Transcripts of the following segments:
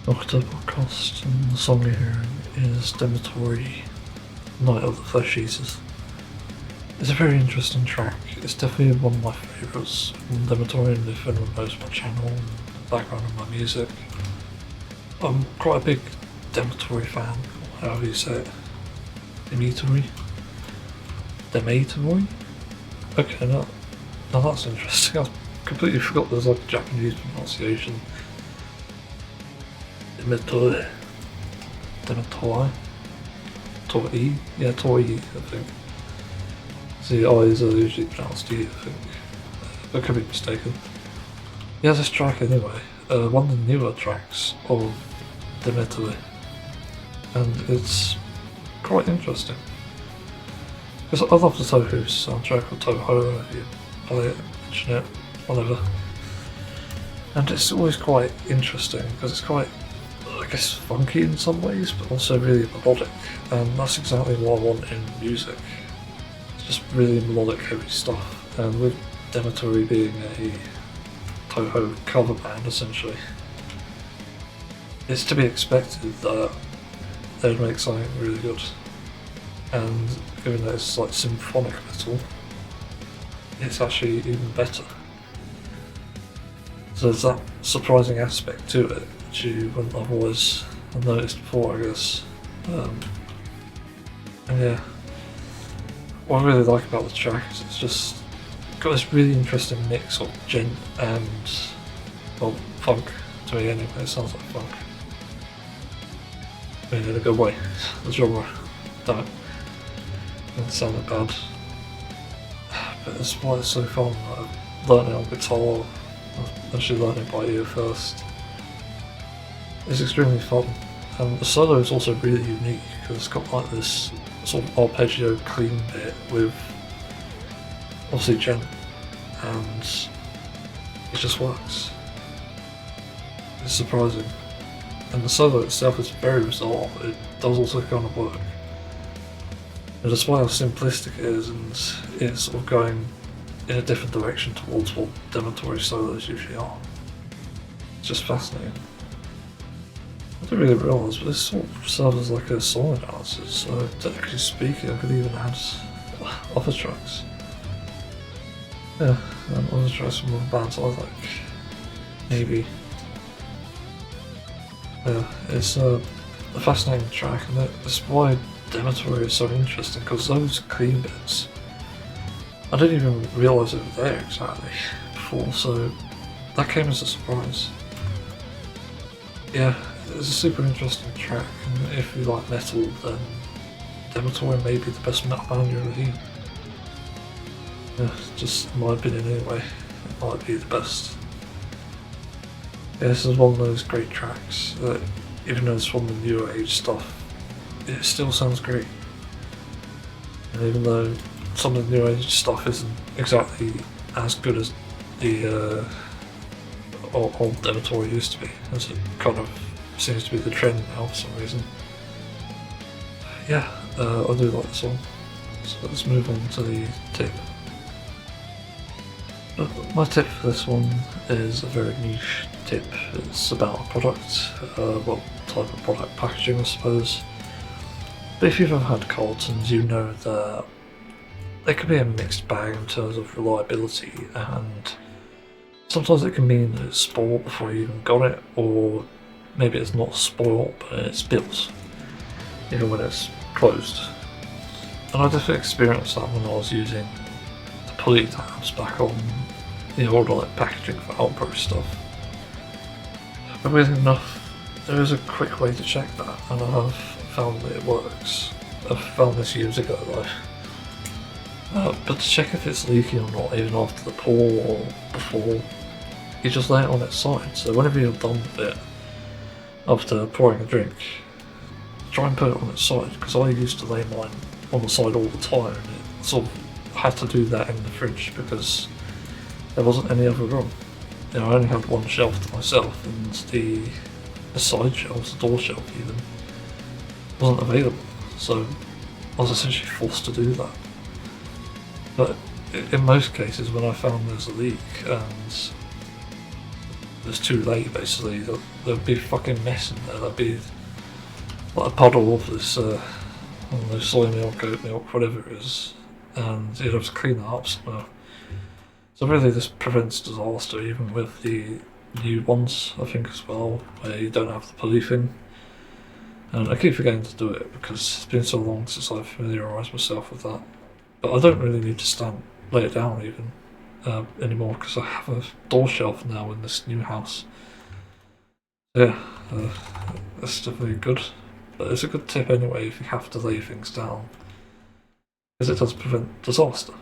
Welcome to the podcast, and the song you're hearing is Demetori, Night of the Flesh Eaters. It's a very interesting track. It's definitely one of my favourites from Demetori, and if anyone knows my channel and the background of my music. I'm quite a big Demetori fan, or however you say it. Demetori? Demetori? Okay, now that's interesting. I completely forgot there's like a Japanese pronunciation. Demetori. Demetori? Tori? Yeah, Tori, I think. So the I's are usually pronounced E, I think. I could be mistaken. Yeah, this track anyway. One of the newer tracks of Demetori. And it's quite interesting. Because I love the Toho soundtrack, or Toho, if you play it, mention it, whatever. And it's always quite interesting because it's quite, I guess, funky in some ways, but also really melodic. And that's exactly what I want in music. It's just really melodic, heavy stuff. And with Demetori being a Toho cover band, essentially, it's to be expected that they'd make something really good. And given that it's like symphonic metal, it's actually even better. So there's that surprising aspect to it, which you wouldn't have always noticed before, I guess. And yeah, what I really like about the track is it's just got this really interesting mix of gent and, well, funk, to me anyway. It sounds like funk. I mean, in a good way, the genre. Damn it. Doesn't sound that bad. But that's why it's so fun. I learned it on guitar. I actually learned it by ear first. It's extremely fun. And the solo is also really unique because it's got like this sort of arpeggio clean bit with obviously gent, and it just works. It's surprising. And the solo itself is very bizarre, but it does also kind of work. And despite how simplistic it is, and it's sort of going in a different direction towards what Demetori solos usually are, it's just fascinating. I didn't really realise, but this sort of serves as like a song analysis, so technically speaking I could even add other tracks. Yeah, and other tracks from other bands I like. Maybe. Yeah, it's a fascinating track, and that's why Demetori is so interesting, because those clean bits, I didn't even realise they were there exactly before, so that came as a surprise. Yeah, it's a super interesting track, and if you like metal, then Demetori may be the best metal band you've ever seen. Yeah, just in my opinion anyway, it might be the best. Yeah, this is one of those great tracks that, even though it's from the newer age stuff, it still sounds great. And even though some of the new age stuff isn't exactly as good as the old Demetori used to be, as it kind of seems to be the trend now for some reason. Yeah, I do like the song. So let's move on to the tip. My tip for this one is a very niche tip. It's about a product, well, type of product packaging, I suppose. But if you've ever had Cartons, you know that they can be a mixed bag in terms of reliability, and sometimes it can mean that it's spoiled before you even got it, or maybe it's not spoiled but it spills, even when it's closed. And I definitely experienced that when I was using the pulley tabs back on the older like packaging for Outpost stuff. But weirdly enough, there is a quick way to check that, and I have found that it works. I found this years ago though. But to check if it's leaking or not, even after the pour or before, you just lay it on its side. So whenever you're done with it, after pouring a drink, try and put it on its side, because I used to lay mine on the side all the time, and it sort of had to do that in the fridge because there wasn't any other room. You know, I only had one shelf to myself, and the side shelves, the door shelf even, wasn't available, so I was essentially forced to do that. But in most cases, when I found there's a leak and it's too late basically. There'd be a fucking mess in there. There'd be like a puddle of this, I don't know, soy milk, goat milk, whatever it is, and you'd have to clean that up somehow. So really this prevents disaster even with the new ones, I think, as well, where you don't have the policing. And I keep forgetting to do it because it's been so long since I've familiarised myself with that. But I don't really need to lay it down even anymore because I have a door shelf now in this new house. Yeah, that's definitely good. But it's a good tip anyway if you have to lay things down, because it does prevent disaster.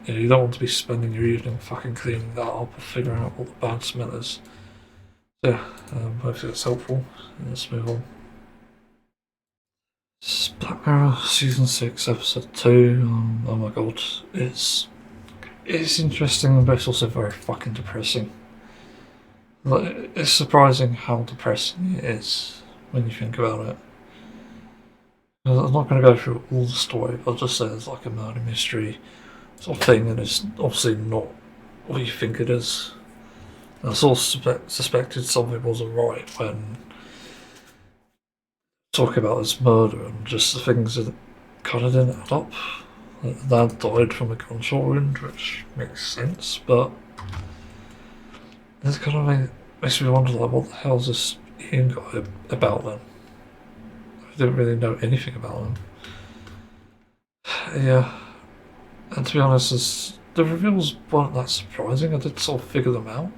You don't want to be spending your evening fucking cleaning that up or figuring out what the bad smell is. So yeah, hopefully that's helpful. Let's move on. Black Mirror Season 6 Episode 2. Oh my god, it's interesting, but it's also very fucking depressing. Like, it's surprising how depressing it is when you think about it. I'm not going to go through all the story, but I'll just say there's like a murder mystery sort of thing, and it's obviously not what you think it is. And I sort of suspected something wasn't right when talking about this murder and just the things that kind of didn't add up. Like, the dad died from a gunshot wound, which makes sense, but it kind of makes me wonder, like, what the hell is this Ian guy about then? I didn't really know anything about him. Yeah, and to be honest, the reveals weren't that surprising. I did sort of figure them out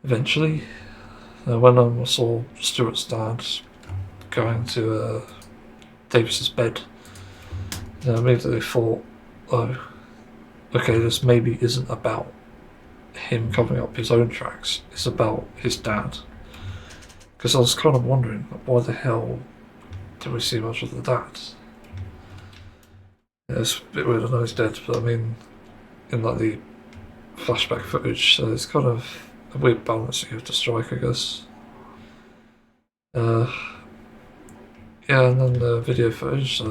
eventually. When I saw Stuart's dad going to Davis's bed, I immediately thought, oh, okay, this maybe isn't about him covering up his own tracks, it's about his dad. Because I was kind of wondering, why the hell did we see much of the dad? Yeah, it's a bit weird, I know he's dead, but I mean, in like the flashback footage, so it's kind of a weird balance you have to strike, I guess. Yeah, and then the video footage,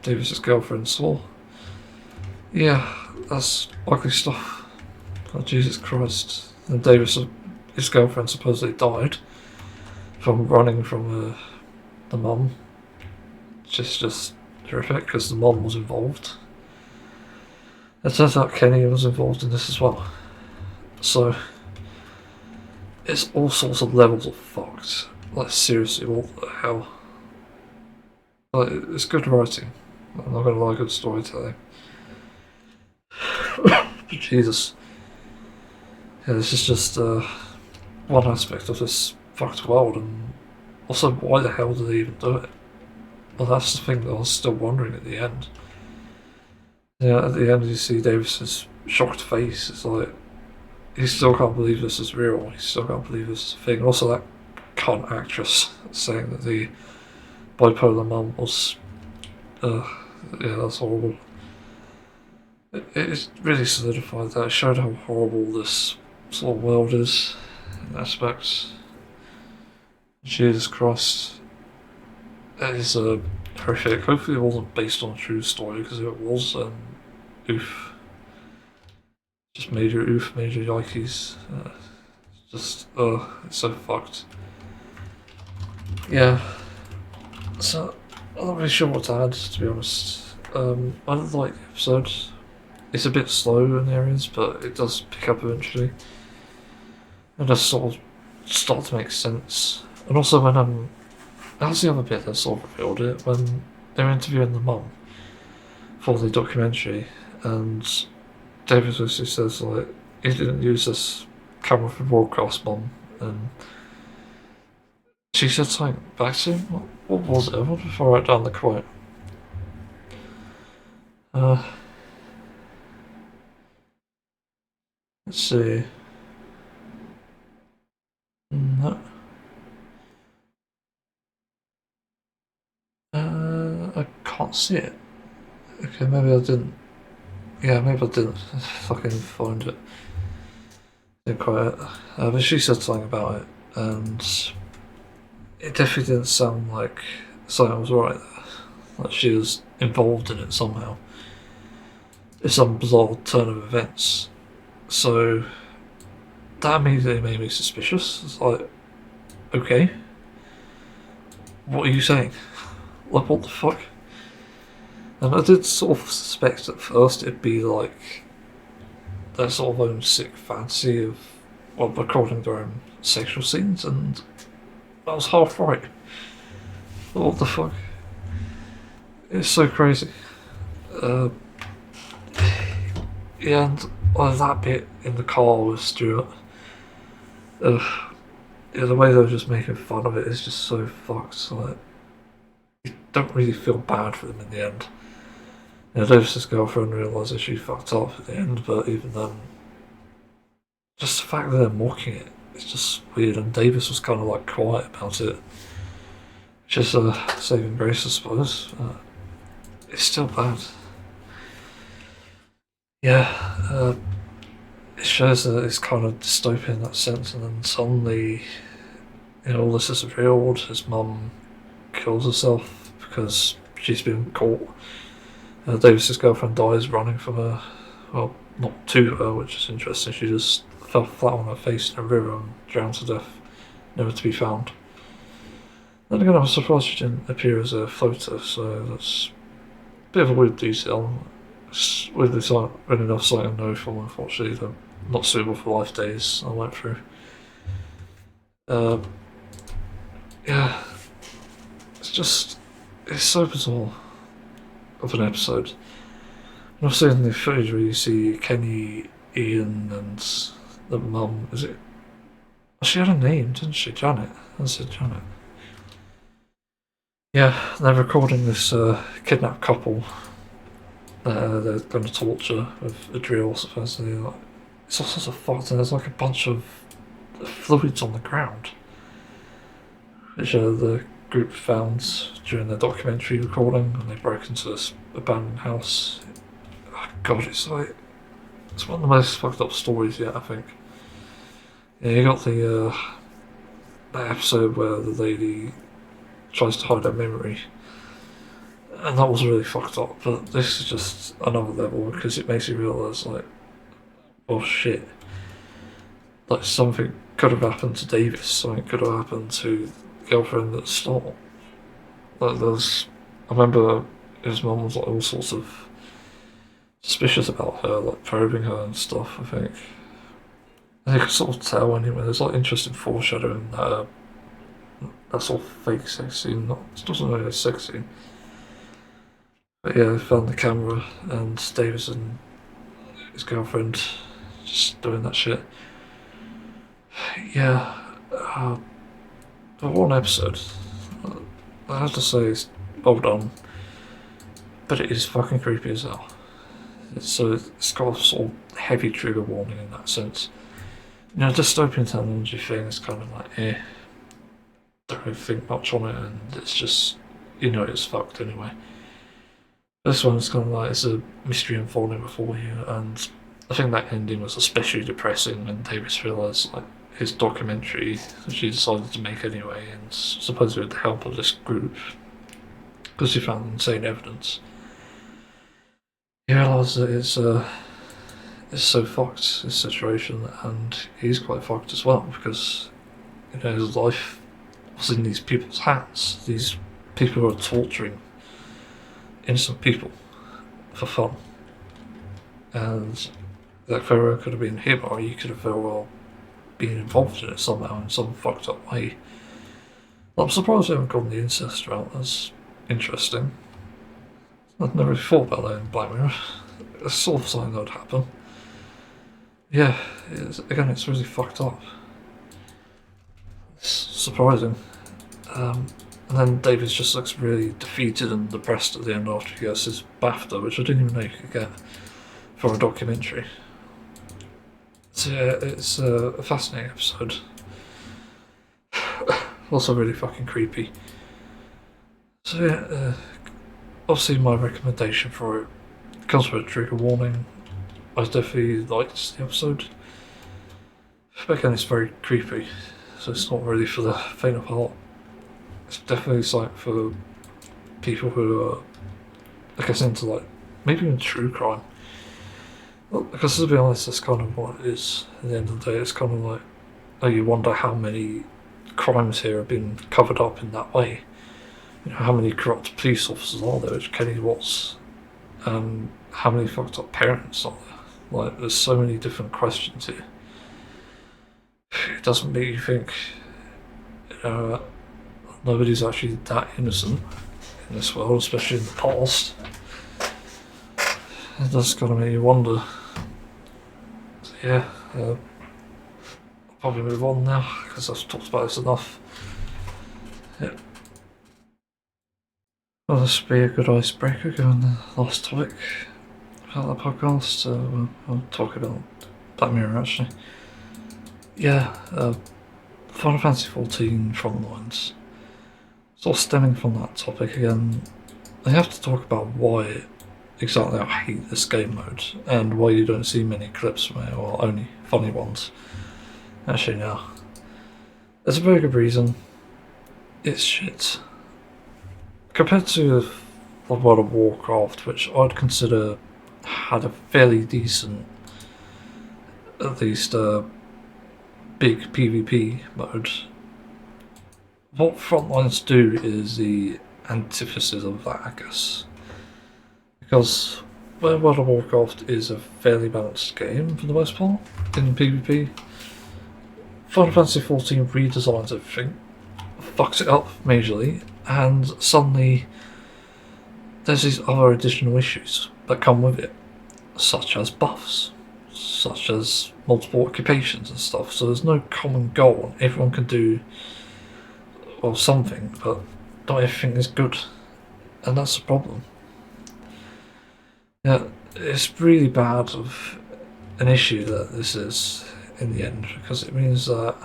Davis's girlfriend saw. Yeah, that's ugly stuff. Oh, Jesus Christ. And Davis, his girlfriend, supposedly died from running from the mum. Just horrific, because the mum was involved. It turns out Kenny was involved in this as well. So, it's all sorts of levels of fucked. Like, seriously, what the hell? Like, it's good writing. I'm not gonna lie, good storytelling. Jesus. Yeah, this is just one aspect of this fucked world, and also, why the hell did they even do it? Well, that's the thing that I was still wondering at the end. Yeah, at the end you see Davis's shocked face. It's like, he still can't believe this is real. He still can't believe this is a thing. And also that cunt actress saying that the bipolar mum was, yeah, that's horrible. It really solidified that. It showed how horrible this sort of world is in aspects. Jesus Christ. It is horrific. Hopefully it wasn't based on a true story, because if it was, oof. Just major oof, major yikes. It's so fucked. Yeah. So, I'm not really sure what to add, to be honest. I don't like the episode. It's a bit slow in areas, but it does pick up eventually. It does sort of start to make sense. And also when that's the other bit that sort of revealed it, when they're interviewing the mum for the documentary, and David Lucy says, like, he didn't use this camera for broadcast, mum, and she said something back to him. What was it? I wonder if I write down the quote. Let's see. No. I can't see it. Okay, maybe I didn't. Yeah, maybe I didn't fucking find it. Didn't quite. But she said something about it, and it definitely didn't sound like something was right there. Like she was involved in it somehow. It's some bizarre turn of events. So, that immediately made me suspicious. It's like, okay, what are you saying? Like, what the fuck? And I did sort of suspect at first it'd be like their sort of own sick fantasy of, well, recording their own sexual scenes, and I was half right. What the fuck? It's so crazy. Yeah, and that bit in the car with Stuart, yeah, the way they were just making fun of it is just so fucked. Like, you don't really feel bad for them in the end. You know, Davis's girlfriend realises she fucked up at the end, but even then, just the fact that they're mocking it, it's just weird. And Davis was kind of like quiet about it, which is a saving grace, I suppose. It's still bad. Yeah, it shows that it's kind of dystopian in that sense, and then suddenly, you know, all this is revealed. His mum kills herself because she's been caught. Davis's girlfriend dies running from her. Well, not to her, which is interesting. She just fell flat on her face in a river and drowned to death, never to be found. Then again, I was surprised she didn't appear as a floater, so that's a bit of a weird detail. It's weirdly really enough something I know from, unfortunately, they're not suitable for life days I went through. Yeah, it's so bizarre of an episode. And I've seen the footage where you see Kenny, Ian, and the mum. Is it? She had a name, didn't she? Janet. I said Janet. Yeah, they're recording this kidnapped couple. They're going to torture with a drill, supposedly. Like, it's all sorts of fucked, and there's like a bunch of fluids on the ground, which the group found during their documentary recording, and they broke into this abandoned house. Oh, God, it's one of the most fucked up stories yet, I think. Yeah, you got the that episode where the lady tries to hide her memory, and that was really fucked up, but this is just another level because it makes you realise, like, oh shit, like something could have happened to Davis, something could have happened to the girlfriend that stole. Like, I remember his mum was like all sorts of suspicious about her, like probing her and stuff, I think. And you can sort of tell anyway, there's like interesting foreshadowing that sort of fake sex scene, it doesn't really a sex scene. But yeah, they found the camera and Davis and his girlfriend just doing that shit. Yeah, but one episode. I have to say, it's well done, but it is fucking creepy as hell. It's got a sort of heavy trigger warning in that sense. You know, dystopian technology thing is kind of like, don't really think much on it, and it's just, you know, it's fucked anyway. This one's kind of like, it's a mystery unfolding before you, and I think that ending was especially depressing when Davis realised, like, his documentary, which he decided to make anyway, and supposedly with the help of this group, because he found insane evidence. He realised that it's so fucked, this situation, and he's quite fucked as well, because, you know, his life was in these people's hands. These people who are torturing innocent people for fun. And that very well could have been him, or he could have very well been involved in it somehow in some fucked up way. I'm surprised they haven't gone the incest route. That's interesting. I've never really thought about that in Black Mirror. It's sort of something that would happen. Yeah, it's really fucked up. It's surprising. And then David just looks really defeated and depressed at the end after he gets his BAFTA, which I didn't even know you could get for a documentary. So yeah, it's a fascinating episode. Also really fucking creepy. So yeah, obviously my recommendation for it comes with a trigger warning. I definitely liked the episode. But again, it's very creepy, so it's not really for the faint of heart. It's definitely something for people who are, I guess, into like maybe even true crime. Well, because to be honest, that's kind of what it is. At the end of the day, it's kind of like, oh, you wonder how many crimes here have been covered up in that way. You know, how many corrupt police officers are there, which Kenny was? How many fucked up parents are there? Like, there's so many different questions here. It doesn't make you think, nobody's actually that innocent in this world, especially in the past. It does kind of make you wonder. So yeah, I'll probably move on now because I've talked about this enough. Yeah. Well, this would be a good icebreaker going the last topic about the podcast. We'll talk about Black Mirror actually. Yeah, Final Fantasy XIV Frontlines. Sort of stemming from that topic again, I have to talk about why exactly I hate this game mode and why you don't see many clips from it, or only funny ones. Actually, no. There's a very good reason. It's shit. Compared to World of Warcraft, which I'd consider had a fairly decent, at least big PvP mode, what Frontlines do is the antithesis of that, I guess. Because where World of Warcraft is a fairly balanced game for the most part in PvP, Final Fantasy XIV redesigns everything, fucks it up majorly, and suddenly there's these other additional issues that come with it, such as buffs, such as multiple occupations and stuff. So there's no common goal. Everyone can do, well, something, but not everything is good, and that's the problem. Yeah, it's really bad of an issue that this is in the end, because it means that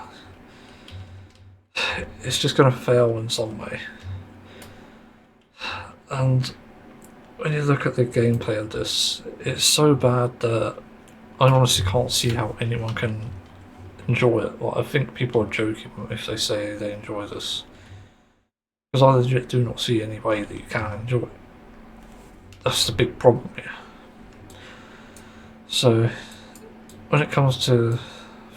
it's just going to fail in some way. And when you look at the gameplay of this, it's so bad that I honestly can't see how anyone can enjoy it. Well, I think people are joking if they say they enjoy this, because I legit do not see any way that you can enjoy it. That's the big problem here. So when it comes to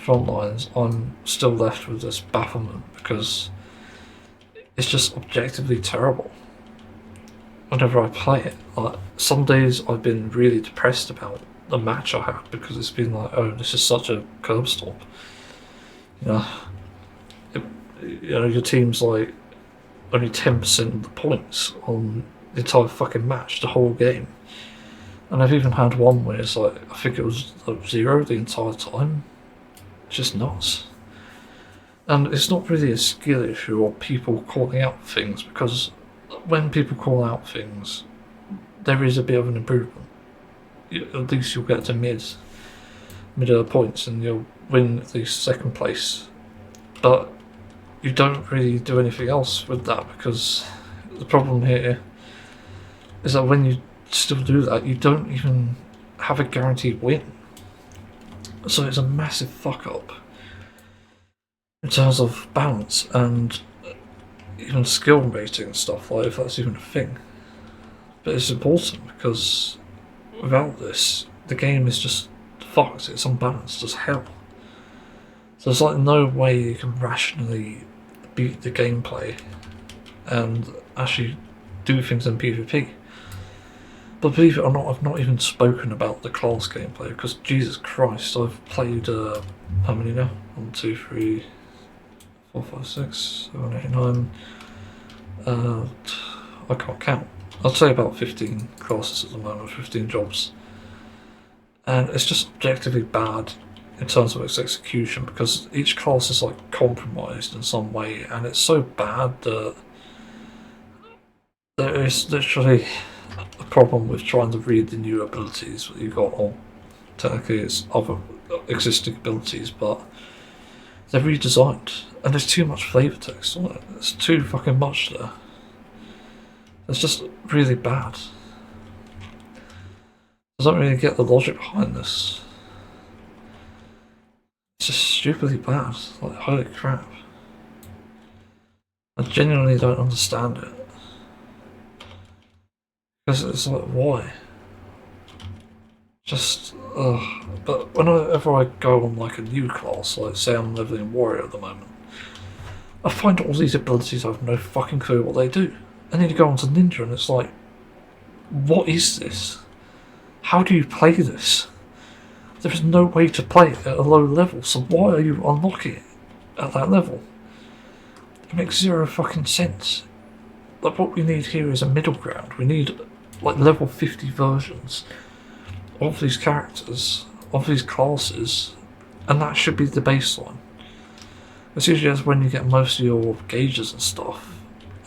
Frontlines, I'm still left with this bafflement because it's just objectively terrible. Whenever I play it, like, some days I've been really depressed about the match I had because it's been like, oh, this is such a curb stomp. You know, your team's like only 10% of the points on the entire fucking match, the whole game. And I've even had one where it's like, I think it was like 0 the entire time. It's just nuts. And it's not really a skill issue or people calling out things, because when people call out things, there is a bit of an improvement. At least you'll get to mid points and you'll win at least second place. But you don't really do anything else with that, because the problem here is that when you still do that, you don't even have a guaranteed win. So it's a massive fuck up in terms of balance and even skill rating and stuff, like if that's even a thing. But it's important because without this, the game is just fucked. It's unbalanced as hell. So there's like no way you can rationally beat the gameplay and actually do things in PvP. But believe it or not, I've not even spoken about the class gameplay, because Jesus Christ, I've played, how many now? 1, 2, 3, 4, 5, 6, 7, 8, 9, I can't count. I'd say about 15 classes at the moment, 15 jobs. And it's just objectively bad in terms of its execution, because each class is like compromised in some way, and it's so bad that there is literally a problem with trying to read the new abilities that you got, or technically it's other existing abilities, but they're redesigned, and there's too much flavor text on it. There's too fucking much there. It's just really bad. I don't really get the logic behind this. It's just stupidly bad. Like, holy crap. I genuinely don't understand it. Because it's like, why? Just, but whenever I go on like a new class, like say I'm leveling Warrior at the moment, I find all these abilities I have no fucking clue what they do. And then you go on to Ninja and it's like, what is this? How do you play this? There is no way to play it at a low level, so why are you unlocking it at that level? It makes zero fucking sense. Like, what we need here is a middle ground. We need like level 50 versions of these characters, of these classes, and that should be the baseline. It's usually as when you get most of your gauges and stuff,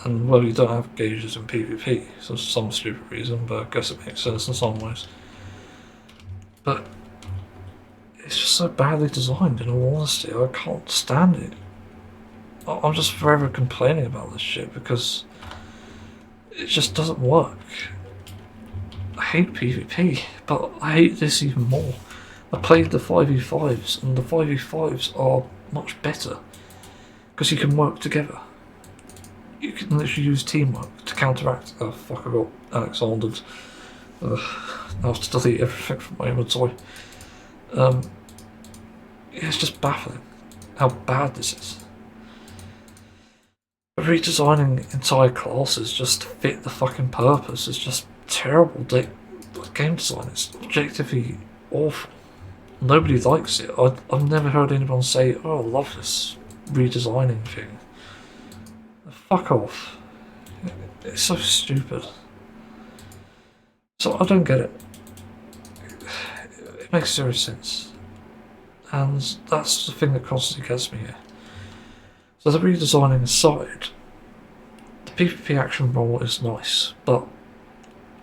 and well, you don't have gauges in PvP for some stupid reason, but I guess it makes sense in some ways. But it's just so badly designed, in all honesty. I can't stand it. I'm just forever complaining about this shit because it just doesn't work. I hate PvP, but I hate this even more. I played the 5v5s, and the 5v5s are much better because you can work together. You can literally use teamwork to counteract. Oh fuck, I got Alexandered. Now I have to delete everything from my inventory. Yeah, it's just baffling how bad this is. Redesigning entire classes just to fit the fucking purpose is just terrible game design. It's objectively awful. Nobody likes it. I've never heard anyone say, oh, I love this redesigning thing. Fuck off. It's so stupid. So I don't get it. It makes zero sense. And that's the thing that constantly gets me here. So the redesigning aside, the PvP action role is nice, but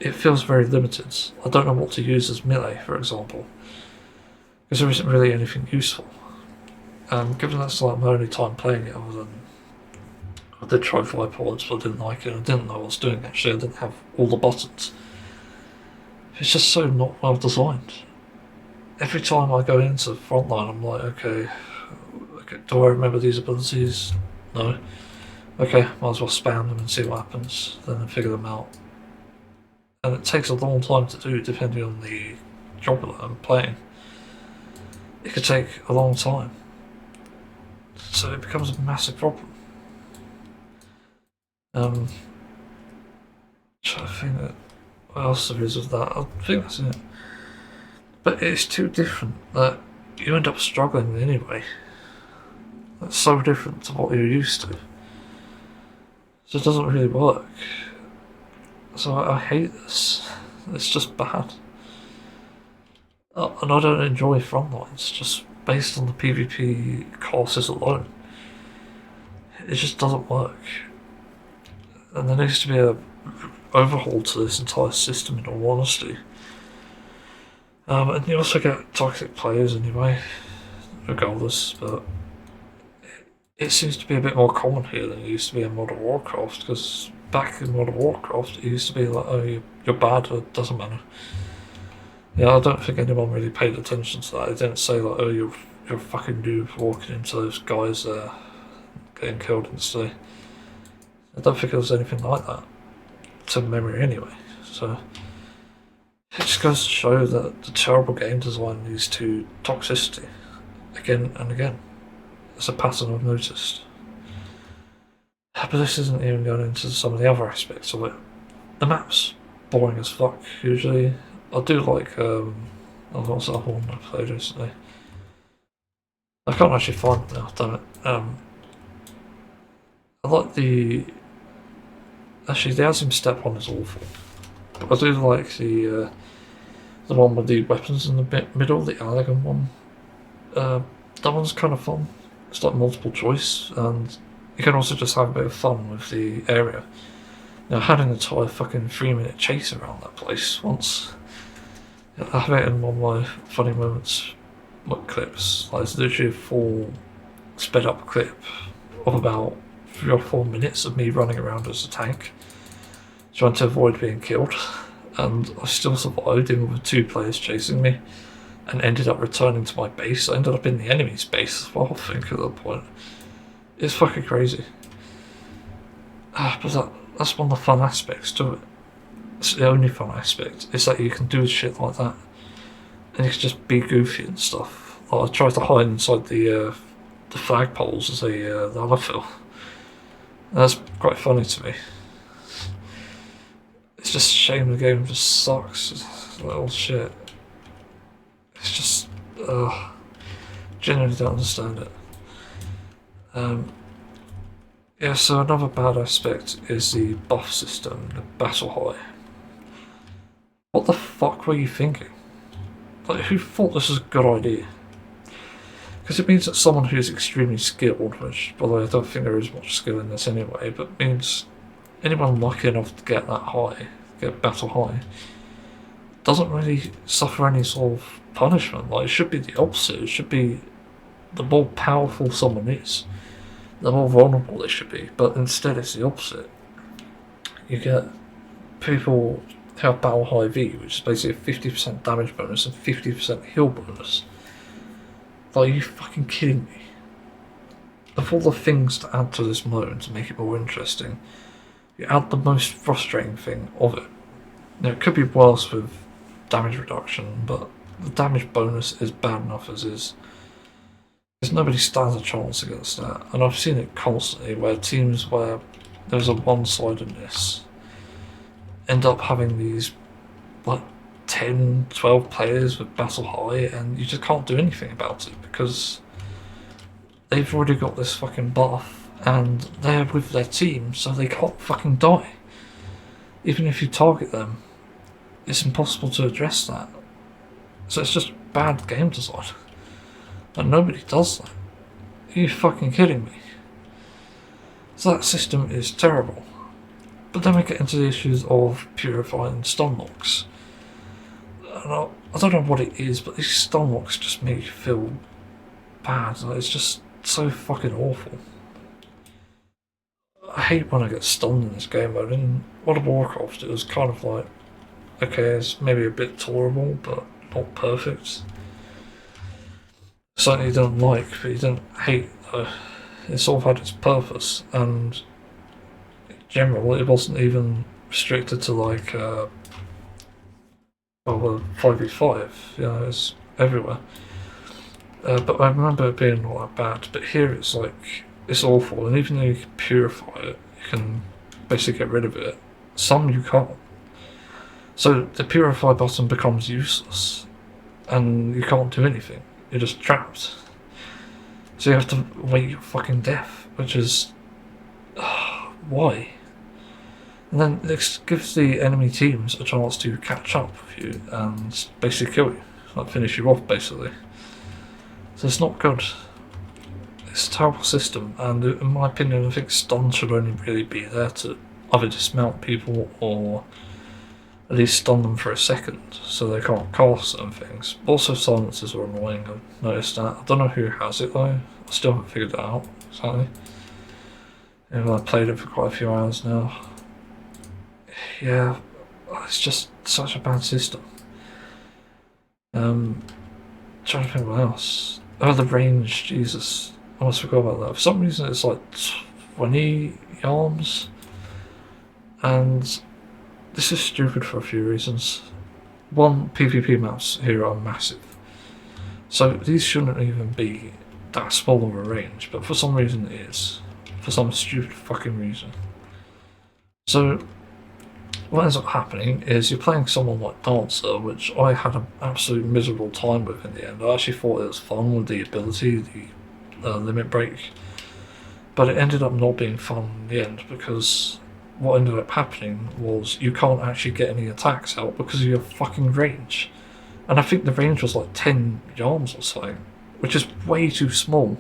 it feels very limited. I don't know what to use as melee, for example, because there isn't really anything useful. Given that's like my only time playing it, other than I did try Vipods, but I didn't like it, and I didn't know what I was doing actually, I didn't have all the buttons. It's just so not well designed. Every time I go into Frontline, I'm like, okay, do I remember these abilities? No. Okay, might as well spam them and see what happens, then figure them out. And it takes a long time to do, depending on the job that I'm playing. It could take a long time. So it becomes a massive problem. Trying to think what else there is with that. I think that's it. But it's too different that you end up struggling anyway. That's so different to what you're used to. So it doesn't really work. So I hate this. It's just bad. And I don't enjoy Frontlines, just based on the PvP classes alone. It just doesn't work. And there needs to be a overhaul to this entire system, in all honesty. And you also get toxic players anyway, regardless, but it seems to be a bit more common here than it used to be in World of Warcraft, because back in World of Warcraft it used to be like, oh, you're bad, it doesn't matter. Yeah, I don't think anyone really paid attention to that. It didn't say like, oh, you're a fucking noob walking into those guys there getting killed instantly. I don't think it was anything like that, to memory anyway. So it just goes to show that the terrible game design leads to toxicity again and again. It's a pattern I've noticed. But this isn't even going into some of the other aspects of it. The map's boring as fuck, usually. I do like, what's that one I played recently? I can't actually find it now, damn it. I like actually the Azim Step one is awful. But I do like the one with the weapons in the middle, the elegant one. That one's kind of fun. It's like multiple choice, and you can also just have a bit of fun with the area. Now, I had an entire fucking 3-minute chase around that place once. I have it in one of my funny moments clips. Like, it's literally a full sped up clip of about 3 or 4 minutes of me running around as a tank, trying to avoid being killed, and I still survived even with 2 players chasing me, and ended up returning to my base. I ended up in the enemy's base as well, I think, at that point. It's fucking crazy. But that's one of the fun aspects to it. It's the only fun aspect, is that you can do shit like that. and you can just be goofy and stuff. Like I tried to hide inside the flagpoles as the autofill. That's quite funny to me. It's just a shame the game just sucks. It's little shit. It's just, genuinely don't understand it. Yeah, so another bad aspect is the buff system, the battle high. What the fuck were you thinking? Like, who thought this was a good idea? Because it means that someone who's extremely skilled, which, by the way, I don't think there is much skill in this anyway, but means anyone lucky enough to get that high, get battle high, doesn't really suffer any sort of punishment. Like, it should be the opposite. It should be the more powerful someone is, the more vulnerable they should be, but instead it's the opposite. You get people who have battle high V, which is basically a 50% damage bonus and 50% heal bonus. Like, are you fucking kidding me? Of all the things to add to this mode to make it more interesting, you add the most frustrating thing of it. Now, it could be worse with damage reduction, but the damage bonus is bad enough as is. Because nobody stands a chance against that, and I've seen it constantly where teams where there's a one-sidedness end up having these like 10, 12 players with battle high, and you just can't do anything about it because they've already got this fucking buff and they're with their team, so they can't fucking die. Even if you target them, it's impossible to address that. So it's just bad game design. And nobody does that. Are you fucking kidding me? So that system is terrible. But then we get into the issues of purifying stun locks. And I don't know what it is, but these stun locks just make you feel bad. Like, it's just so fucking awful. I hate when I get stunned in this game mode. In World of Warcraft, it was kind of like, okay, it's maybe a bit tolerable, but not perfect. Something you don't like, but you don't hate. It sort of had its purpose, and in general, it wasn't even restricted to like, well, 5v5. You know, it's everywhere. But I remember it being not that bad. But here, it's like it's awful, and even though you can purify it, you can basically get rid of it. Some you can't. So the purify button becomes useless, and you can't do anything. You're just trapped. So you have to wait your fucking death, which is... why? And then this gives the enemy teams a chance to catch up with you and basically kill you. Like finish you off, basically. So it's not good. It's a terrible system, and in my opinion, I think stun should only really be there to either dismount people or at least stun them for a second so they can't cast certain things. Also, silencers are annoying, I've noticed that. I don't know who has it though, I still haven't figured it out exactly. Even though I've played it for quite a few hours now. Yeah, it's just such a bad system. Trying to think what else. Oh, the range, Jesus. I almost forgot about that. For some reason it's like 20 yards, and this is stupid for a few reasons. One, PvP maps here are massive, so these shouldn't even be that small of a range, but for some reason it is. For some stupid fucking reason. So what ends up happening is you're playing someone like Dancer, which I had an absolute miserable time with in the end. I actually thought it was fun with the ability, the limit break, but it ended up not being fun in the end because what ended up happening was you can't actually get any attacks out because of your fucking range. And I think the range was like 10 yards or something, which is way too small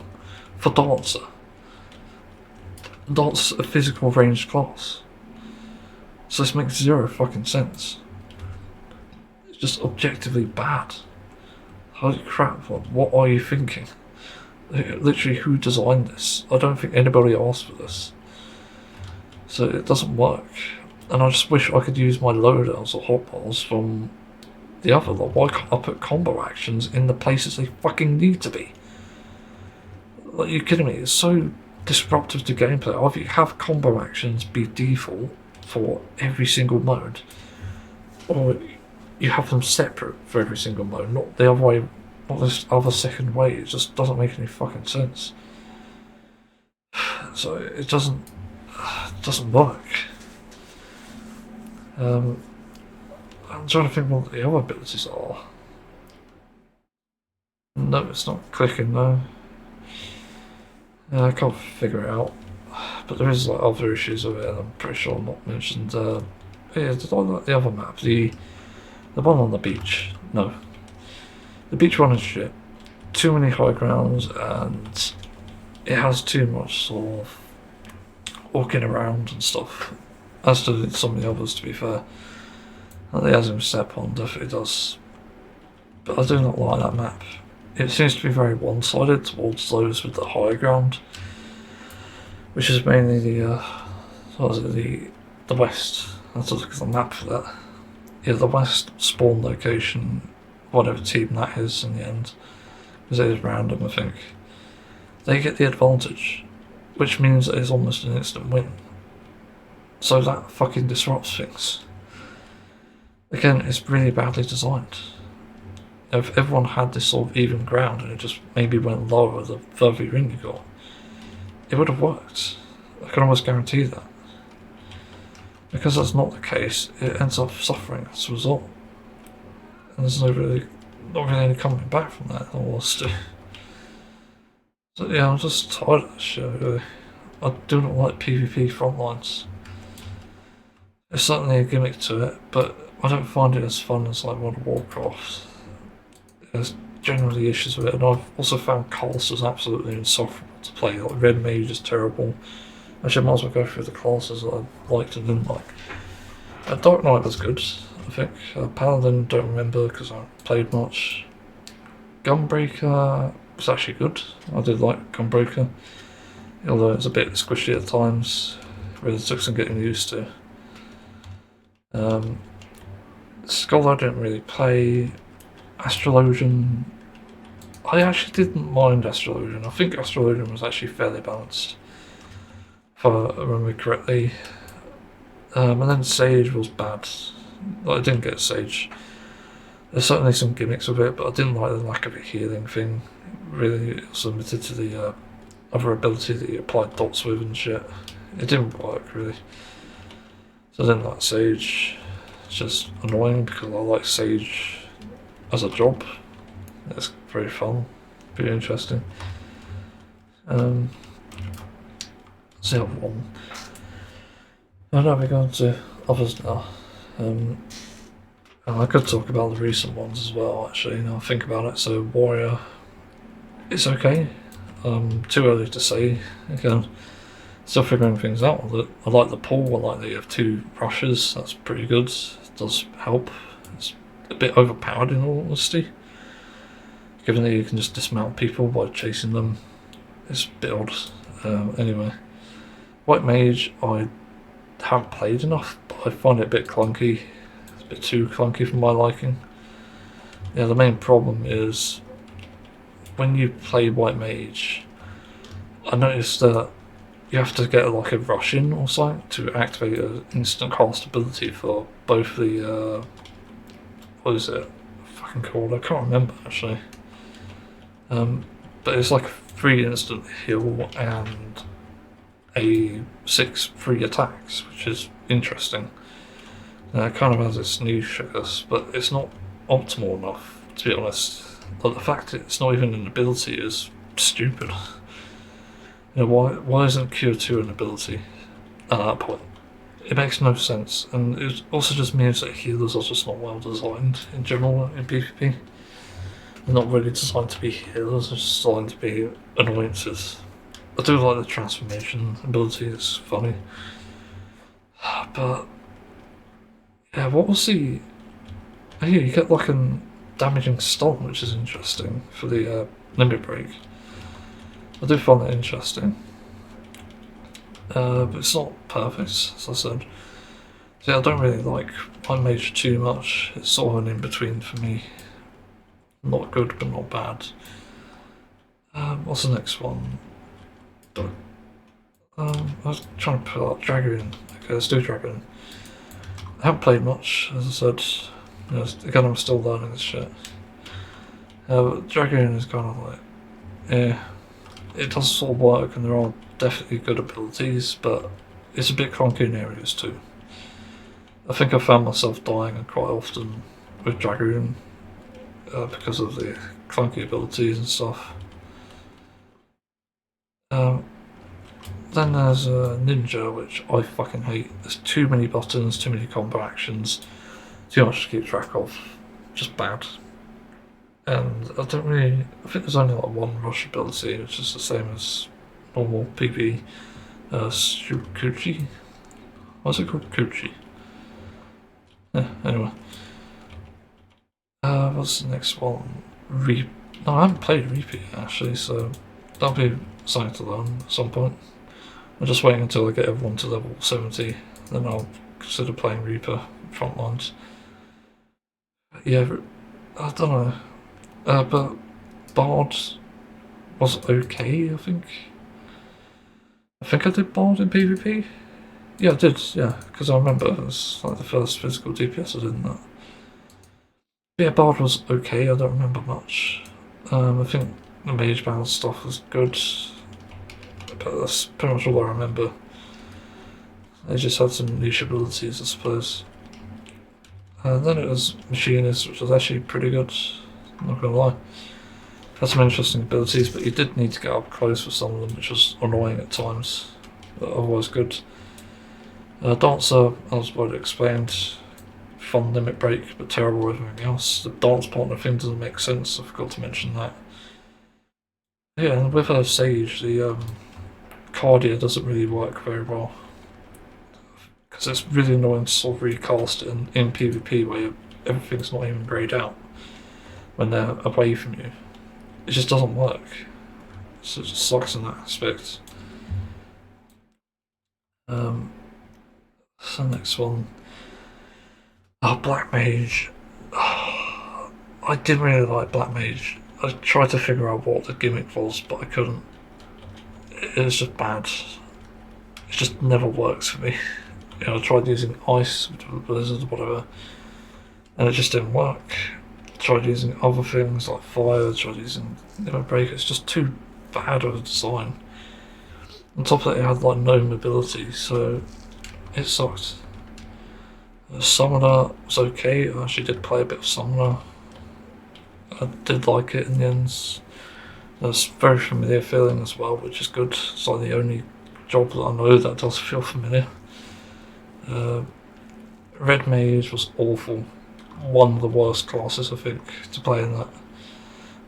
for Dancer. Dancer's a physical ranged class. So this makes zero fucking sense. It's just objectively bad. Holy crap, what are you thinking? Literally, who designed this? I don't think anybody asked for this. So it doesn't work. And I just wish I could use my loadouts or hotbars from the other. Like, why can't I put combo actions in the places they fucking need to be? Like, you're kidding me? It's so disruptive to gameplay. Either you have combo actions be default for every single mode, or you have them separate for every single mode, not the other way, not this other second way. It just doesn't make any fucking sense. So it doesn't work. I'm trying to think what the other abilities are. No, it's not clicking, no. I can't figure it out. But there is like other issues with it, and I'm pretty sure I'm not mentioned. Yeah, did I like the other map? The one on the beach? No. The beach one is shit. Too many high grounds, and it has too much sort of walking around and stuff. As to some of the others, to be fair. And the As Step on definitely does. But I do not like that map. It seems to be very one-sided towards those with the higher ground, which is mainly the the west. I have to look at the map for that. Yeah, the west spawn location, whatever team that is in the end, because it is random, I think. They get the advantage, which means that it's almost an instant win. So that fucking disrupts things. Again, it's really badly designed. If everyone had this sort of even ground and it just maybe went lower the further in you got, it would have worked. I can almost guarantee that. Because that's not the case, it ends up suffering as a result. And there's not really any coming back from that, in all honesty. So yeah, I'm just tired of that shit, really. I do not like PvP Frontlines. There's certainly a gimmick to it, but I don't find it as fun as like World of Warcraft. There's generally issues with it, and I've also found classes absolutely insufferable to play. Like Red Mage is terrible. Actually, I might as well go through the classes that I liked and didn't like. Dark Knight was good, I think. Paladin, don't remember because I haven't played much. Gunbreaker was actually good. I did like Gunbreaker, although it's a bit squishy at times. Really took some getting used to. Scholar I didn't really play. Astrologian, I actually didn't mind Astrologian. I think Astrologian was actually fairly balanced, if I remember correctly. And then Sage was bad. I didn't get Sage. There's certainly some gimmicks with it, but I didn't like the lack of a healing thing. Really, it was limited to the other ability that you applied dots with and shit. It didn't work, really. So I didn't like Sage. It's just annoying because I like Sage as a job. It's very fun, pretty interesting. The other one. I know we're going to others now. And I could talk about the recent ones as well, actually, now I think about it. So Warrior, it's okay. Too early to say. Again, still figuring things out with it. I like the pull, I like that you have 2 rushes, that's pretty good. It does help. It's a bit overpowered in all honesty. Given that you can just dismount people by chasing them, it's a bit odd. Anyway, White Mage, I haven't played enough, but I find it a bit clunky. It's a bit too clunky for my liking. Yeah, the main problem is when you play White Mage, I noticed that you have to get like a rush in or something to activate an instant cast ability for both the what is it fucking called? I can't remember actually. But it's like a 3 instant heal and a 6 free attacks, which is interesting. It kind of has its niche, I guess, but it's not optimal enough, to be honest. But the fact that it's not even an ability is stupid. You know, why isn't Cure 2 an ability at that point? It makes no sense, and it also just means that healers are just not well designed in general in PvP. They're not really designed to be healers, they're just designed to be annoyances. I do like the transformation ability, it's funny. But yeah, what was the... Oh yeah, you get like a damaging stun, which is interesting for the limit break. I do find that interesting. But it's not perfect, as I said. So yeah, I don't really like White Mage too much. It's sort of an in-between for me. Not good, but not bad. What's the next one? I was trying to put out Dragon. Okay, let's do Dragon. I haven't played much, as I said. Again, I'm still learning this shit. But Dragoon is kind of like, yeah, it does sort of work, and there are definitely good abilities, but it's a bit clunky in areas too. I think I found myself dying quite often with Dragoon because of the clunky abilities and stuff. Then there's Ninja, which I fucking hate. There's too many buttons, too many combo actions, too much to keep track of. Just bad. And I think there's only like one rush ability, which is the same as normal PvP. Kuchi? What's it called? Kuchi. Yeah, anyway. What's the next one? No, I haven't played Repeat actually, so that'll be something to learn at some point. I'm just waiting until I get everyone to level 70, then I'll consider playing Reaper Frontlines. Yeah, I don't know. But Bard was okay, I think. I think I did Bard in PvP. Yeah, I did, yeah, because I remember it was like the first physical DPS I did in that. But yeah, Bard was okay, I don't remember much. I think the Mage Balance stuff was good, but that's pretty much all I remember. They just had some niche abilities, I suppose. Then it was Machinist, which was actually pretty good, not gonna lie. Had some interesting abilities, but you did need to get up close with some of them, which was annoying at times, but otherwise good. Dancer, as what I explained, fun limit break, but terrible with everything else. The dance partner thing doesn't make sense, I forgot to mention that. Yeah, and with her Sage, the Cardia doesn't really work very well. Because it's really annoying to sort of recast it in PvP where everything's not even greyed out when they're away from you. It just doesn't work. So it just sucks in that aspect. So next one. Black Mage. I didn't really like Black Mage. I tried to figure out what the gimmick was, but I couldn't. It was just bad. It just never works for me. You know, I tried using Ice, Blizzard, whatever, and it just didn't work. Tried using other things like Fire, tried using Limit Break, it's just too bad of a design. On top of that, it had like no mobility, so it sucked. Summoner was okay, I actually did play a bit of Summoner. I did like it in the end. There's a very familiar feeling as well, which is good. It's like the only job that I know that does feel familiar. Red Mage was awful. One of the worst classes, I think, to play in that.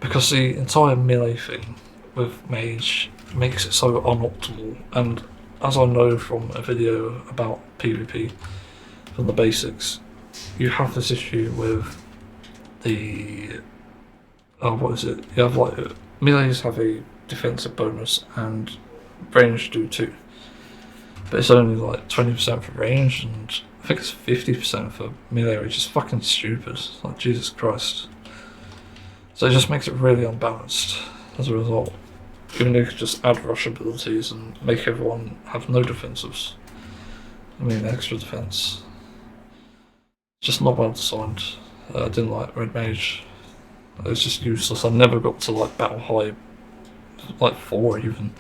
Because the entire melee thing with Mage makes it so unoptimal, and as I know from a video about PvP, from the basics, you have this issue with the... what is it? You have like... Melees have a defensive bonus, and range do too. But it's only like 20% for range, and I think it's 50% for melee, which is fucking stupid. Like, Jesus Christ. So it just makes it really unbalanced as a result. Even though you could just add rush abilities and make everyone have no defensives. I mean, extra defense. Just not well designed. I didn't like Red Mage. It's just useless. I never got to like battle high, like 4 even.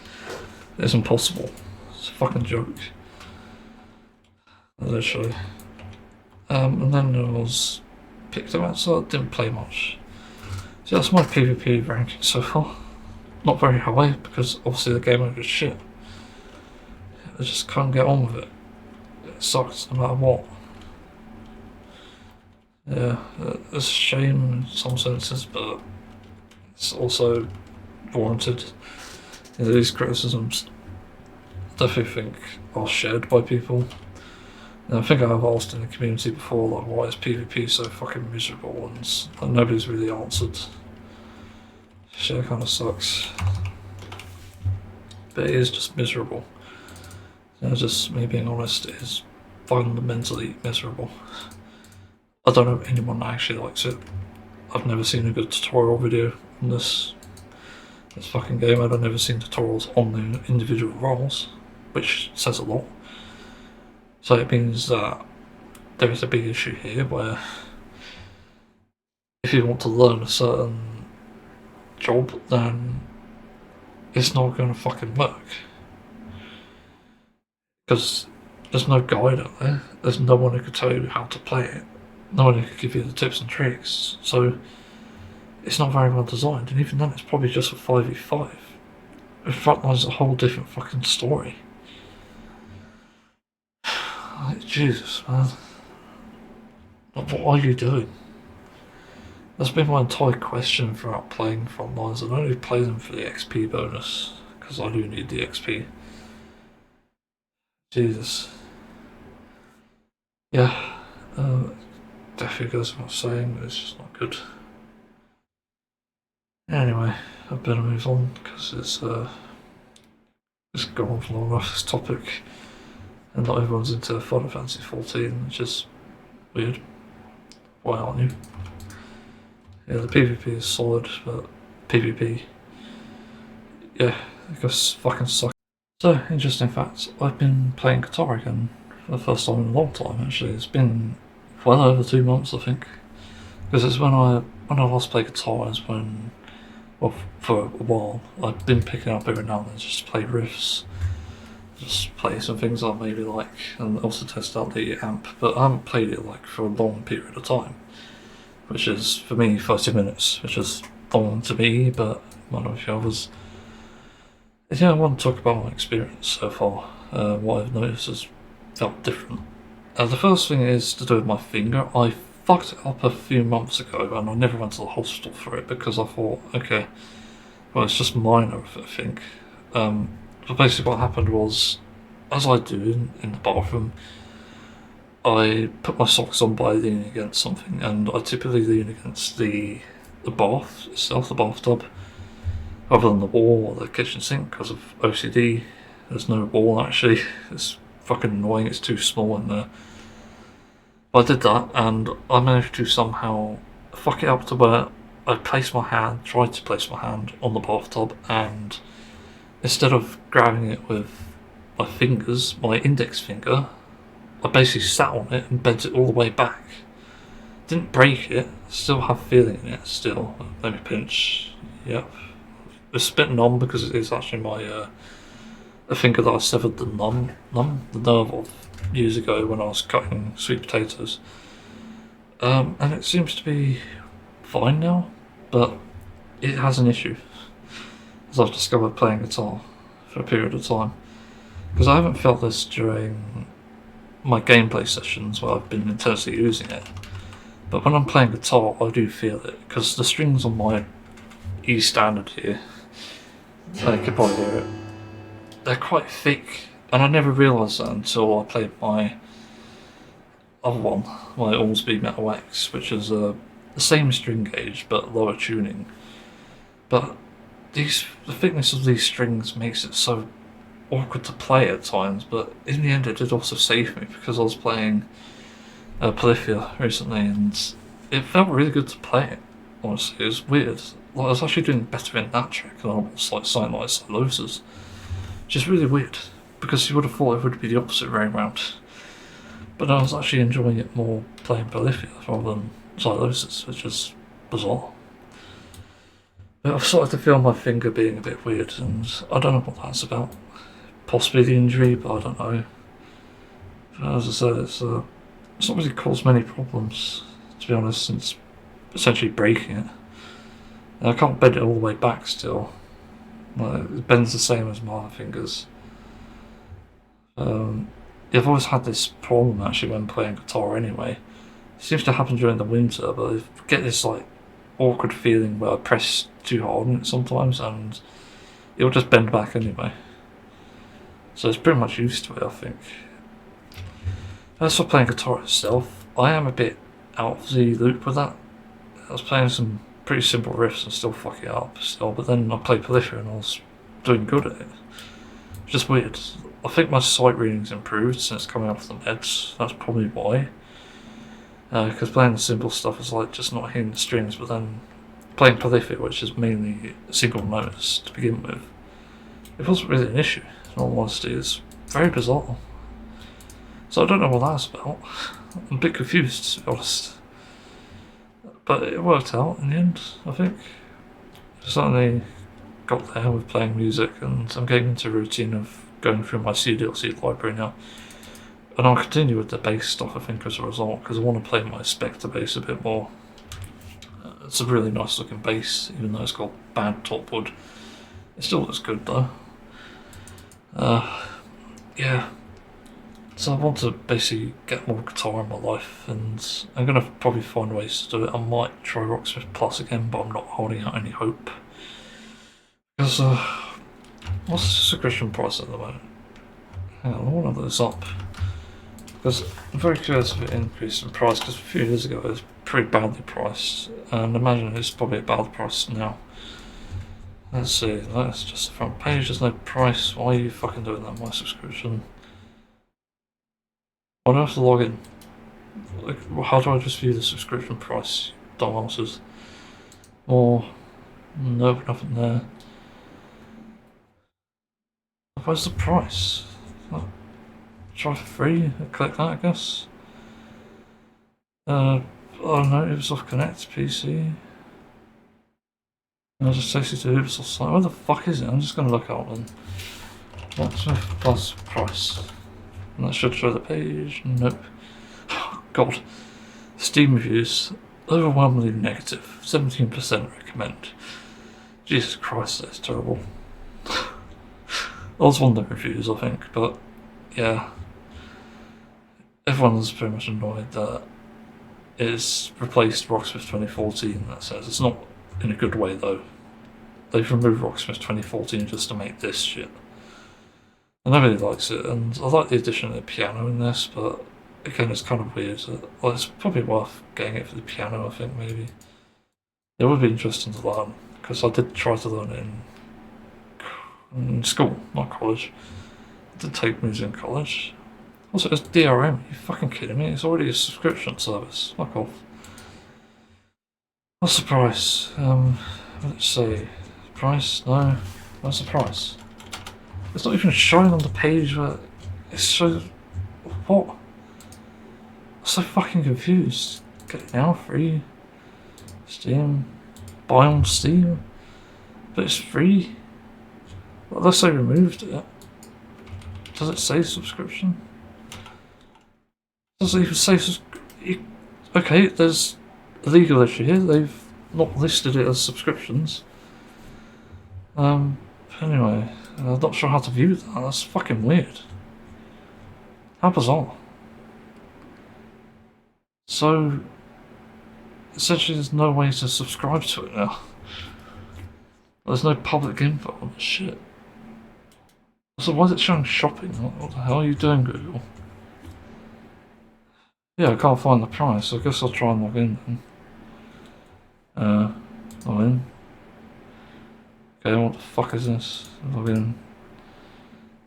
It's impossible. It's a fucking joke. Literally. And then there was picked up, so I didn't play much. So that's my PvP ranking so far. Not very high, because obviously the game was shit. I just can't get on with it. It sucks no matter what. Yeah, it's a shame in some senses, but it's also warranted. You know, these criticisms I definitely think are shared by people. And I think I've asked in the community before, like, why is PvP so fucking miserable, and nobody's really answered. Shit kind of sucks. But it is just miserable. You know, just me being honest, it is fundamentally miserable. I don't know if anyone actually likes it. I've never seen a good tutorial video on this fucking game. I've never seen tutorials on the individual roles, which says a lot. So it means that there is a big issue here where if you want to learn a certain job, then it's not going to fucking work. Because there's no guide out there. There's no one who could tell you how to play it. No one who could give you the tips and tricks. So it's not very well designed, and even then it's probably just a 5v5. Frontlines is a whole different fucking story. Like, Jesus, man. Like, what are you doing? That's been my entire question throughout playing Frontlines. I only play them for the XP bonus, because I do need the XP. Jesus. Yeah, definitely goes without saying, but it's just not good. Anyway, I better move on, because it's gone on for long enough, this topic. And not everyone's into Final Fantasy 14, which is weird. Why aren't you? Yeah, the PvP is solid, but PvP, yeah, it goes fucking suck. So, interesting fact, I've been playing guitar again for the first time in a long time, actually. It's been well over 2 months, I think. Because it's when I last played guitar is when, well, for a while, I've been picking up every now and then just to play riffs. Just play some things I maybe like, and also test out the amp, but I haven't played it like for a long period of time. Which is, for me, 30 minutes, which is long to me, but I don't know if others. Yeah, I want to talk about my experience so far. What I've noticed has felt different. The first thing is to do with my finger. I fucked it up a few months ago, and I never went to the hospital for it because I thought, okay, well, it's just minor, I think. But basically what happened was, as I do in the bathroom, I put my socks on by leaning against something, and I typically lean against the bath itself, the bathtub, rather than the wall or the kitchen sink because of OCD. There's no wall actually, it's fucking annoying, it's too small in there. But I did that, and I managed to somehow fuck it up to where I tried to place my hand on the bathtub, and instead of grabbing it with my fingers, my index finger, I basically sat on it and bent it all the way back. Didn't break it, still have feeling in it still. Let me pinch, yep. It's a bit numb because it's actually my a finger that I severed the nerve of years ago when I was cutting sweet potatoes. And it seems to be fine now, but it has an issue, as I've discovered playing guitar for a period of time. Because I haven't felt this during my gameplay sessions where I've been intensely using it, but when I'm playing guitar I do feel it, because the strings on my E standard here, you can probably hear it, they're quite thick, and I never realised that until I played my other one, my Ormsby Metal X, which is the same string gauge but lower tuning. But the thickness of these strings makes it so awkward to play at times, but in the end it did also save me because I was playing Polyphia recently and it felt really good to play it, honestly. It was weird. Like, I was actually doing better in that track than I was like something like Silosis, which is really weird because you would have thought it would be the opposite way around. But I was actually enjoying it more playing Polyphia rather than Silosis, which is bizarre. But I've started to feel my finger being a bit weird, and I don't know what that's about. Possibly the injury, but I don't know. But as I said, it's not really caused many problems, to be honest, since essentially breaking it. And I can't bend it all the way back still. Like, it bends the same as my other fingers. I've always had this problem actually when playing guitar anyway. It seems to happen during the winter, but I get this like awkward feeling where I press too hard on it sometimes and it'll just bend back anyway. So it's pretty much used to it, I think. As for playing guitar itself, I am a bit out of the loop with that. I was playing some pretty simple riffs and still fuck it up still, but then I played Polyphia and I was doing good at it. It's just weird. I think my sight reading's improved since coming off the meds, that's probably why. Because playing the simple stuff is like just not hitting the strings, but then playing Polyphia, which is mainly single notes to begin with, it wasn't really an issue, in all honesty. It's very bizarre. So I don't know what that's about. I'm a bit confused, to be honest. But it worked out in the end, I think. Certainly got there with playing music, and I'm getting into a routine of going through my CDLC library now. And I'll continue with the bass stuff, I think, as a result, because I want to play my Spectre bass a bit more. It's a really nice looking bass, even though it's got bad top wood. It still looks good though. Yeah. So I want to basically get more guitar in my life, and I'm going to probably find ways to do it. I might try Rocksmith Plus again, but I'm not holding out any hope. Because, what's the subscription price at the moment? Hang on, I want to look this up. Because I'm very curious if it increased in price, because a few years ago it was pretty badly priced, and imagine it's probably a bad price now. Let's see, that's just the front page, there's no price. Why are you fucking doing that, my subscription? I don't have to log in. Like, how do I just view the subscription price? Dumbasses. Or, nope, nothing there. Where's the price? Try for free, click that, I guess. I don't know, Ubisoft Connect PC. I'll just take you to Ubisoft site. Where the fuck is it? I'm just gonna look out then. Rocksmith Plus price. And that should show the page. Nope. Oh, God. Steam reviews overwhelmingly negative. 17% recommend. Jesus Christ, that's terrible. I was one of the reviews, I think, but yeah. Everyone's pretty much annoyed that it's replaced Rocksmith 2014 in that sense. It's not in a good way though. They've removed Rocksmith 2014 just to make this shit. And nobody likes it, and I like the addition of the piano in this, but again it's kind of weird. Well, it's probably worth getting it for the piano, I think, maybe. It would be interesting to learn, because I did try to learn it in school, not college. I did take music in college. Also, it's DRM. Are you fucking kidding me? It's already a subscription service. Fuck off. What's the price? Let's see. Price? No. What's the price? It's not even showing on the page where it shows. What? I'm so fucking confused. Get it now, free. Steam. Buy on Steam. But it's free. Well, unless they removed it. Does it say subscription? Does it even say okay, there's a legal issue here. They've not listed it as subscriptions. Anyway, I'm not sure how to view that. That's fucking weird. How bizarre. So, essentially there's no way to subscribe to it now. There's no public info on this shit. So why is it showing shopping? What the hell are you doing, Google? Yeah, I can't find the price, so I guess I'll try and log in then. Log in. Okay, what the fuck is this? Log in.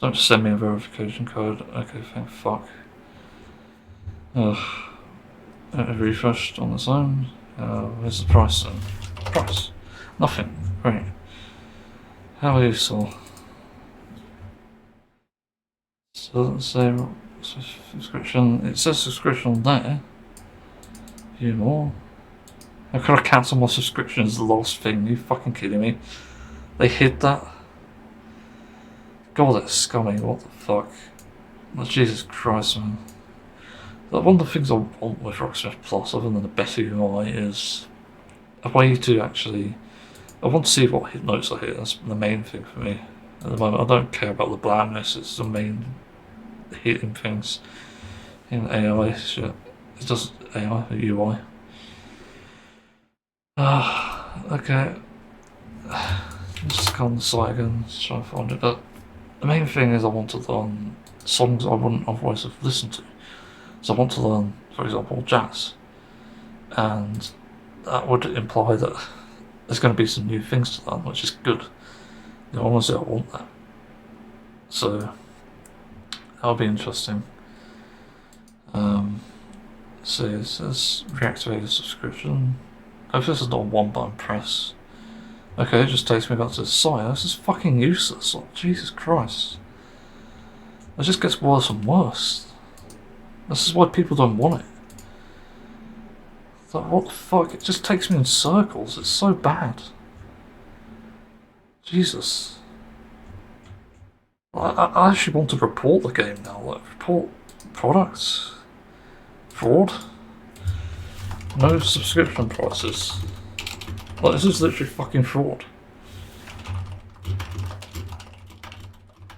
Don't send me a verification code. Okay, thank fuck. It refreshed on its own. Where's the price then? Price. Nothing. Great. How useful. So let's say subscription. It says subscription on there. View more. How could I cancel my subscription as the last thing? Are you fucking kidding me? They hid that? God, that's scummy. What the fuck? Oh, Jesus Christ, man. One of the things I want with Rocksmith Plus, other than the better UI, is a way to actually. I want to see what hit notes I hit. That's the main thing for me at the moment. I don't care about the blandness. It's the main hitting things in AI shit. It does AI UI. Okay. Just go on the site again, try and find it. But the main thing is I want to learn songs I wouldn't otherwise have listened to. So I want to learn, for example, jazz. And that would imply that there's going to be some new things to learn, which is good. You know, honestly, I want that. So that'll be interesting. So it says reactivate the subscription. Hope this is not a one button press. Okay, it just takes me back to the site. This is fucking useless. Like, Jesus Christ. It just gets worse and worse. This is why people don't want it. It's like, what the fuck? It just takes me in circles. It's so bad. Jesus. I actually want to report the game now. Like, report products. Fraud. No subscription prices. Like, this is literally fucking fraud.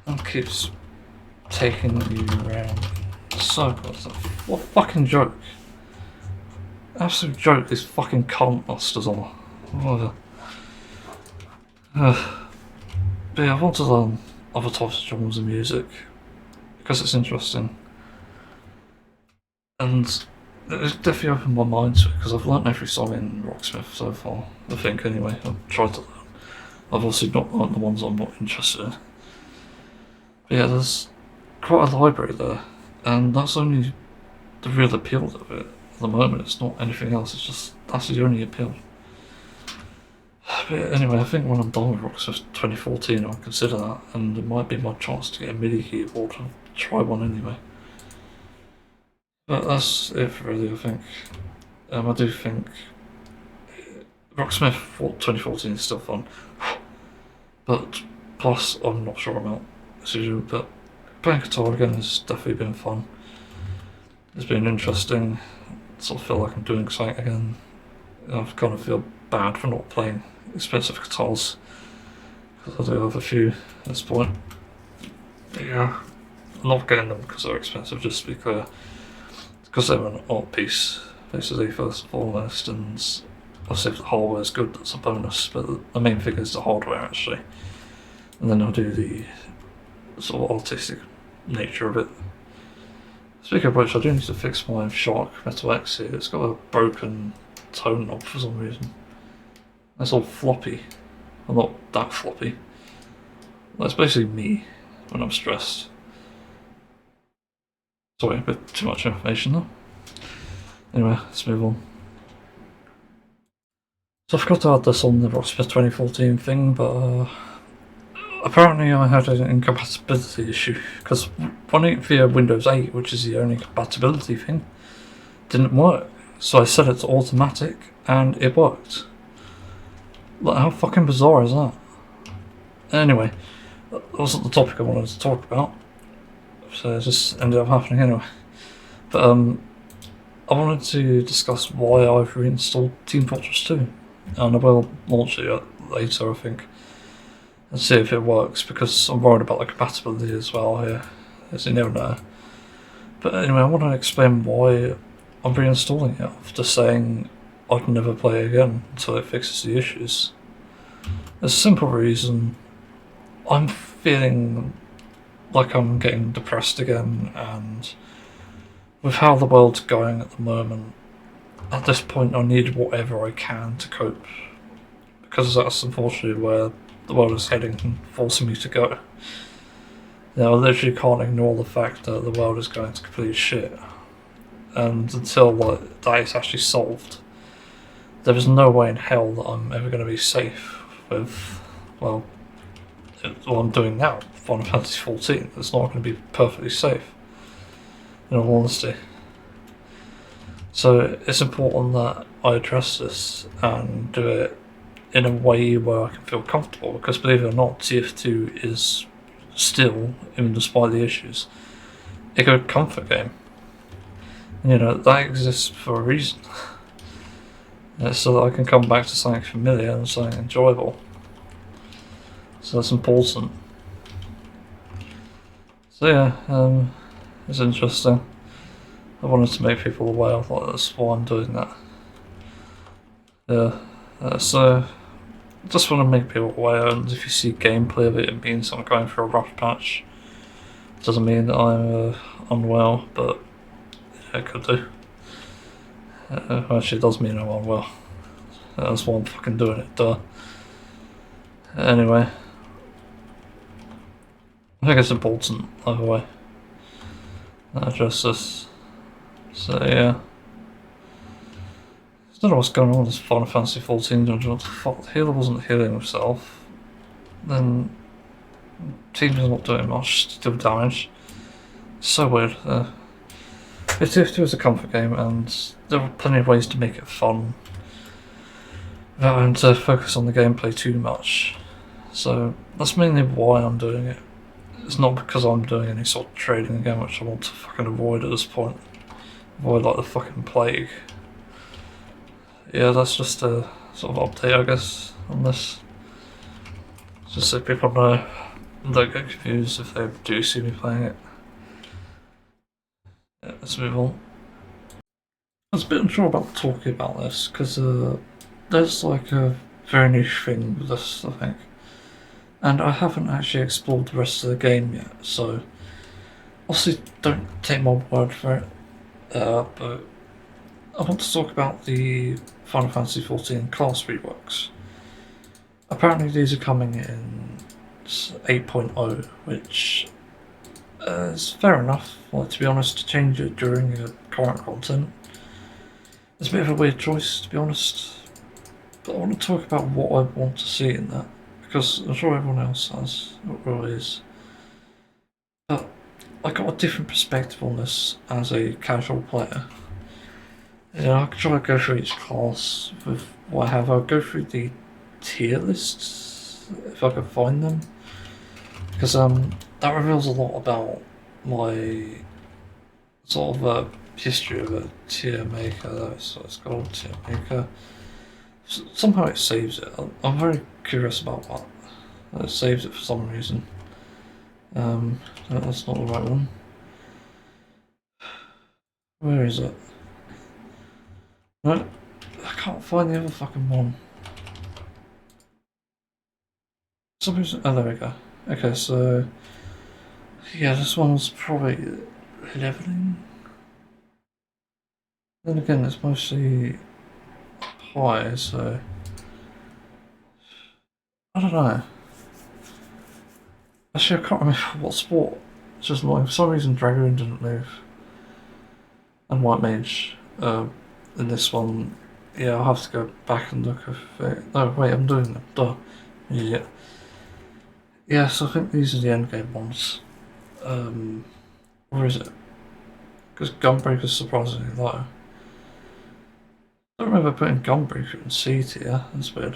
And keeps taking you around in circles. What a fucking joke. Absolute joke, these fucking cunt masters are. Whatever. But yeah, I want to learn other types of drums and music because it's interesting. And it's definitely opened my mind to it because I've learnt every song in Rocksmith so far, I think anyway. I've tried to learn. I've obviously not learnt the ones I'm not interested in. But yeah, there's quite a library there, and that's only the real appeal of it at the moment. It's not anything else, it's just that's the only appeal. But anyway, I think when I'm done with Rocksmith 2014 I'll consider that, and it might be my chance to get a MIDI keyboard and try one anyway. But that's it really, I think. I do think Rocksmith 2014 is still fun, but plus I'm not sure about as usual, but playing guitar again has definitely been fun. It's been interesting. I sort of feel like I'm doing something again. I kind of feel bad for not playing expensive guitars because I do have a few at this point. But yeah, I'm not getting them because they're expensive, just to be clear. Because they're an art piece, basically, first and foremost, and obviously if the hardware is good, that's a bonus, but the main thing is the hardware actually. And then I'll do the sort of artistic nature of it. Speaking of which, I do need to fix my Shark Metal X here. It's got a broken tone knob for some reason. It's all floppy. Well, not that floppy. That's basically me when I'm stressed. Sorry, a bit too much information though. Anyway, let's move on. So I forgot to add this on the Rocksmith 2014 thing, but apparently I had an incompatibility issue, because running it via Windows 8, which is the only compatibility thing, didn't work. So I set it to automatic, and it worked. Like, how fucking bizarre is that? Anyway, that wasn't the topic I wanted to talk about, so it just ended up happening anyway. But I wanted to discuss why I've reinstalled Team Fortress 2, and I will launch it later, I think, and see if it works, because I'm worried about the compatibility as well here, as you never know. But anyway, I want to explain why I'm reinstalling it after saying I'd never play again until it fixes the issues. There's a simple reason. I'm feeling like I'm getting depressed again, and with how the world's going at the moment, at this point I need whatever I can to cope, because that's unfortunately where the world is heading and forcing me to go. You know, I literally can't ignore the fact that the world is going to complete shit, and until that is actually solved, there is no way in hell that I'm ever going to be safe with, well, what I'm doing now, Final Fantasy XIV. It's not going to be perfectly safe, in all honesty. So it's important that I address this and do it in a way where I can feel comfortable, because believe it or not, TF2 is still, even despite the issues, a good comfort game. And, you know, that exists for a reason. So that I can come back to something familiar and something enjoyable. So that's important. So yeah, it's interesting. I wanted to make people aware of that's why I'm doing that. Yeah, so just want to make people aware, and if you see gameplay of it, it means I'm going through a rough patch. It doesn't mean that I'm unwell, but yeah, it could do. Actually, it does mean I'm unwell. That's why I'm fucking doing it, duh. Anyway, I think it's important, either way, that I address this. So yeah, I don't know what's going on with this Final Fantasy XIV dungeon. What the fuck? The healer wasn't healing himself. Then team's not doing much, still damage. It's so weird. TF2 is a comfort game, and there are plenty of ways to make it fun without having to focus on the gameplay too much. So that's mainly why I'm doing it. It's not because I'm doing any sort of trading again, which I want to fucking avoid at this point. Avoid like the fucking plague. Yeah, that's just a sort of update, I guess, on this. Just so people know and don't get confused if they do see me playing it. Yeah, let's move on. I was a bit unsure about talking about this because there's like a very niche thing with this, I think. And I haven't actually explored the rest of the game yet, so obviously don't take my word for it. But I want to talk about the Final Fantasy XIV class reworks. Apparently these are coming in 8.0, which is fair enough. Like, to be honest, to change it during your current content is a bit of a weird choice, to be honest. But I want to talk about what I want to see in that, because I'm sure everyone else has, it really is. But I got a different perspective on this as a casual player. I can try to go through each class with what I have. I'll go through the tier lists if I can find them, because that reveals a lot about my sort of history of a tier maker. That's what it's called, tier maker. Somehow it saves it. I'm very curious about that. It saves it for some reason. That's not the right one. Where is it? No, I can't find the other fucking one. Some reason. Oh, there we go. Okay, so yeah, this one's probably leveling. Then again, it's mostly high, so I don't know. Actually, I can't remember what sport. It's just annoying. For some reason, Dragoon didn't move, and White Mage. In this one, yeah, I'll have to go back and look if it... No, wait, I'm doing them. Duh. Yeah. Yeah, so I think these are the endgame ones. Where is it? Because Gunbreaker's surprisingly low. I don't remember putting Gunbreaker in C tier. That's weird.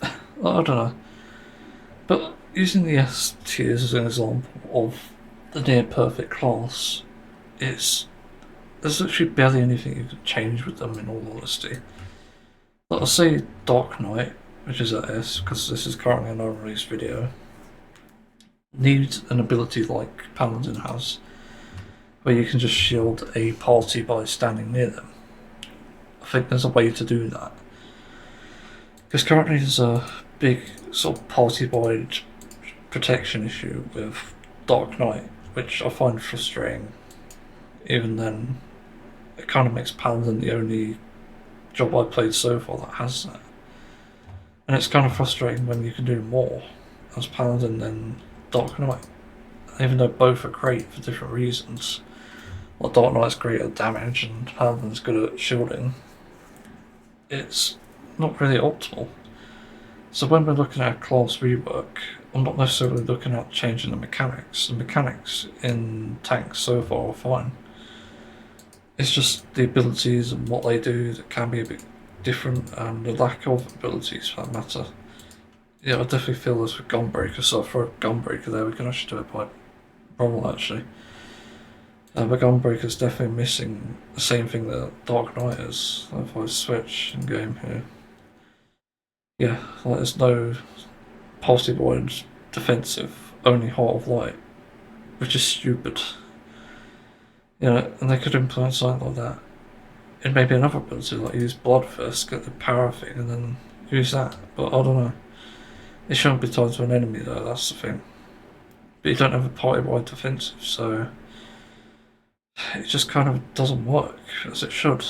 I don't know. But using the S tiers as an example of the near perfect class, there's literally barely anything you can change with them, in all honesty. Like, I'll say Dark Knight, which is at S, because this is currently an unreleased video, needs an ability like Paladin has, where you can just shield a party by standing near them. I think there's a way to do that. Because currently there's a big sort of party-wide protection issue with Dark Knight, which I find frustrating. Even then, it kind of makes Paladin the only job I've played so far that has that. And it's kind of frustrating when you can do more as Paladin than Dark Knight. Even though both are great for different reasons. Like, Dark Knight's great at damage and Paladin's good at shielding. It's not really optimal. So when we're looking at a class rework, I'm not necessarily looking at changing the mechanics. The mechanics in tanks so far are fine. It's just the abilities and what they do that can be a bit different, and the lack of abilities for that matter. Yeah, I definitely feel this with Gunbreaker, so for a Gunbreaker there we can actually do it by roll actually. But Gunbreaker's definitely missing the same thing that Dark Knight is. If I switch in game here. Yeah, like, there's no positive void defensive, only Heart of Light, which is stupid. And they could implement something like that. It may be another ability, like use Blood first, get the power thing, and then use that. But I don't know. It shouldn't be tied to an enemy though, that's the thing. But you don't have a party-wide defensive, so it just kind of doesn't work as it should.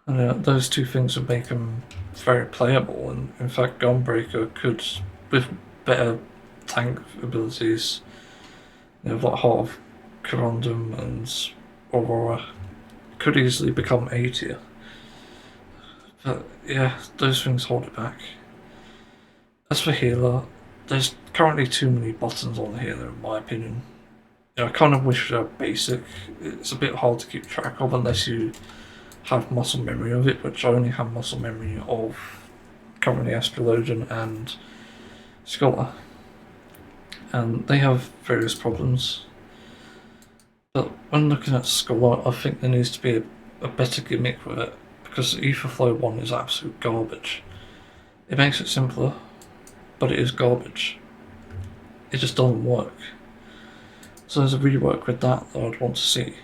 And those two things would make them very playable, and in fact Gunbreaker could, with better tank abilities, like Heart of Corundum and Aurora, could easily become A tier. But yeah, those things hold it back. As for healer, there's currently too many buttons on the healer in my opinion. I kind of wish they're basic. It's a bit hard to keep track of unless you have muscle memory of it, which I only have muscle memory of currently Astrologian and Scholar. And they have various problems. But when looking at Scholar, I think there needs to be a better gimmick with it, because Etherflow 1 is absolute garbage. It makes it simpler, but it is garbage. It just doesn't work. So there's a rework with that I'd want to see.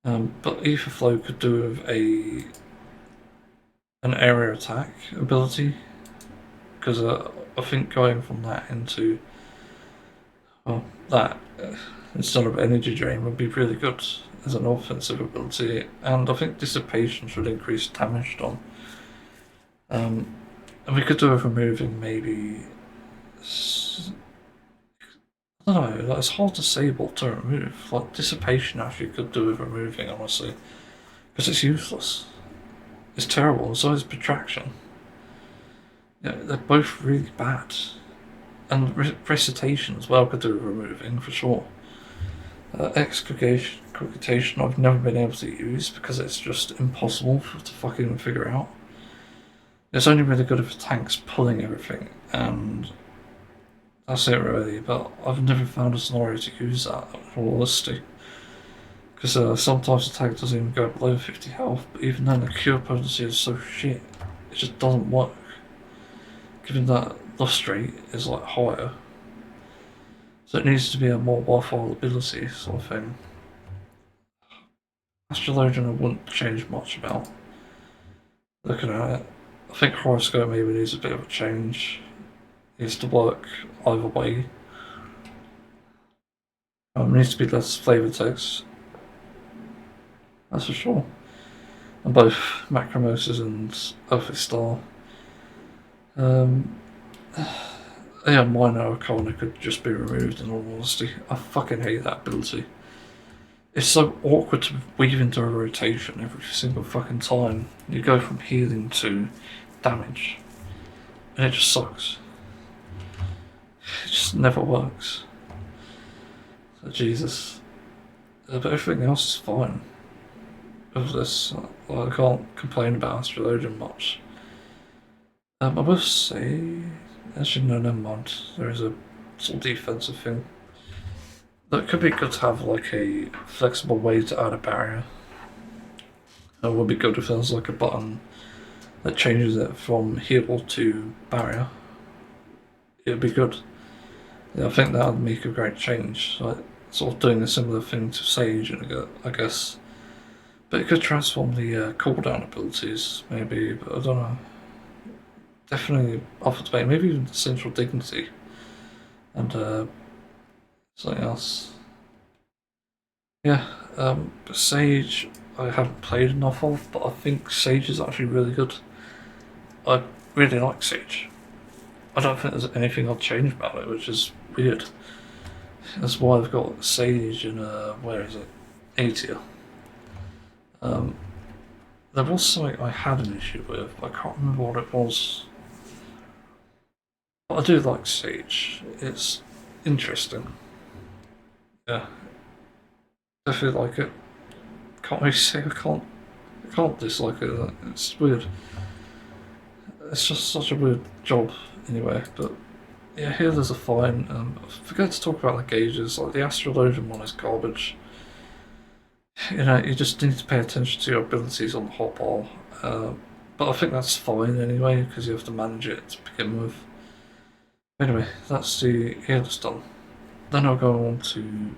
But Etherflow could do with an area attack ability, because I think going from that into that instead of energy drain would be really good as an offensive ability, and I think dissipation should increase damage done. And we could do with removing maybe, I don't know, like, it's hard to say what to remove. Like dissipation actually could do with removing, honestly, because it's useless. It's terrible, and so is protraction. Yeah, they're both really bad. And recitation as well could do with removing, for sure. Excogitation I've never been able to use because it's just impossible to fucking figure out. It's only really good if a tank's pulling everything, and that's it really, but I've never found a scenario to use that, in all honesty. Because sometimes the tank doesn't even go below 50 health, but even then the cure potency is so shit, it just doesn't work. Given that loss rate is like higher. So it needs to be a more worthwhile ability sort of thing. Astrologian I wouldn't change much about. Looking at it, I think Horoscope maybe needs a bit of a change. It needs to work either way. It needs to be less flavor text. That's for sure. And both Macromosis and Earthly Star. Yeah, Minor Arcana could just be removed, in all honesty. I fucking hate that ability. It's so awkward to weave into a rotation every single fucking time. You go from healing to damage, and it just sucks. It just never works. So, Jesus. But everything else is fine with this. I can't complain about Astrologian much. I will say, actually no, never mind. There is a sort of defensive thing. That could be good to have like a flexible way to add a barrier. It would be good if there was like a button that changes it from heal to barrier. It would be good. Yeah, I think that would make a great change. Like sort of doing a similar thing to Sage, I guess. But it could transform the cooldown abilities, maybe, but I don't know. Definitely up for debate, maybe even Central Dignity. And something else. Yeah, but Sage I haven't played enough of, but I think Sage is actually really good. I really like Sage. I don't think there's anything I'd change about it, which is weird. That's why I've got Sage in where is it? A tier. There was something I had an issue with, I can't remember what it was. But I do like Sage. It's interesting. Yeah. Definitely like it. Can't really say I can't dislike it. It's weird. It's just such a weird job anyway, but yeah, healers are fine. I forgot to talk about the gauges, like the Astrologian one is garbage. You know, you just need to pay attention to your abilities on the hotbar. But I think that's fine anyway, because you have to manage it to begin with. Anyway, that's the healers done. Then I'll go on to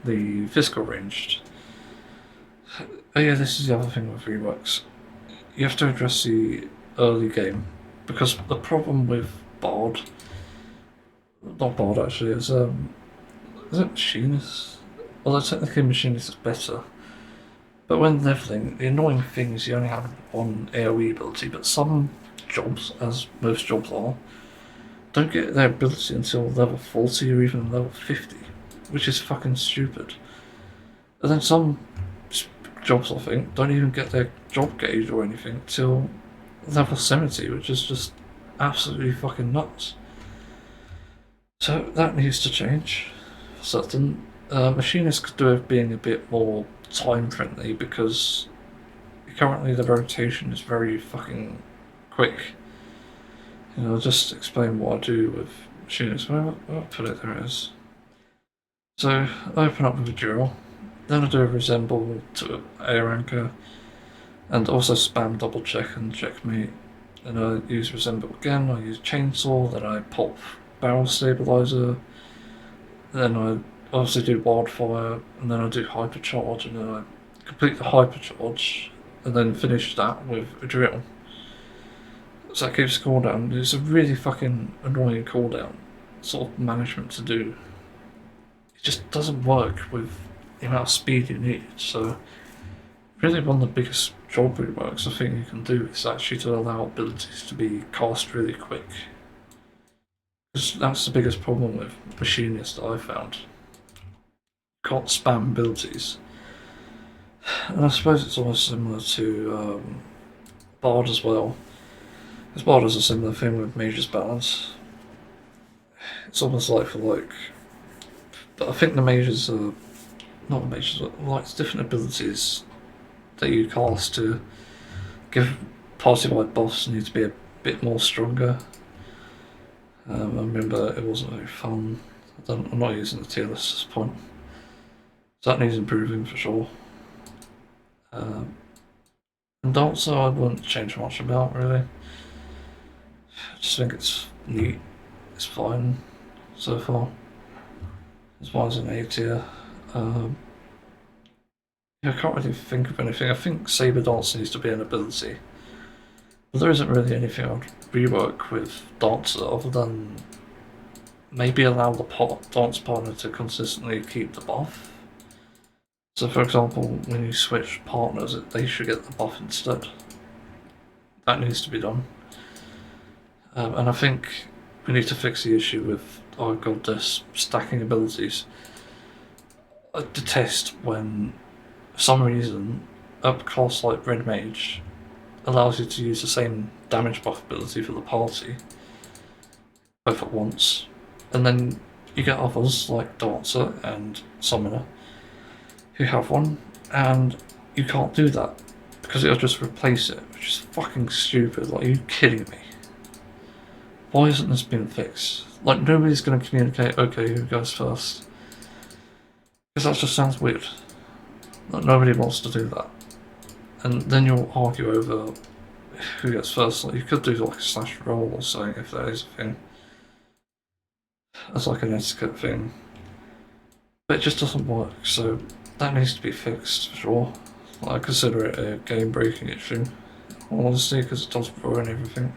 the physical ranged. Oh yeah, this is the other thing with Reworks. You have to address the early game, because the problem with Bard, not Bard actually, is it Machinist? Although technically Machinist is better. But when leveling, the annoying thing is you only have one AoE ability, but some jobs, as most jobs are, don't get their ability until level 40 or even level 50, which is fucking stupid. And then some jobs, I think, don't even get their job gauge or anything till level 70, which is just absolutely fucking nuts. So that needs to change, certain. Machinists could do with being a bit more time friendly because currently the rotation is very fucking quick. You know, I'll just explain what I do with machinists. I'll put it, there it is. So I open up with a drill, then I do a resemble to air anchor, and also spam double check and checkmate. Then I use resemble again, I use chainsaw, then I pop barrel stabilizer, then I obviously do wildfire, and then I do hypercharge, and then I complete the hypercharge, and then finish that with a drill. So that keeps the cooldown. It's a really fucking annoying cooldown sort of management to do. It just doesn't work with the amount of speed you need. So really one of the biggest job reworks I think you can do is actually to allow abilities to be cast really quick. Because that's the biggest problem with machinists that I've found. You can't spam abilities. And I suppose it's almost similar to Bard as well. Because Bard is a similar thing with Mage's Balance. It's almost like for like... But I think the mages are... Not the mages, but like different abilities that you cast to give party-wide buffs need to be a bit more stronger. I remember it wasn't very fun. I'm not using the tier list at this point. So that needs improving for sure. And also I wouldn't change much about really. I just think it's neat. It's fine so far. As well as an A tier. I can't really think of anything. I think Saber Dance needs to be an ability. But there isn't really anything I'd rework with Dancer other than maybe allow the dance partner to consistently keep the buff. So for example, when you switch partners, they should get the buff instead. That needs to be done. And I think we need to fix the issue with, oh god, this stacking abilities. I detest when, for some reason, a class like Red Mage allows you to use the same damage buff ability for the party, both at once, and then you get others like Dancer and Summoner who have one, and you can't do that because it'll just replace it, which is fucking stupid. Like, are you kidding me? Why hasn't this been fixed? Like, nobody's going to communicate, okay, who goes first? Because that just sounds weird. Like, nobody wants to do that. And then you'll argue over who gets first. Like, you could do like a slash roll or something if that is a thing. That's like an etiquette thing. But it just doesn't work, so that needs to be fixed for sure. I consider it a game breaking issue, honestly, because it does ruin everything.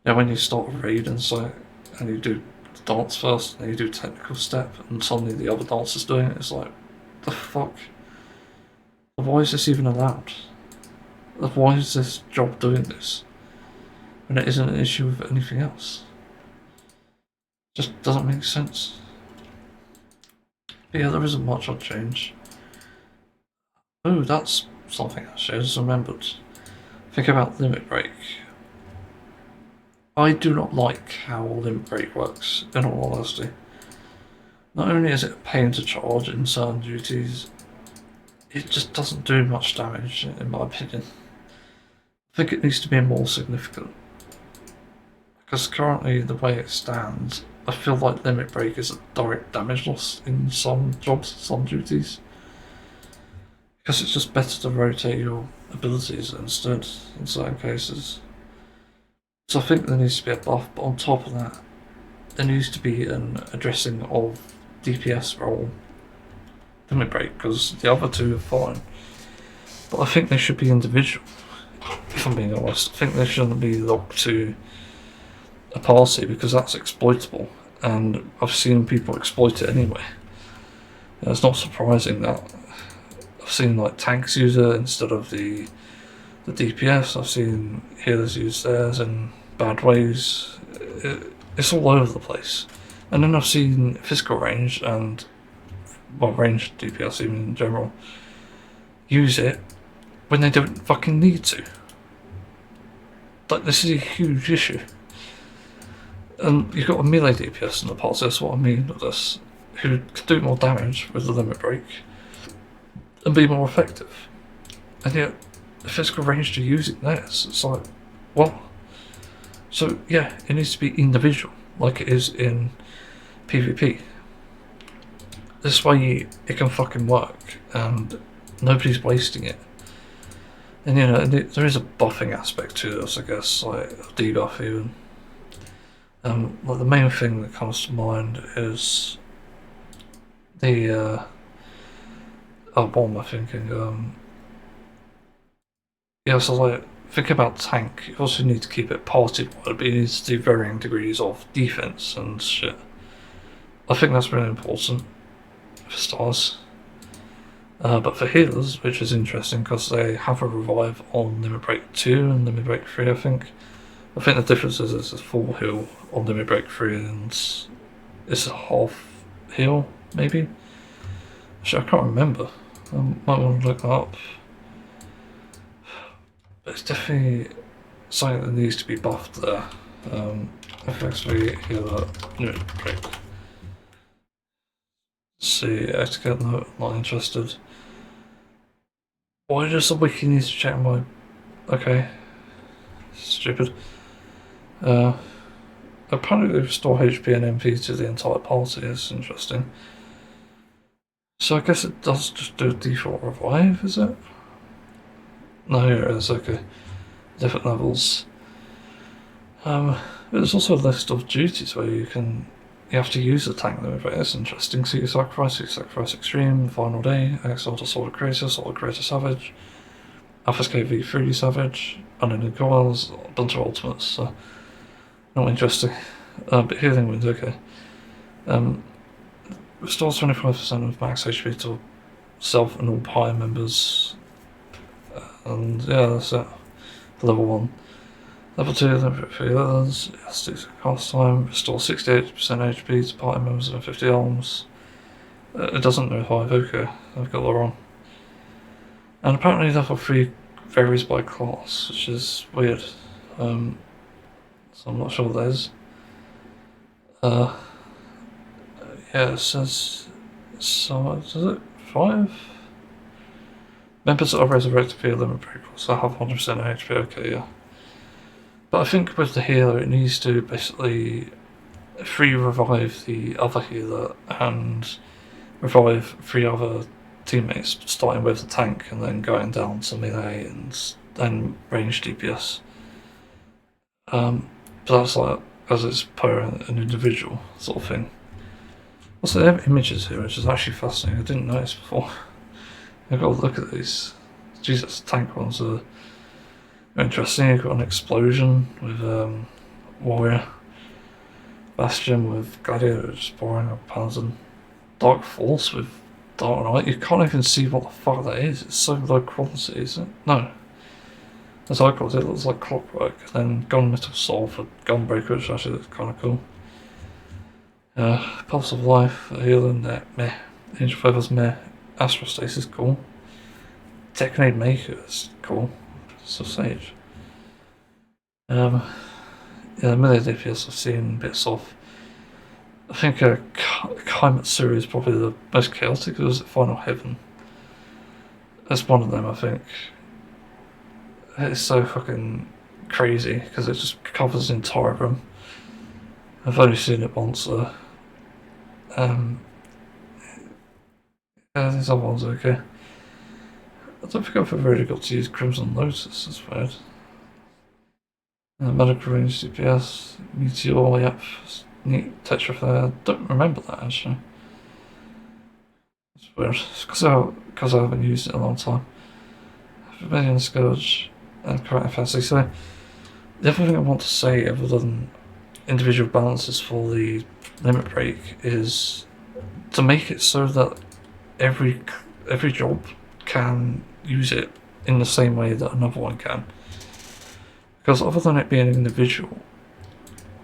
Yeah, when you start a raid and so, and you do the dance first, and you do technical step, and suddenly the other dancer's doing it, it's like, the fuck? Why is this even allowed? Why is this job doing this when it isn't an issue with anything else? Just doesn't make sense. But yeah, there isn't much I'd change. Oh, that's something actually I just remembered. Think about limit break. I do not like how limit break works, in all honesty. Not only is it a pain to charge in certain duties, it just doesn't do much damage, in my opinion. I think it needs to be more significant. Because currently, the way it stands, I feel like limit break is a direct damage loss in some jobs, some duties. Because it's just better to rotate your abilities instead, in certain cases. So I think there needs to be a buff, but on top of that, there needs to be an addressing of DPS role limit break, because the other two are fine. But I think they should be individual, if I'm being honest. I think they shouldn't be locked to a party, because that's exploitable, and I've seen people exploit it anyway. And it's not surprising that I've seen like tanks use it instead of the DPS. I've seen healers use theirs in bad ways. It's all over the place. And then I've seen physical range and, well, ranged DPS even in general, use it when they don't fucking need to. Like, this is a huge issue. And you've got a melee DPS in the party, that's what I mean with this. who could do more damage with the limit break and be more effective. And yet, the physical range to using this, it's like, well, so yeah, it needs to be individual, like it is in PvP. This way it can fucking work, and nobody's wasting it. And you know, there is a buffing aspect to this, I guess, like a debuff even. Like the main thing that comes to mind is the what am I thinking? Yeah, so like think about tank. You also need to keep it party wide, but you need to do varying degrees of defense and shit. I think that's really important for stars. But for healers, which is interesting because they have a revive on Limit Break 2 and Limit Break 3, I think. I think the difference is it's a full heal on Limit Break 3 and it's a half heal, maybe? Actually, I can't remember. I might want to look that up. But it's definitely something that needs to be buffed there. FFXIV healer, Limit Break. Let's see, etiquette note, not interested. Why does the wiki need to check my... Okay. Stupid. Apparently they restore HP and MP to the entire party, it's interesting. So I guess it does just do a default revive, is it? No, here it is, okay. Different levels. There's also a list of duties where you have to use the tank limit break. That's interesting. So you sacrifice extreme, final day, exile to solid creator savage, FFXIV V3 savage, unending coils, a bunch of ultimates, so not interesting. But healing wounds, okay. Restores 25% of max HP to self and all party members. And yeah, that's it. For level 1. Level 2, limit for healers, yes, cast time, restore 68% HP to party members and 50 arms. It doesn't revive, okay, I've got that wrong. And apparently level 3 varies by class, which is weird. So I'm not sure what that is. Yeah, it says, so, does it? 5? Members are resurrected via limit break, so I have 100% HP, okay, yeah. But I think with the healer, it needs to basically free revive the other healer and revive 3 other teammates, starting with the tank and then going down to melee and then range DPS. But that's like as it's per an individual sort of thing. Also, they have images here, which is actually fascinating. I didn't notice before. I've got to look at these. Jesus, tank ones are interesting. You've got an explosion with warrior, bastion with gladiator, just boring, a paladin, dark force with dark knight. You can't even see what the fuck that is. It's so low quality, isn't it? No, as I call it, it looks like clockwork. Then gunmetal soul for gunbreaker, which actually looks kind of cool. Pulse of life, healing, meh. Angel feathers, meh. Astrostasis, cool. Decade maker is cool. So sage. Yeah, melee DPS I've seen bits of. I think Hyperpeace is probably the most chaotic. It was at Final Heaven. That's one of them, I think. It's so fucking crazy because it just covers the entire room. I've only seen it once though. Yeah, these other ones are okay. I don't think I've ever really got to use Crimson Lotus, that's weird. Medical range DPS, Meteor, yep, neat Tetraflare. I don't remember that actually. It's weird. It's because I haven't used it in a long time. Rebellion Scourge and Correct Fancy. So the other thing I want to say, other than individual balances for the limit break, is to make it so that every job can use it in the same way that another one can. Because other than it being individual,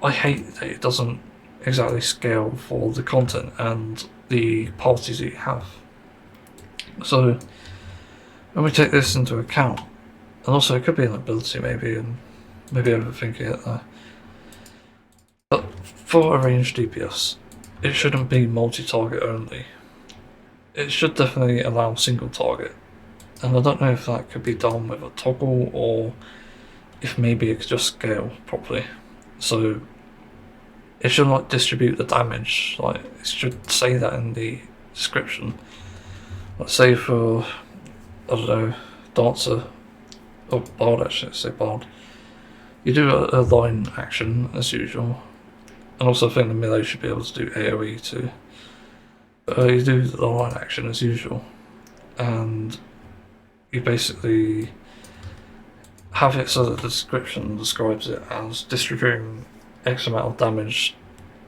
I hate that it doesn't exactly scale for the content and the parties that you have. So when we take this into account, and also it could be an ability maybe, and maybe overthinking it there. But for a ranged DPS, it shouldn't be multi-target only. It should definitely allow single target, and I don't know if that could be done with a toggle or if maybe it could just scale properly. So it should like distribute the damage, like it should say that in the description. Let's say for, I don't know, Dancer, or Bard actually, say Bard. You do a line action as usual, and also I think the melee should be able to do AoE too. You do the line action as usual, and you basically have it so that the description describes it as distributing X amount of damage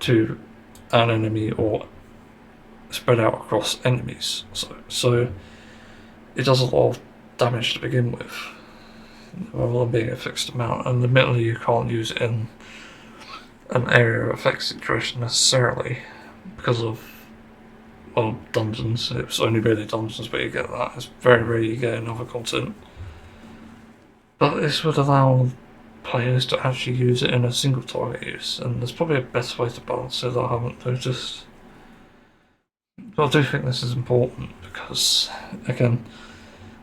to an enemy or spread out across enemies. So it does a lot of damage to begin with, rather than being a fixed amount, and admittedly you can't use it in an area of effect situation necessarily because of, well, dungeons. It's only really dungeons where you get that. It's very rare you get in other content. But this would allow players to actually use it in a single target use, and there's probably a better way to balance it that I haven't noticed. But I do think this is important because, again,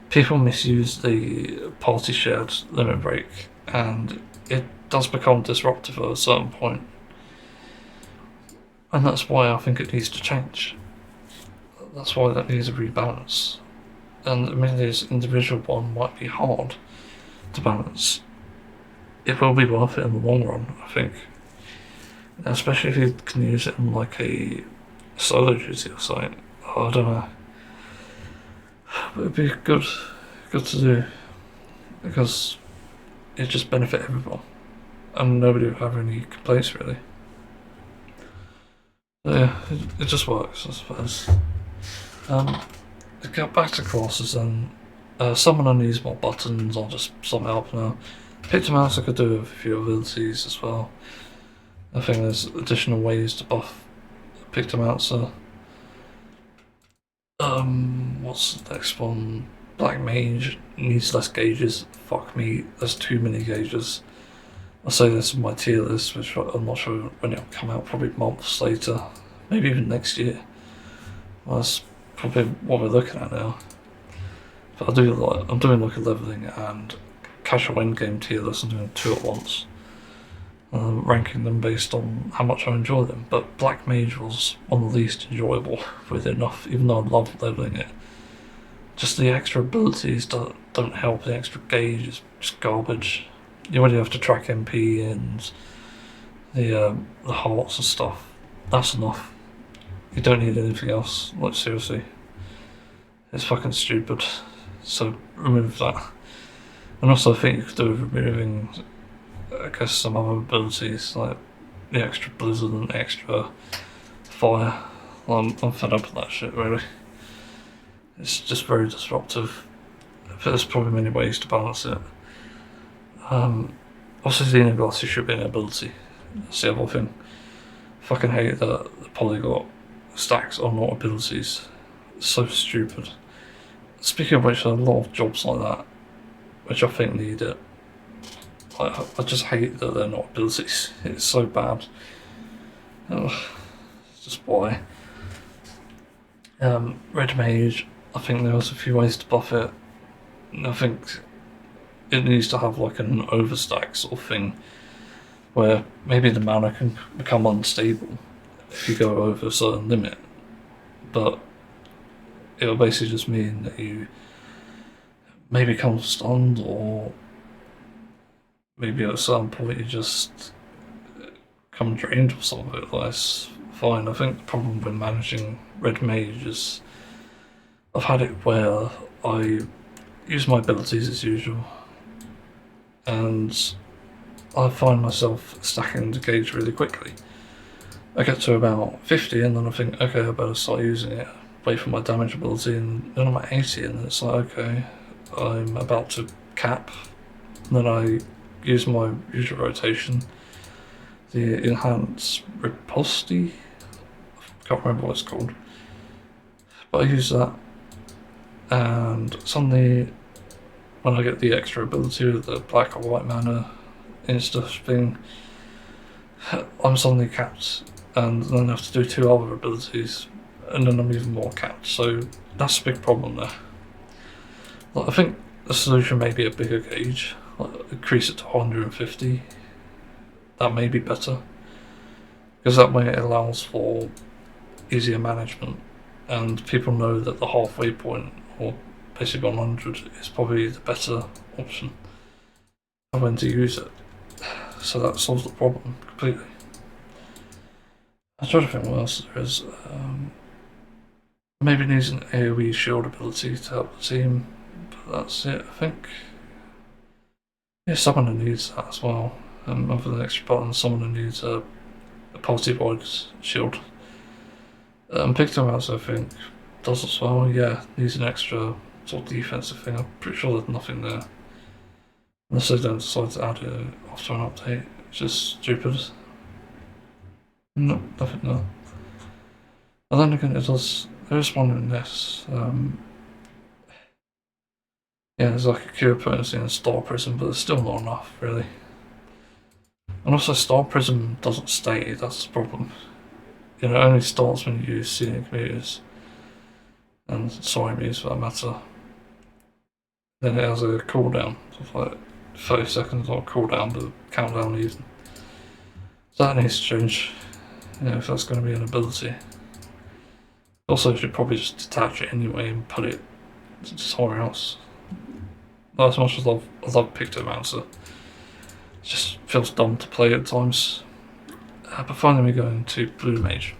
people misuse the party shared limit break, and it does become disruptive at a certain point. And that's why I think it needs to change. That's why that needs a rebalance. And I mean, this individual one might be hard to balance. It will be worth it in the long run, I think. Especially if you can use it in like a solo duty or something. I don't know. But it'd be good to do, because it just benefit everyone, and nobody would have any complaints really. So yeah, it just works, I suppose. To get back to classes then, summon and use more buttons, I'll just sum it up now. Pictomouse I could do with a few abilities as well. I think there's additional ways to buff Pictomouse. What's the next one? Black Mage needs less gauges. Fuck me, there's too many gauges. I'll say this in my tier list, which I'm not sure when it'll come out, probably months later, maybe even next year. Well, that's probably what we're looking at now. But I'm doing like a leveling and casual endgame tier list. I'm doing two at once, ranking them based on how much I enjoy them. But Black Mage was one of the least enjoyable with enough, even though I love leveling it. Just the extra abilities don't help. The extra gauge is just garbage. You already have to track MP and the hearts and stuff. That's enough. You don't need anything else. Like, seriously, it's fucking stupid. So remove that. And also I think you could do with removing, I guess, some other abilities like the extra blizzard and extra fire. I'm fed up with that shit really. It's just very disruptive. But there's probably many ways to balance it. Also, Xena Glasses should be an ability. That's the other thing. Fucking hate that the polyglot stacks are not abilities. It's so stupid. Speaking of which, there are a lot of jobs like that, which I think need it. I just hate that they're not abilities. It's so bad. Ugh, it's just why. Red Mage, I think there was a few ways to buff it. I think it needs to have like an overstack sort of thing, where maybe the mana can become unstable if you go over a certain limit, but it'll basically just mean that you may become stunned, or maybe at a certain point you just come drained or some of it. That's fine. I think the problem with managing Red Mage is I've had it where I use my abilities as usual, and I find myself stacking the gauge really quickly. I get to about 50 and then I think, okay, I better start using it, wait for my damage ability, and then I'm at 80 and it's like, okay, I'm about to cap. And then I use my usual rotation, the enhanced riposte, I can't remember what it's called, but I use that, and suddenly when I get the extra ability with the black or white mana insta thing, I'm suddenly capped and then I have to do 2 other abilities, and then I'm even more capped. So that's a big problem there. Like, I think the solution may be a bigger gauge, like increase it to 150. That may be better, because that way it allows for easier management, and people know that the halfway point, or basically 100, is probably the better option and when to use it. So that solves the problem completely. I'm trying to think what else there is. Maybe needs an AoE shield ability to help the team, but that's it, I think. Yeah, someone needs that as well. Other than extra buttons, someone needs a party-wide shield. Pictomouse, I think, does as well. Yeah, needs an extra sort of defensive thing. I'm pretty sure there's nothing there. Unless they don't decide to add it after an update. It's just stupid. No, nothing there. And then again, it does. There is one in this. Yeah, there's like a cure potency in Star Prism, but it's still not enough, really. And also, Star Prism doesn't stay, that's the problem. You know, it only starts when you use scenic meters. And sorry meters for that matter. Then it has a cooldown, of like 30 seconds or cooldown, but countdown even. So that needs to change, you know, if that's going to be an ability. Also, you should probably just detach it anyway and put it somewhere else. Not as much as I love Pictomancer. It just feels dumb to play at times. But finally we go into Blue Mage.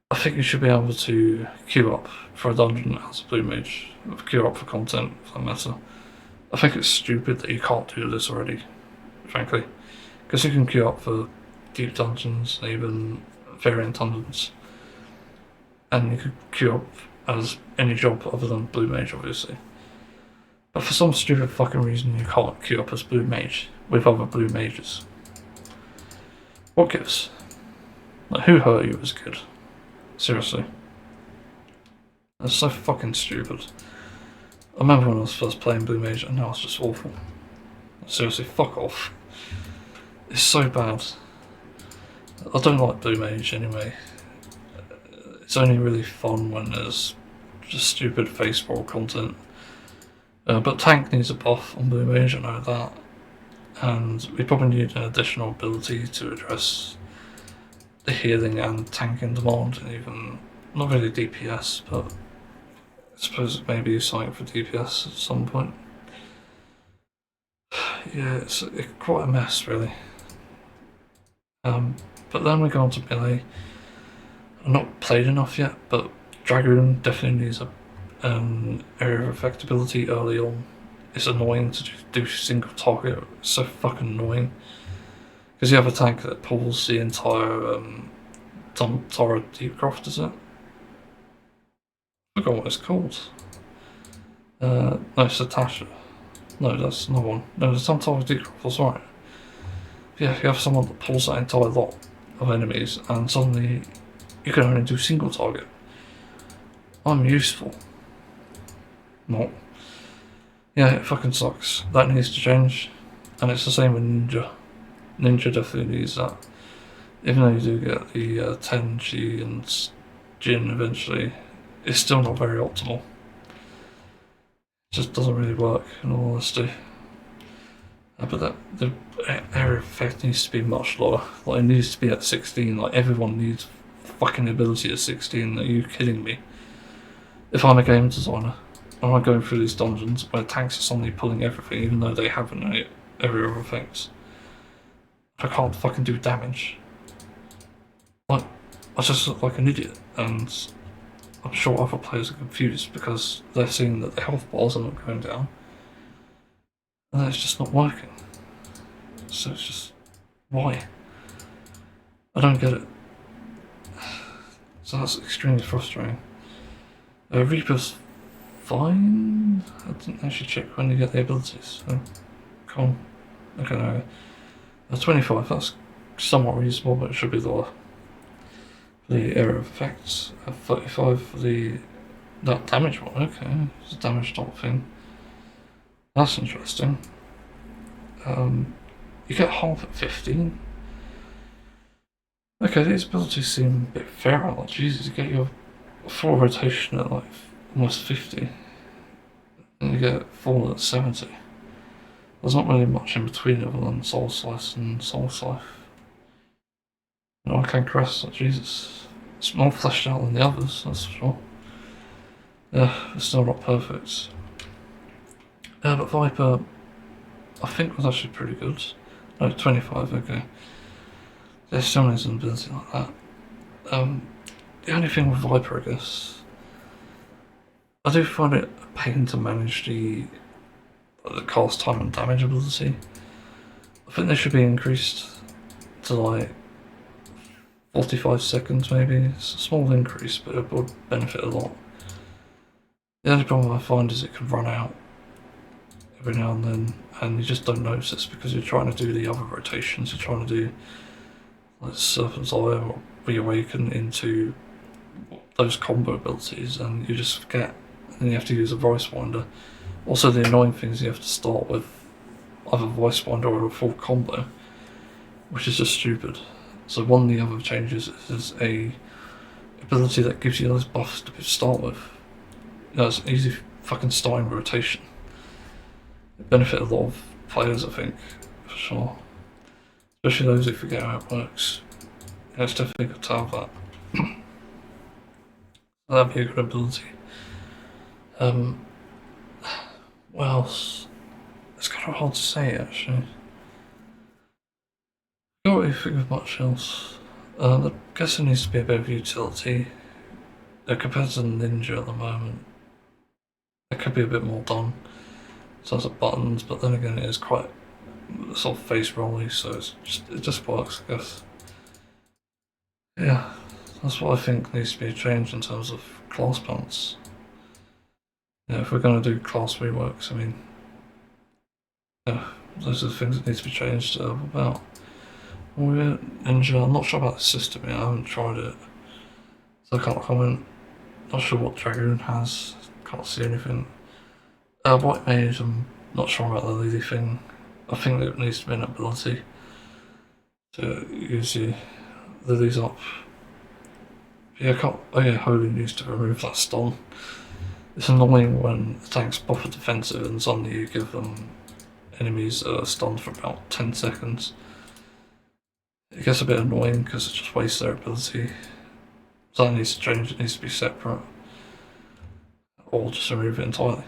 I think you should be able to queue up for a dungeon as a Blue Mage, queue up for content for that matter. I think it's stupid that you can't do this already, frankly. Because you can queue up for deep dungeons and even variant dungeons. And you could queue up as any job other than Blue Mage, obviously. But for some stupid fucking reason you can't queue up as Blue Mage with other Blue Mages. What gives? Like, who hurt you as a kid? Seriously. That's so fucking stupid. I remember when I was first playing Blue Mage and now it's just awful. Seriously, fuck off. It's so bad. I don't like Blue Mage anyway. It's only really fun when there's just stupid face roll content. But tank needs a buff on Blue Mage, I know that. And we probably need an additional ability to address the healing and tanking demand, and even, not really DPS, but I suppose maybe something for DPS at some point. Yeah, it's quite a mess, really. But then we go on to melee. I've not played enough yet, but Dragoon definitely needs an area of effect ability early on. It's annoying to do single target, it's so fucking annoying. Because you have a tank that pulls the entire Demetori Deepcroft, is it? I forgot what it's called. No, it's Natasha. No, that's another one. No, the Demetori Deepcroft, that's right. Yeah, you have someone that pulls that entire lot of enemies, and suddenly you can only do single target. I'm useful. Not. Yeah, it fucking sucks. That needs to change. And it's the same with Ninja. Ninja definitely needs that. Even though you do get the 10G and Jin eventually, it's still not very optimal. It just doesn't really work, in all honesty. But the area of effect needs to be much lower. Like, it needs to be at 16. Like, everyone needs fucking ability at 16. Are you kidding me? If I'm a game designer, and I'm going through these dungeons where tanks are suddenly pulling everything, even though they have an area of effects, I can't fucking do damage. Like, I just look like an idiot, and I'm sure other players are confused because they're seeing that the health bars are not going down, and it's just not working. So it's just, why? I don't get it. So that's extremely frustrating. Reaper's fine. I didn't actually check when you get the abilities. So, come on. Okay, no. 25, that's somewhat reasonable, but it should be lower. For the area of effects. 35 for that damage one, okay. It's a damage top thing. That's interesting. You get half at 15. Okay, these abilities seem a bit fairer. Like, Jesus, you get your full rotation at like almost 50, and you get full at 70. There's not really much in between other than Soul Slice and Soul Slice. You know, I can Crest, like, Jesus. It's more fleshed out than the others, that's for sure. Yeah, it's still not perfect. Yeah, but Viper, I think, was actually pretty good. No, 25, okay. There still needs an ability like that. The only thing with Viper, I guess, I do find it a pain to manage the cast time and damage ability. I think they should be increased to like 45 seconds maybe. It's a small increase, but it would benefit a lot. The only problem I find is it can run out every now and then, and you just don't notice this because you're trying to do the other rotations. You're trying to do like Serpent's Eye or Reawaken into those combo abilities, and you just forget, and you have to use a Voice Winder. Also, the annoying thing is you have to start with either Voice Winder or a full combo, which is just stupid. So one of the other changes is a ability that gives you those buffs to start with. You know, it's an easy fucking starting rotation. It benefits a lot of players, I think, for sure. Especially those who forget how it works. Yeah, it's definitely good to have that. That'd be a good ability. What else? It's kind of hard to say, actually. I can't really think of much else. I guess there needs to be a bit of utility. Compared to Ninja at the moment, there could be a bit more done in terms of buttons, but then again, it is quite sort of face rolly, so it just works, I guess. Yeah, that's what I think needs to be changed in terms of class balance. Yeah, if we're going to do class reworks, I mean, yeah, those are the things that need to be changed about. Ninja, I'm not sure about the system yet, I haven't tried it, so I can't comment. Not sure what Dragoon has, can't see anything. White Mage, I'm not sure about the Lily thing. I think there needs to be an ability to use the Lilies up. Yeah, I can't. Oh yeah, Holy needs to remove that stun. It's annoying when the tank's buffer defensive and suddenly you give them enemies stunned for about 10 seconds. It gets a bit annoying because it just wastes their ability. So that needs to change, it needs to be separate. Or just remove it entirely.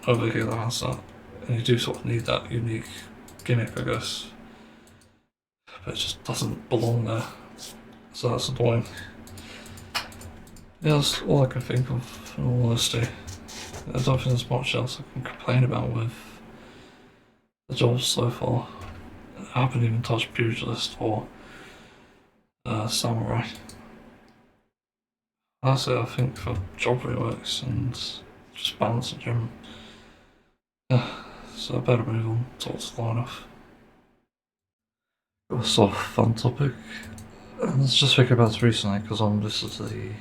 Over here that has that. And you do sort of need that unique gimmick, I guess. But it just doesn't belong there. So that's annoying. Yeah, that's all I can think of, in all honesty. I don't think there's much else I can complain about with the jobs so far. I haven't even touched Pugilist or Samurai. That's it, I think, for job reworks and just balance the gym. Yeah, so I better move on towards the line-off. Got a sort of fun topic. And I was just thinking about this recently because I'm listening to the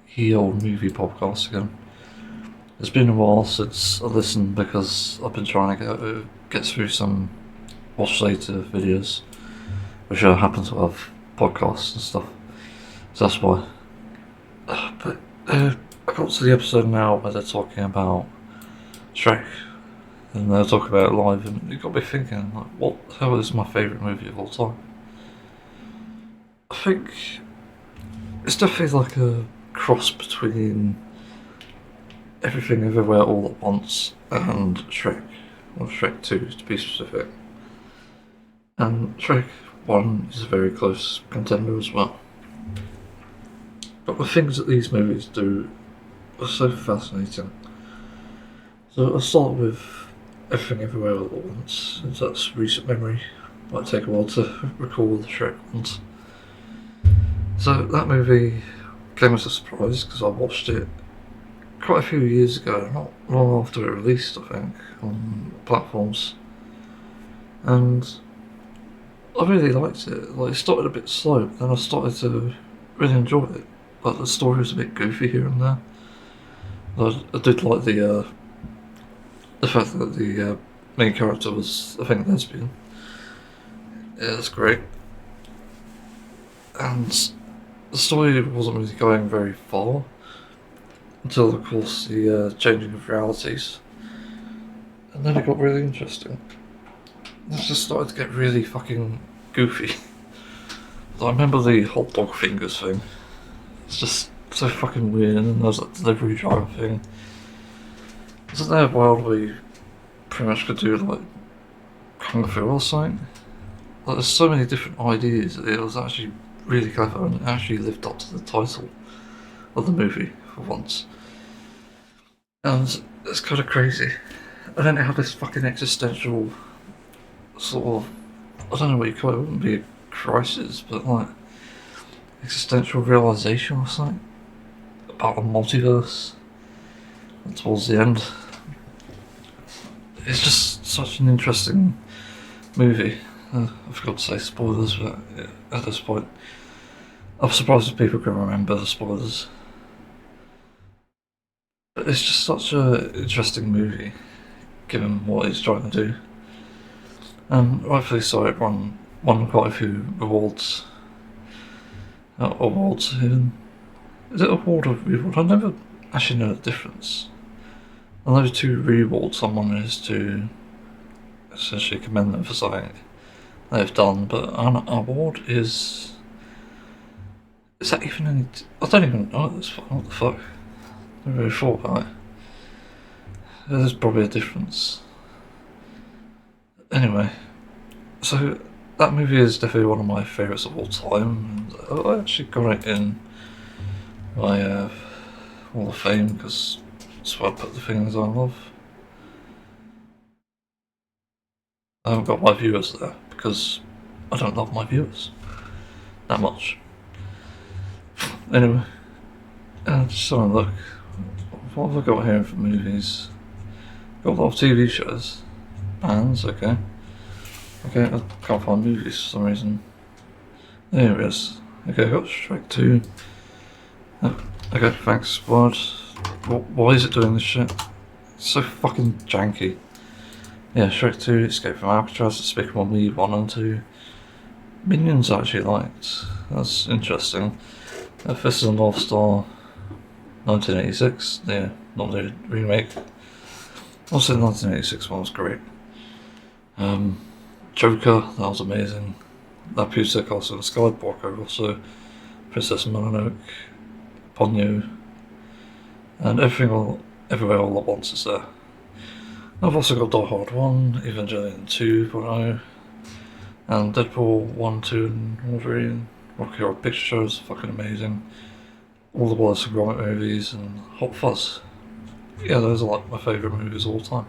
He Old Movie podcast again. It's been a while since I listened because I've been trying to get through some watch later videos, which I happen to have podcasts and stuff. So that's why. But I got to the episode now where they're talking about Shrek, and they're talking about it live, and it got me thinking, like, what the hell is my favourite movie of all time? I think it's definitely like a cross between Everything Everywhere All at Once and Shrek, or Shrek 2 to be specific. And Shrek 1 is a very close contender as well. But the things that these movies do are so fascinating. So I'll start with Everything Everywhere All at Once, since that's recent memory. Might take a while to recall the Shrek ones. So that movie came as a surprise because I watched it quite a few years ago, not long after it released, I think, on platforms. And I really liked it. Like, it started a bit slow, but then I started to really enjoy it. Like, the story was a bit goofy here and there. I did like the fact that the main character was, I think, lesbian. Yeah, that's great. and the story wasn't really going very far until, of course, the changing of realities, and then it got really interesting. It just started to get really fucking goofy. I remember the hot dog fingers thing. It's just so fucking weird, and then there's that delivery driver thing. Isn't there a world where you pretty much could do like kung fu or something? Like, there's so many different ideas. It was actually really clever, and it actually lived up to the title of the movie for once. And it's kind of crazy. And then it had this fucking existential sort of, I don't know what you call it, it wouldn't be a crisis, but like existential realization or something about a multiverse. And towards the end, it's just such an interesting movie. I forgot to say spoilers, but at this point, I'm surprised if people can remember the spoilers. But it's just such an interesting movie, given what it's trying to do. And rightfully so, it won quite a few awards. Awards even. Is it award or reward? I never actually know the difference. And those two rewards, someone is to essentially commend them for something they've done, but an award is that even any? I don't even know this. What the fuck? I never really thought about it. There's probably a difference. Anyway, so that movie is definitely one of my favourites of all time. And I actually got it in my Hall of Fame because that's where I put the things I love. I haven't got my viewers there because I don't love my viewers that much. Anyway, just having a look. What have I got here for movies? Got a lot of TV shows. Bands, okay. Okay, I can't find movies for some reason. There it is. Okay, I got Shrek 2. Okay, thanks, Squad. Why is it doing this shit? It's so fucking janky. Yeah, Shrek 2, Escape from Alcatraz, Despicable Me 1 and 2. Minions I actually liked. That's interesting. Fist of the North Star, 1986. Yeah, not the remake. Also, the 1986 one was great. Joker, that was amazing. That Pusek also, the Skywalker also, Princess Mononoke, Ponyo, and Everywhere All at Once is there. I've also got Die Hard 1, Evangelion 2.0, and Deadpool 1, 2, and Wolverine. Rocky Horror Picture Show is fucking amazing. All the Wallace and Gromit movies, and Hot Fuzz. Yeah, those are like my favourite movies of all time.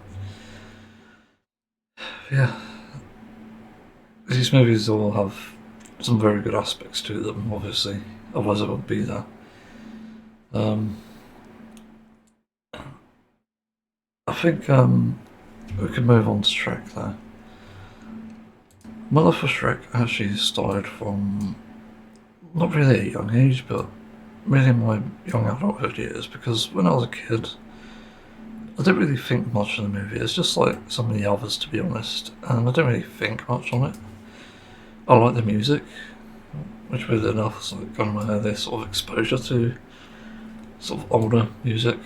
Yeah. These movies all have some very good aspects to them, obviously. Otherwise it wouldn't be there. I think we can move on to Shrek there. My love for Shrek actually started from not really a young age, but really in my young adulthood years, because when I was a kid, I didn't really think much of the movie. It's just like some of the others, to be honest, and I didn't really think much on it. I like the music, which weirdly enough is like kind of my earliest sort of exposure to sort of older music.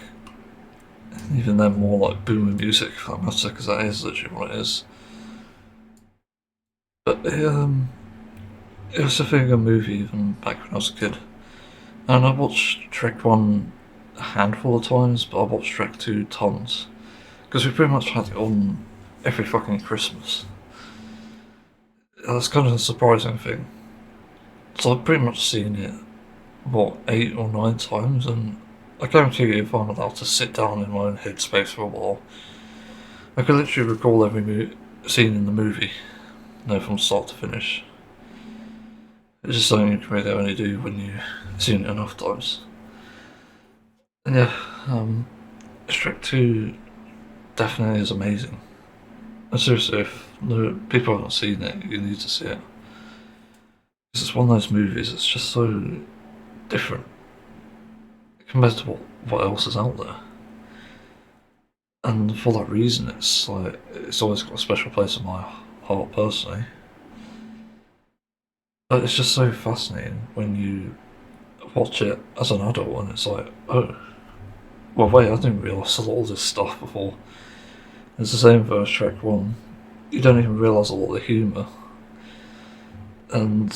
Even then more like boomer music, if that matters, because that is literally what it is. But it was definitely a movie even back when I was a kid. And I watched Shrek 1 a handful of times, but I watched Shrek 2 tons. Because we pretty much had it on every fucking Christmas. That's kind of a surprising thing. So I've pretty much seen it, 8 or 9 times, and I guarantee you if I'm allowed to sit down in my own headspace for a while, I could literally recall every scene in the movie, from start to finish. It's just something you can really only do when you've seen it enough times. And yeah, Shrek 2 definitely is amazing. And seriously, if people haven't seen it, you need to see it. Because it's one of those movies that's just so different compared to what else is out there. And for that reason, it's always got a special place in my heart personally. But it's just so fascinating when you watch it as an adult and it's like, oh, well wait, I didn't realise a lot of this stuff before. It's the same for Shrek 1. You don't even realise a lot of the humour. And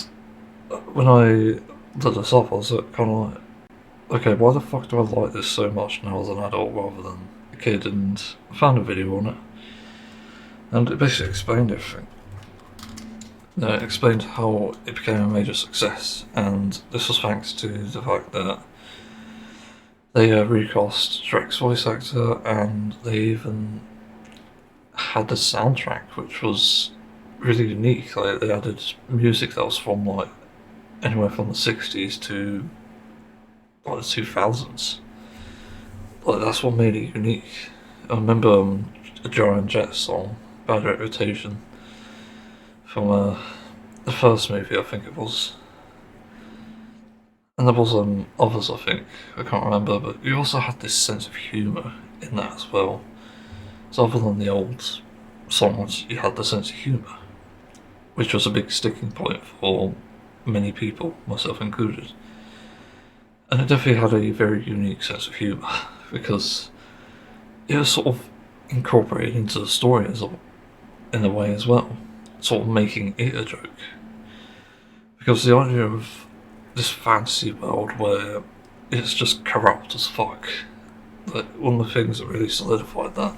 when I did this up, I was kind of like, okay, why the fuck do I like this so much now as an adult rather than a kid? And I found a video on it. And it basically explained everything. It explained how it became a major success, and this was thanks to the fact that they recast Shrek's voice actor, and they even had a soundtrack which was really unique. Like, they added music that was from like anywhere from the 60s to like the 2000s. Like, that's what made it unique. I remember a Giant Jet song, Bad Reputation, from the first movie, I think it was. And there was others, I think, I can't remember, but you also had this sense of humour in that as well. So other than the old songs, you had the sense of humour, which was a big sticking point for many people, myself included. And it definitely had a very unique sense of humour, because it was sort of incorporated into the story in a way as well, sort of making it a joke. Because the idea of this fantasy world where it's just corrupt as fuck, like, one of the things that really solidified that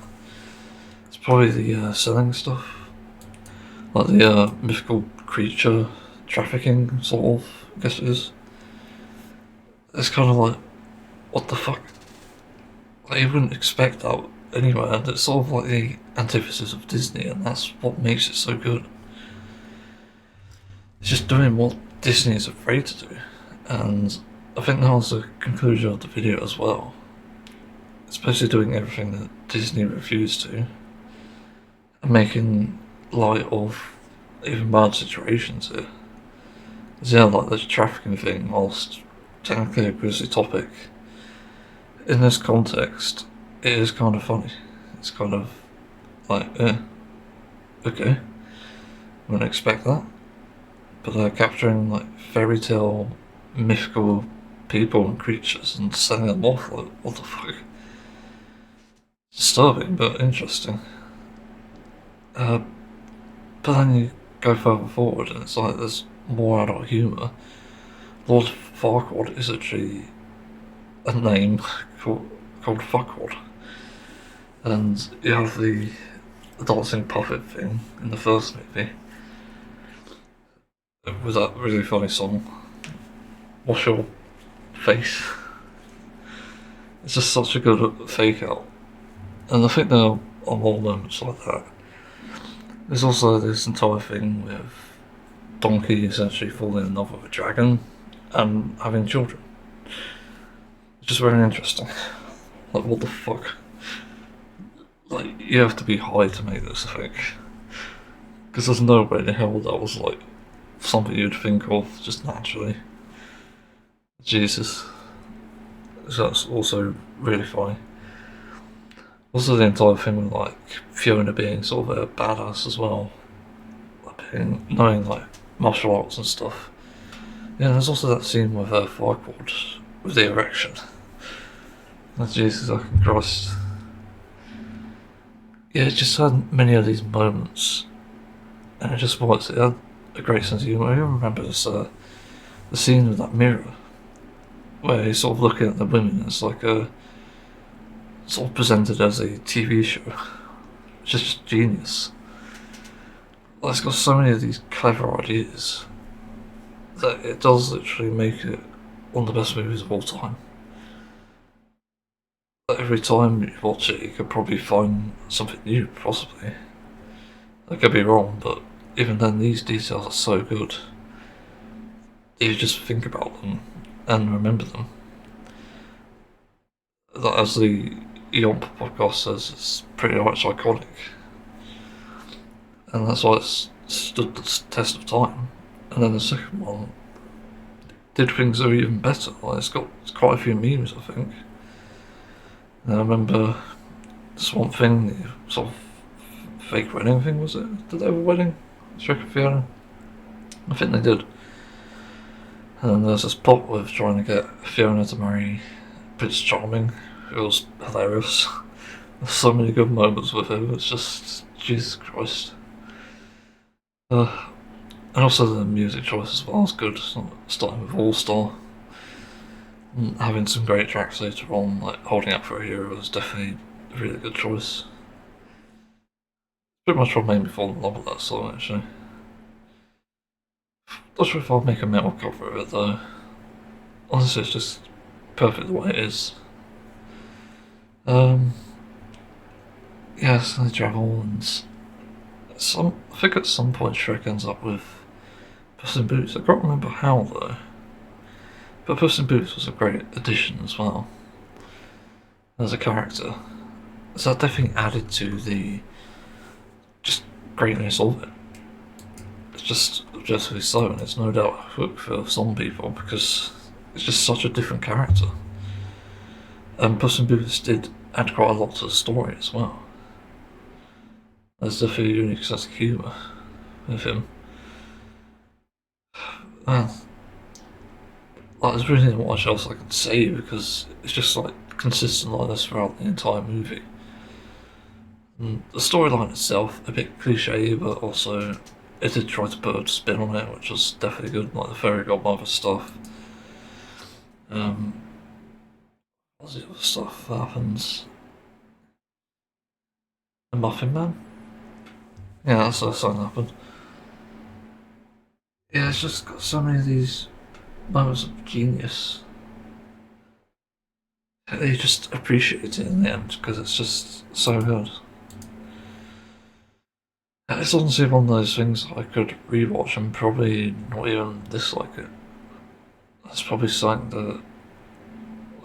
is probably the selling stuff. Like the mythical creature trafficking, sort of, I guess it is. It's kind of like, what the fuck? Like, you wouldn't expect that anyway, and it's sort of like the antithesis of Disney, and that's what makes it so good. It's just doing what Disney is afraid to do, and I think that was the conclusion of the video as well. It's basically doing everything that Disney refused to, and making light of even bad situations here. Yeah, like the trafficking thing, whilst technically a grisly topic, in this context, it is kind of funny. It's kind of like, yeah, okay, wouldn't expect that. But they're capturing like fairy tale, mythical people and creatures and selling them off. Like, what the fuck? Disturbing, but interesting. But then you go further forward, and it's like there's more adult humour. Lord Farquaad is actually a name called Fuckwad, and you have the dancing puppet thing in the first movie with that really funny song, Wash Your Face. It's just such a good fake out, and I think there are more moments like that. There's also this entire thing with Donkey essentially falling in love with a dragon and having children. It's just very interesting. Like, what the fuck? Like, you have to be high to make this, I think. Because there's no way in hell that was like something you'd think of just naturally. Jesus. So that's also really funny. Also, the entire thing with like Fiona being sort of a badass as well, like knowing like martial arts and stuff. Yeah, and there's also that scene with her Farquaad with the erection. Oh, Jesus, fucking Christ. Yeah, it just had many of these moments, and it just works. It had a great sense of humour. I even remember this, the scene with that mirror, where he's sort of looking at the women. It's like a sort of presented as a TV show. It's just genius. Like, it's got so many of these clever ideas that it does literally make it one of the best movies of all time. Like, every time you watch it, you could probably find something new, possibly. I could be wrong, but even then, these details are so good. You just think about them and remember them. That, as the Yomp podcast says, it's pretty much iconic. And that's why it's stood the test of time. And then the second one did things that are even better. Like, it's got quite a few memes, I think. And I remember this one thing, the sort of fake wedding thing, was it? Did they have a wedding? Shrek and Fiona? I think they did. And then there's this plot with trying to get Fiona to marry Prince Charming. It was hilarious. There's so many good moments with him, it's just, Jesus Christ. And also the music choice as well is good, starting with All Star. And having some great tracks later on, like Holding Out for a Hero was definitely a really good choice. Pretty much what made me fall in love with that song, actually. Not sure if I'll make a metal cover of it though. Honestly, it's just perfect the way it is. Yes, they travel, and I think at some point Shrek ends up with Puss in Boots. I can't remember how though. But Puss in Boots was a great addition as well as a character. So that definitely added to the just greatness of it. It's just objectively so, and it's no doubt a hook for some people because it's just such a different character. And Puss in Boots did add quite a lot to the story as well. There's definitely a unique sense of humour with him. And like, there's really not much else I can say because it's just like consistent like this throughout the entire movie. And the storyline itself, a bit cliche, but also it did try to put a spin on it, which was definitely good, like the fairy godmother stuff. What's the other stuff that happens? The Muffin Man? Yeah, that's something that happened. Yeah, it's just got so many of these moments of genius. You just appreciate it in the end because it's just so good. It's honestly one of those things I could rewatch and probably not even dislike it. That's probably something that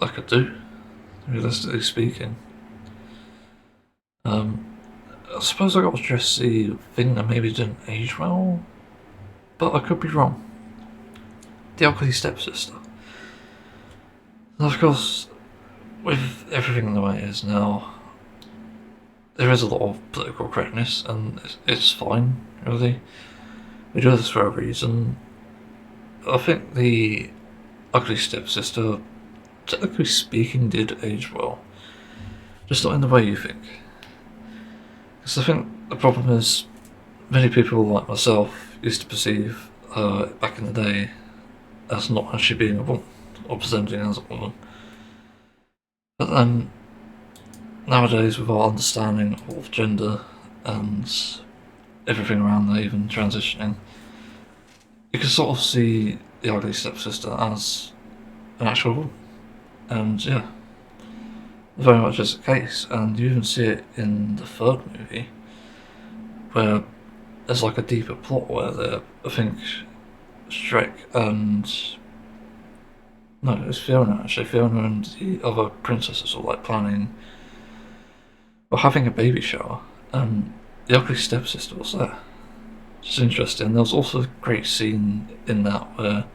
I could do, realistically speaking. I suppose I got to address the thing that maybe didn't age well, but I could be wrong. The ugly stepsister. And of course, with everything the way it is now, there is a lot of political correctness, and it's fine, really. We do this for a reason. I think the ugly stepsister, technically speaking, did age well. Just not in the way you think. Because I think the problem is, many people like myself used to perceive back in the day as not actually being a woman, or presenting as a woman. But then, nowadays, with our understanding of gender and everything around that, even transitioning, you can sort of see the ugly stepsister as an actual woman. And yeah, very much is the case. And you even see it in the third movie, where there's like a deeper plot where I think Shrek and no, it's Fiona actually. Fiona and the other princesses are like planning or having a baby shower, and the ugly stepsister was there. Which is interesting. There was also a great scene in that where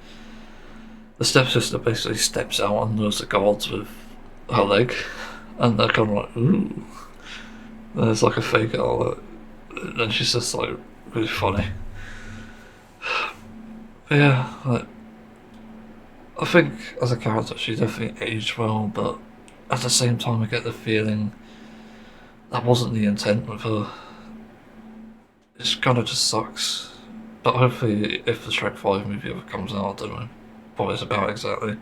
the stepsister basically steps out and knows the guards with her leg, and they're kind of like, ooh. There's like a fake out, and she's just like really funny. But yeah, like, I think as a character she definitely aged well, but at the same time I get the feeling that wasn't the intent with her. It kind of just sucks. But hopefully if the Shrek 5 movie ever comes out, I don't know what it's about exactly.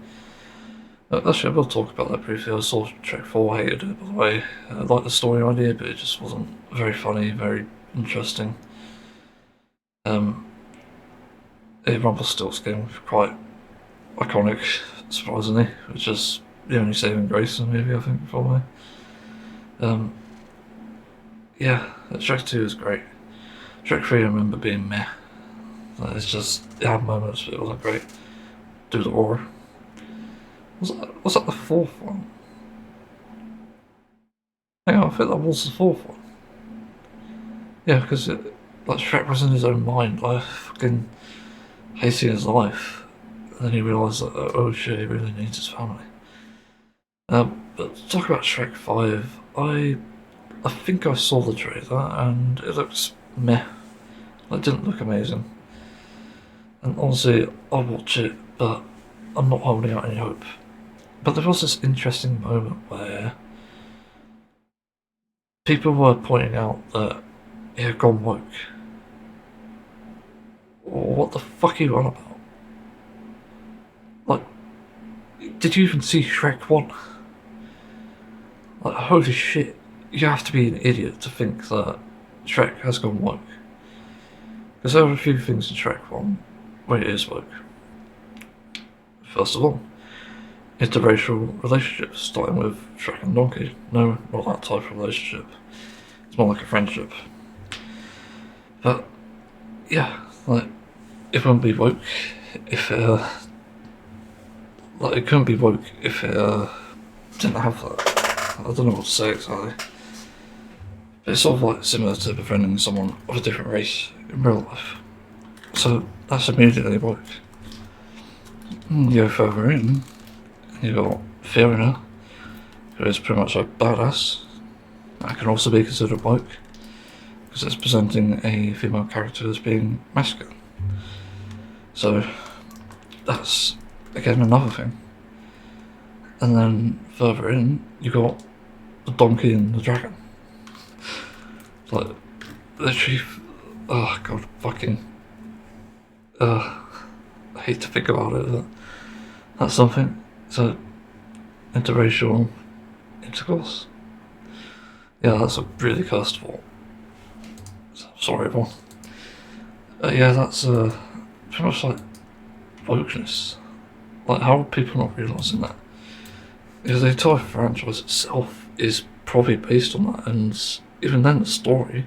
Actually, I will talk about that briefly. I saw Shrek 4, hated it by the way. I liked the story idea, but it just wasn't very funny, very interesting. Rumpelstiltskin was quite iconic, surprisingly, which is the only saving grace in the movie, I think, probably. Yeah, Shrek 2 is great. Shrek 3 I remember being meh. It's just, it had moments, but it wasn't great. Do the Roar. Was that the fourth one? Hang on, I think that was the fourth one. Yeah, because like Shrek was in his own mind, like fucking hating his life. And then he realised that, oh shit, he really needs his family. But to talk about Shrek 5, I think I saw the trailer and it looks meh. It didn't look amazing. And honestly, I'll watch it, but I'm not holding out any hope. But there was this interesting moment where people were pointing out that he had gone woke. What the fuck are you on about? Like, did you even see Shrek 1? Like, holy shit, you have to be an idiot to think that Shrek has gone woke. Because there are a few things in Shrek 1 where it is woke. First of all, interracial relationships, starting with Shrek and Donkey. No, not that type of relationship. It's more like a friendship. But, yeah, like, it wouldn't be woke if it, like, it couldn't be woke if it, didn't have that. I don't know what to say exactly. But it's sort of like similar to befriending someone of a different race in real life. So, that's immediately woke. You go further in, you got Fiona, who is pretty much a badass. That can also be considered woke, because it's presenting a female character as being masculine. So, that's, again, another thing. And then further in, you got the donkey and the dragon. Like, literally, oh god, fucking, I hate to think about it, but that's something. So, interracial intercourse. Yeah, that's a really cursed thought. Sorry, everyone. Yeah, that's pretty much like wokeness. Like, how are people not realising that? Because the entire franchise itself is probably based on that, and even then the story,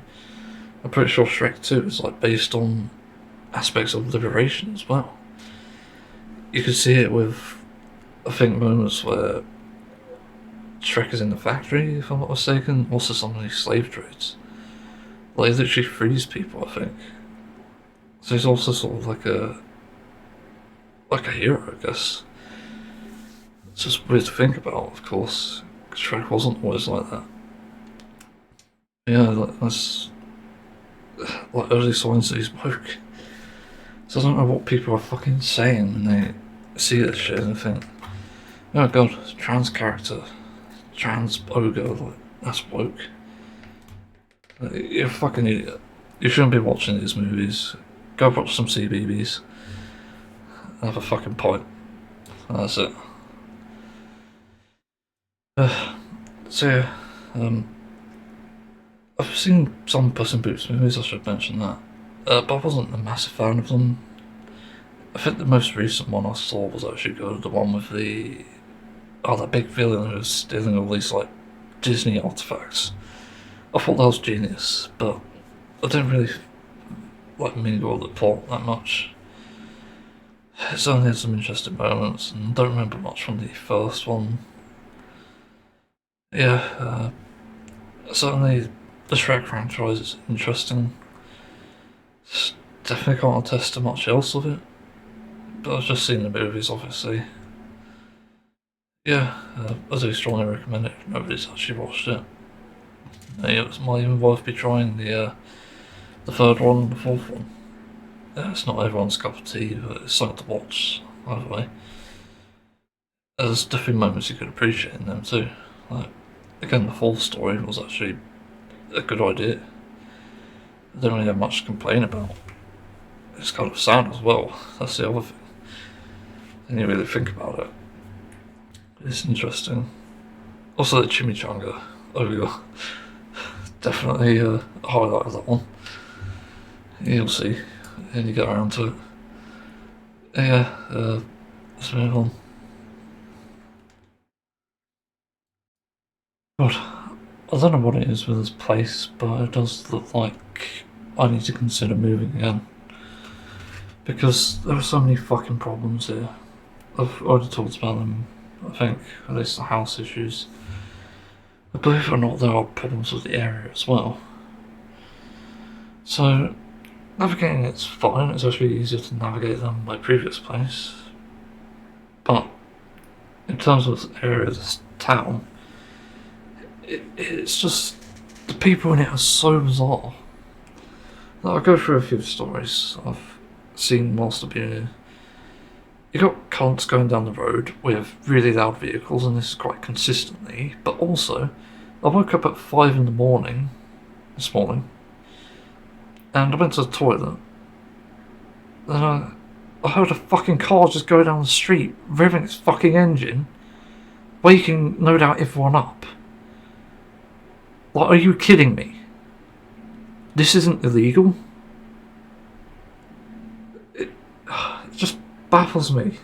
I'm pretty sure Shrek 2 is like based on aspects of liberation as well. You could see it with, I think, moments where Shrek is in the factory, if I'm not mistaken, also some of these slave trades. Like, he literally frees people, I think. So he's also sort of like a hero, I guess. It's just weird to think about, of course, because Shrek wasn't always like that. Yeah, that's like early signs that he's woke. So I don't know what people are fucking saying when they see this shit and think, oh god, trans character, trans ogre, like, that's woke. You're a fucking idiot. You shouldn't be watching these movies. Go watch some CBBS. Have a fucking pint. That's it. So yeah, I've seen some Puss in Boots movies, I should mention that. But I wasn't a massive fan of them. I think the most recent one I saw was actually good, the one with that big villain who was stealing all these, like, Disney artifacts. I thought that was genius, but I didn't really, like, mingle with the plot that much. It's only had some interesting moments, and I don't remember much from the first one. Yeah, certainly the Shrek franchise is interesting. Definitely can't attest to much else of it, but I've just seen the movies, obviously. Yeah, I do strongly recommend it if nobody's actually watched it. It might even worth me trying the third one and the fourth one. Yeah, it's not everyone's cup of tea, but it's something to watch, either way. There's definitely moments you could appreciate in them too. Like, again, the full story was actually a good idea. I don't really have much to complain about. It's kind of sad as well, that's the other thing. When you really think about it. It's interesting. Also the chimichanga, oh definitely a highlight of that one. You'll see, when you get around to it. Yeah, let's move on. God, I don't know what it is with this place, but it does look like I need to consider moving again. Because there are so many fucking problems here. I've already talked about them, I think, at least the house issues. But believe it or not, there are problems with the area as well. So, navigating it's fine, it's actually easier to navigate than my previous place. But, in terms of this area, this town, it's just, the people in it are so bizarre. I'll go through a few stories I've seen whilst I've been here. You got cunts going down the road with really loud vehicles, and this is quite consistently, but also, I woke up at 5 in the morning this morning, and I went to the toilet, and I heard a fucking car just go down the street, revving its fucking engine, waking no doubt everyone up. Like, are you kidding me? This isn't illegal? It just baffles me.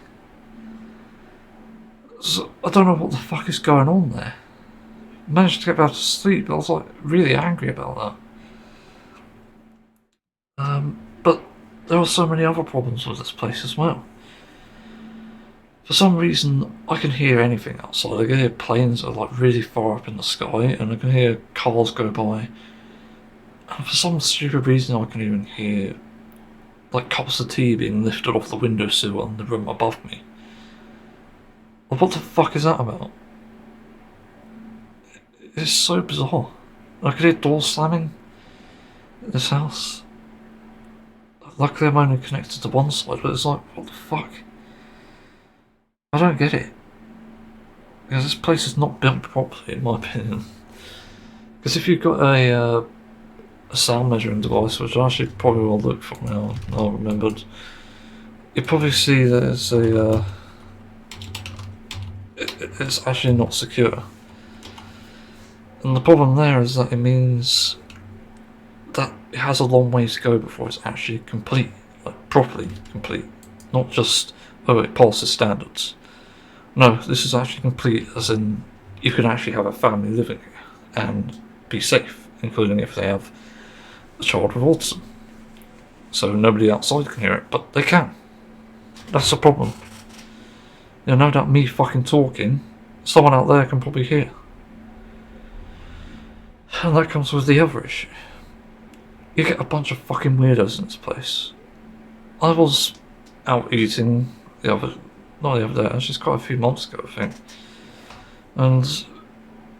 So, I don't know what the fuck is going on there. I managed to get back to sleep, but I was like really angry about that. But there are so many other problems with this place as well. For some reason, I can hear anything outside. I can hear planes that are like really far up in the sky, and I can hear cars go by. And for some stupid reason, I can even hear like cups of tea being lifted off the windowsill in the room above me. Like, what the fuck is that about? It's so bizarre. I could hear doors slamming in this house. Luckily I'm only connected to one side, but it's like, what the fuck? I don't get it. Because this place is not built properly, in my opinion. Because if you've got a sound measuring device, which I actually probably will look for now, I remembered, you probably see that it's actually not secure. And the problem there is that it means that it has a long way to go before it's actually complete, like properly complete. Not just, oh, it passes standards. No, this is actually complete, as in you can actually have a family living here and be safe, including if they have a child with autism. So nobody outside can hear it, but they can. That's the problem. You know, no doubt me fucking talking, someone out there can probably hear. And that comes with the other issue. You get a bunch of fucking weirdos in this place. I was out eating not the other day, actually it's quite a few months ago I think. And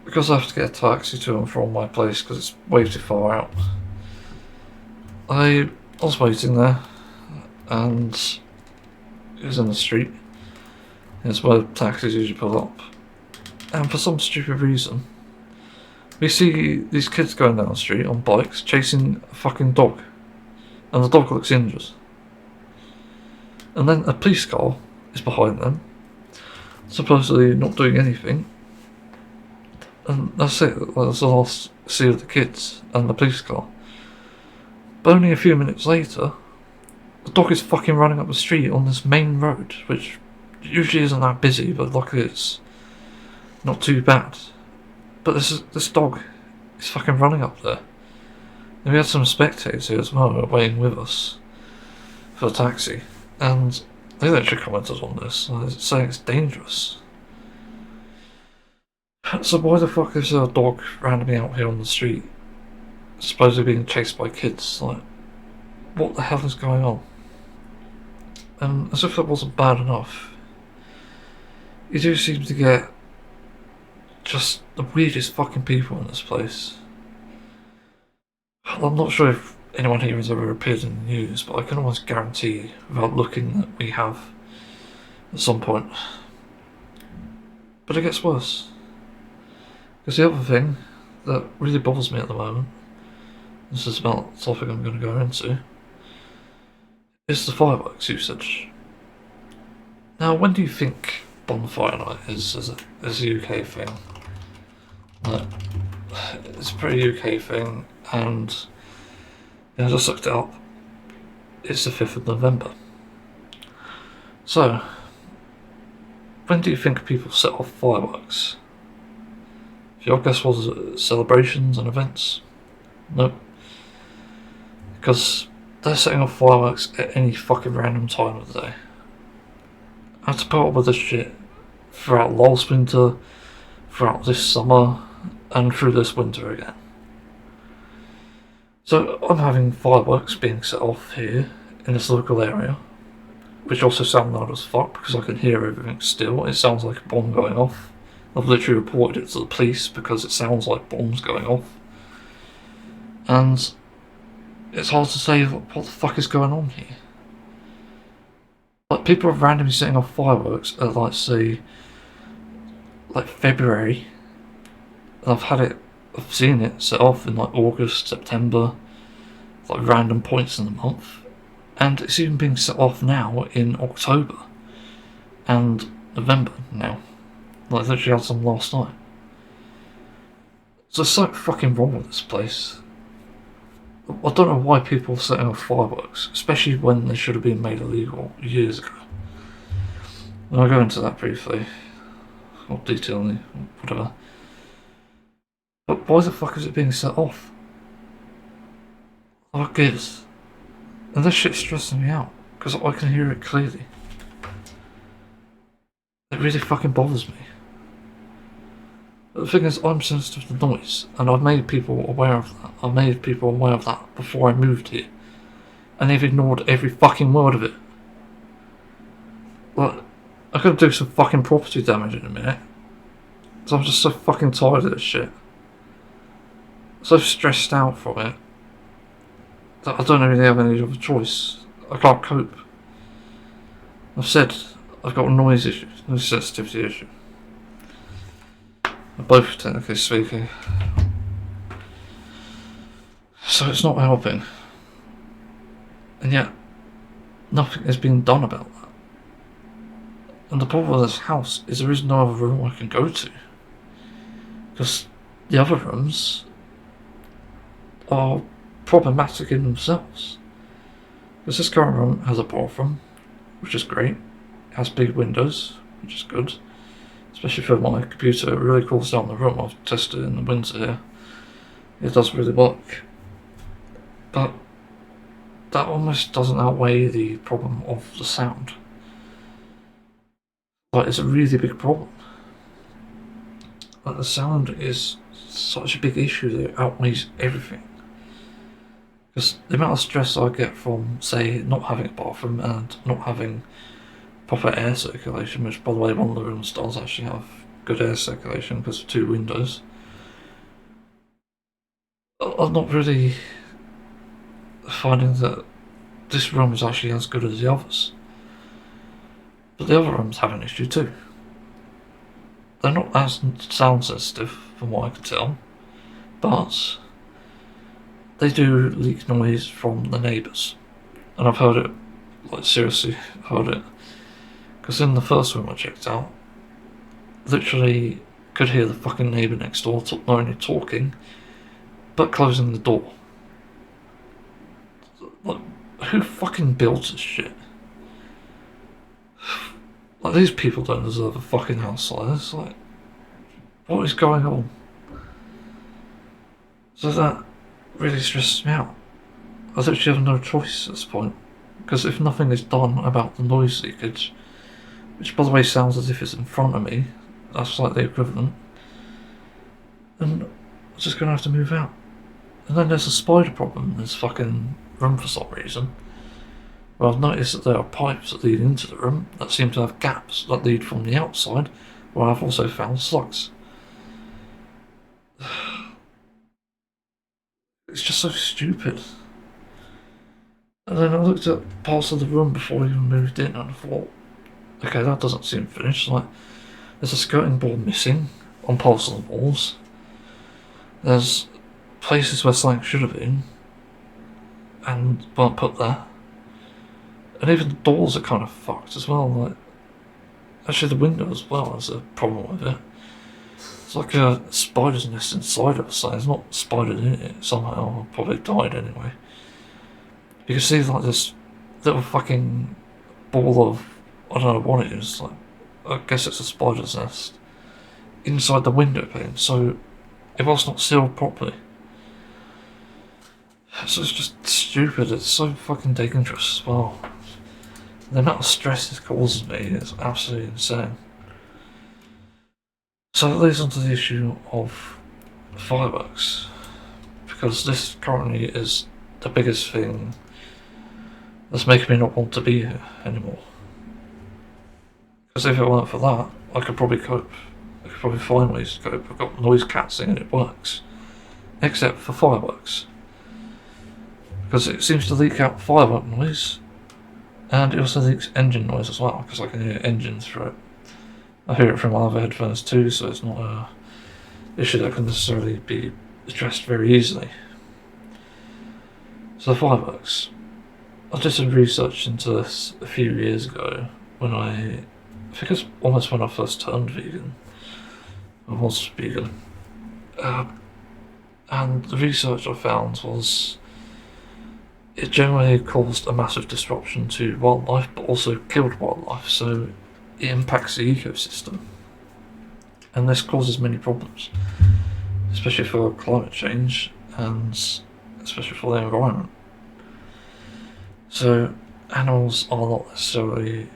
because I have to get a taxi to and from my place because it's way too far out, I was waiting there, and it was in the street. It's where taxis usually pull up. And for some stupid reason, we see these kids going down the street on bikes chasing a fucking dog. And the dog looks injured. And then a police car is behind them, supposedly not doing anything. And that's it, that's the last see of the kids and the police car. But only a few minutes later, the dog is fucking running up the street on this main road, which usually isn't that busy, but luckily it's not too bad. But this dog is fucking running up there. And we had some spectators here as well who were waiting with us for the taxi, and they literally commented on this, saying it's dangerous. So why the fuck is there a dog randomly out here on the street, supposedly being chased by kids? Like, what the hell is going on? And as if that wasn't bad enough, you do seem to get just the weirdest fucking people in this place. I'm not sure if anyone here has ever appeared in the news, but I can almost guarantee, without looking, that we have at some point. But it gets worse. Because the other thing that really bothers me at the moment, this is about the topic I'm going to go into, is the fireworks usage. Now, when do you think bonfire night is as a UK thing? It's a pretty UK thing, and I just looked it up. It's the 5th of November. So, when do you think people set off fireworks? Your guess was celebrations and events? Nope. Because they're setting off fireworks at any fucking random time of the day. I had to put up with this shit throughout last winter, throughout this summer, and through this winter again. So I'm having fireworks being set off here in this local area, which also sound loud as fuck because I can hear everything still. It sounds like a bomb going off. I've literally reported it to the police because it sounds like bombs going off. And it's hard to say what the fuck is going on here. Like, people are randomly setting off fireworks at, like, say, like February, and I've seen it set off in like August, September, like random points in the month, and it's even being set off now in October and November now. Like, I literally had some last night. So there's something fucking wrong with this place. I don't know why people are setting off fireworks, especially when they should have been made illegal years ago. And I'll go into that briefly, or detailing, whatever. But why the fuck is it being set off? What gives? And this shit's stressing me out, because I can hear it clearly. It really fucking bothers me. But the thing is, I'm sensitive to noise, and I've made people aware of that. I've made people aware of that before I moved here. And they've ignored every fucking word of it. Like, I could do some fucking property damage in a minute. So I'm just so fucking tired of this shit. So stressed out from it that I don't really have any other choice. I can't cope. I've said I've got a noise issue, noise sensitivity issue. Both, technically speaking. So it's not helping. And yet, nothing is being done about that. And the problem with this house is there is no other room I can go to. Because the other rooms are problematic in themselves. Because this current room has a bathroom, which is great. It has big windows, which is good. Especially for my computer, it really cools down the room. I've tested it in the winter here. It does really work. But that almost doesn't outweigh the problem of the sound. Like, it's a really big problem. Like, the sound is such a big issue that it outweighs everything. Because the amount of stress I get from, say, not having a bathroom and not having proper air circulation, which, by the way, one of the rooms does actually have good air circulation because of 2 windows. I'm not really finding that this room is actually as good as the others. But the other rooms have an issue too. They're not as sound sensitive, from what I can tell, but they do leak noise from the neighbours. And I've heard it, like, seriously, heard it. Because in the first room I checked out, literally could hear the fucking neighbour next door not only talking, but closing the door. Like, who fucking built this shit? Like, these people don't deserve a fucking house like this. Like, what is going on? So that really stresses me out. I literally have no choice at this point. Because if nothing is done about the noise leakage, which, by the way, sounds as if it's in front of me, that's like the equivalent, then I'm just going to have to move out. And then there's a spider problem in this fucking room for some reason. Well, I've noticed that there are pipes that lead into the room that seem to have gaps that lead from the outside, where I've also found slugs. It's just so stupid. And then I looked at parts of the room before I even moved in and I thought, okay, that doesn't seem finished. Like, there's a skirting board missing on parts of the walls. There's places where something should have been and weren't put there. And even the doors are kind of fucked as well. Like, actually the window as well has a problem with it. It's like a spider's nest inside of it, so there's not spiders in it somehow. Probably died anyway. You can see like this little fucking ball of, I don't know what it is, like, I guess it's a spider's nest, inside the window pane, so it was not sealed properly. So it's just stupid, it's so fucking dangerous as well. The amount of stress this causes me is absolutely insane. So that leads on to the issue of fireworks, because this currently is the biggest thing that's making me not want to be here anymore. Because if it weren't for that, I could probably cope. I could probably find ways to cope. I've got noise cancelling and it works. Except for fireworks. Because it seems to leak out firework noise, And it also leaks engine noise as well, because I can hear engines through it. I hear it from my other headphones too, so it's not a issue that can necessarily be addressed very easily. So the fireworks. I did some research into this a few years ago when I think it's almost when I first turned vegan. I was vegan. And the research I found was it generally caused a massive disruption to wildlife, but also killed wildlife, so it impacts the ecosystem. And this causes many problems, especially for climate change and especially for the environment. So animals are not necessarily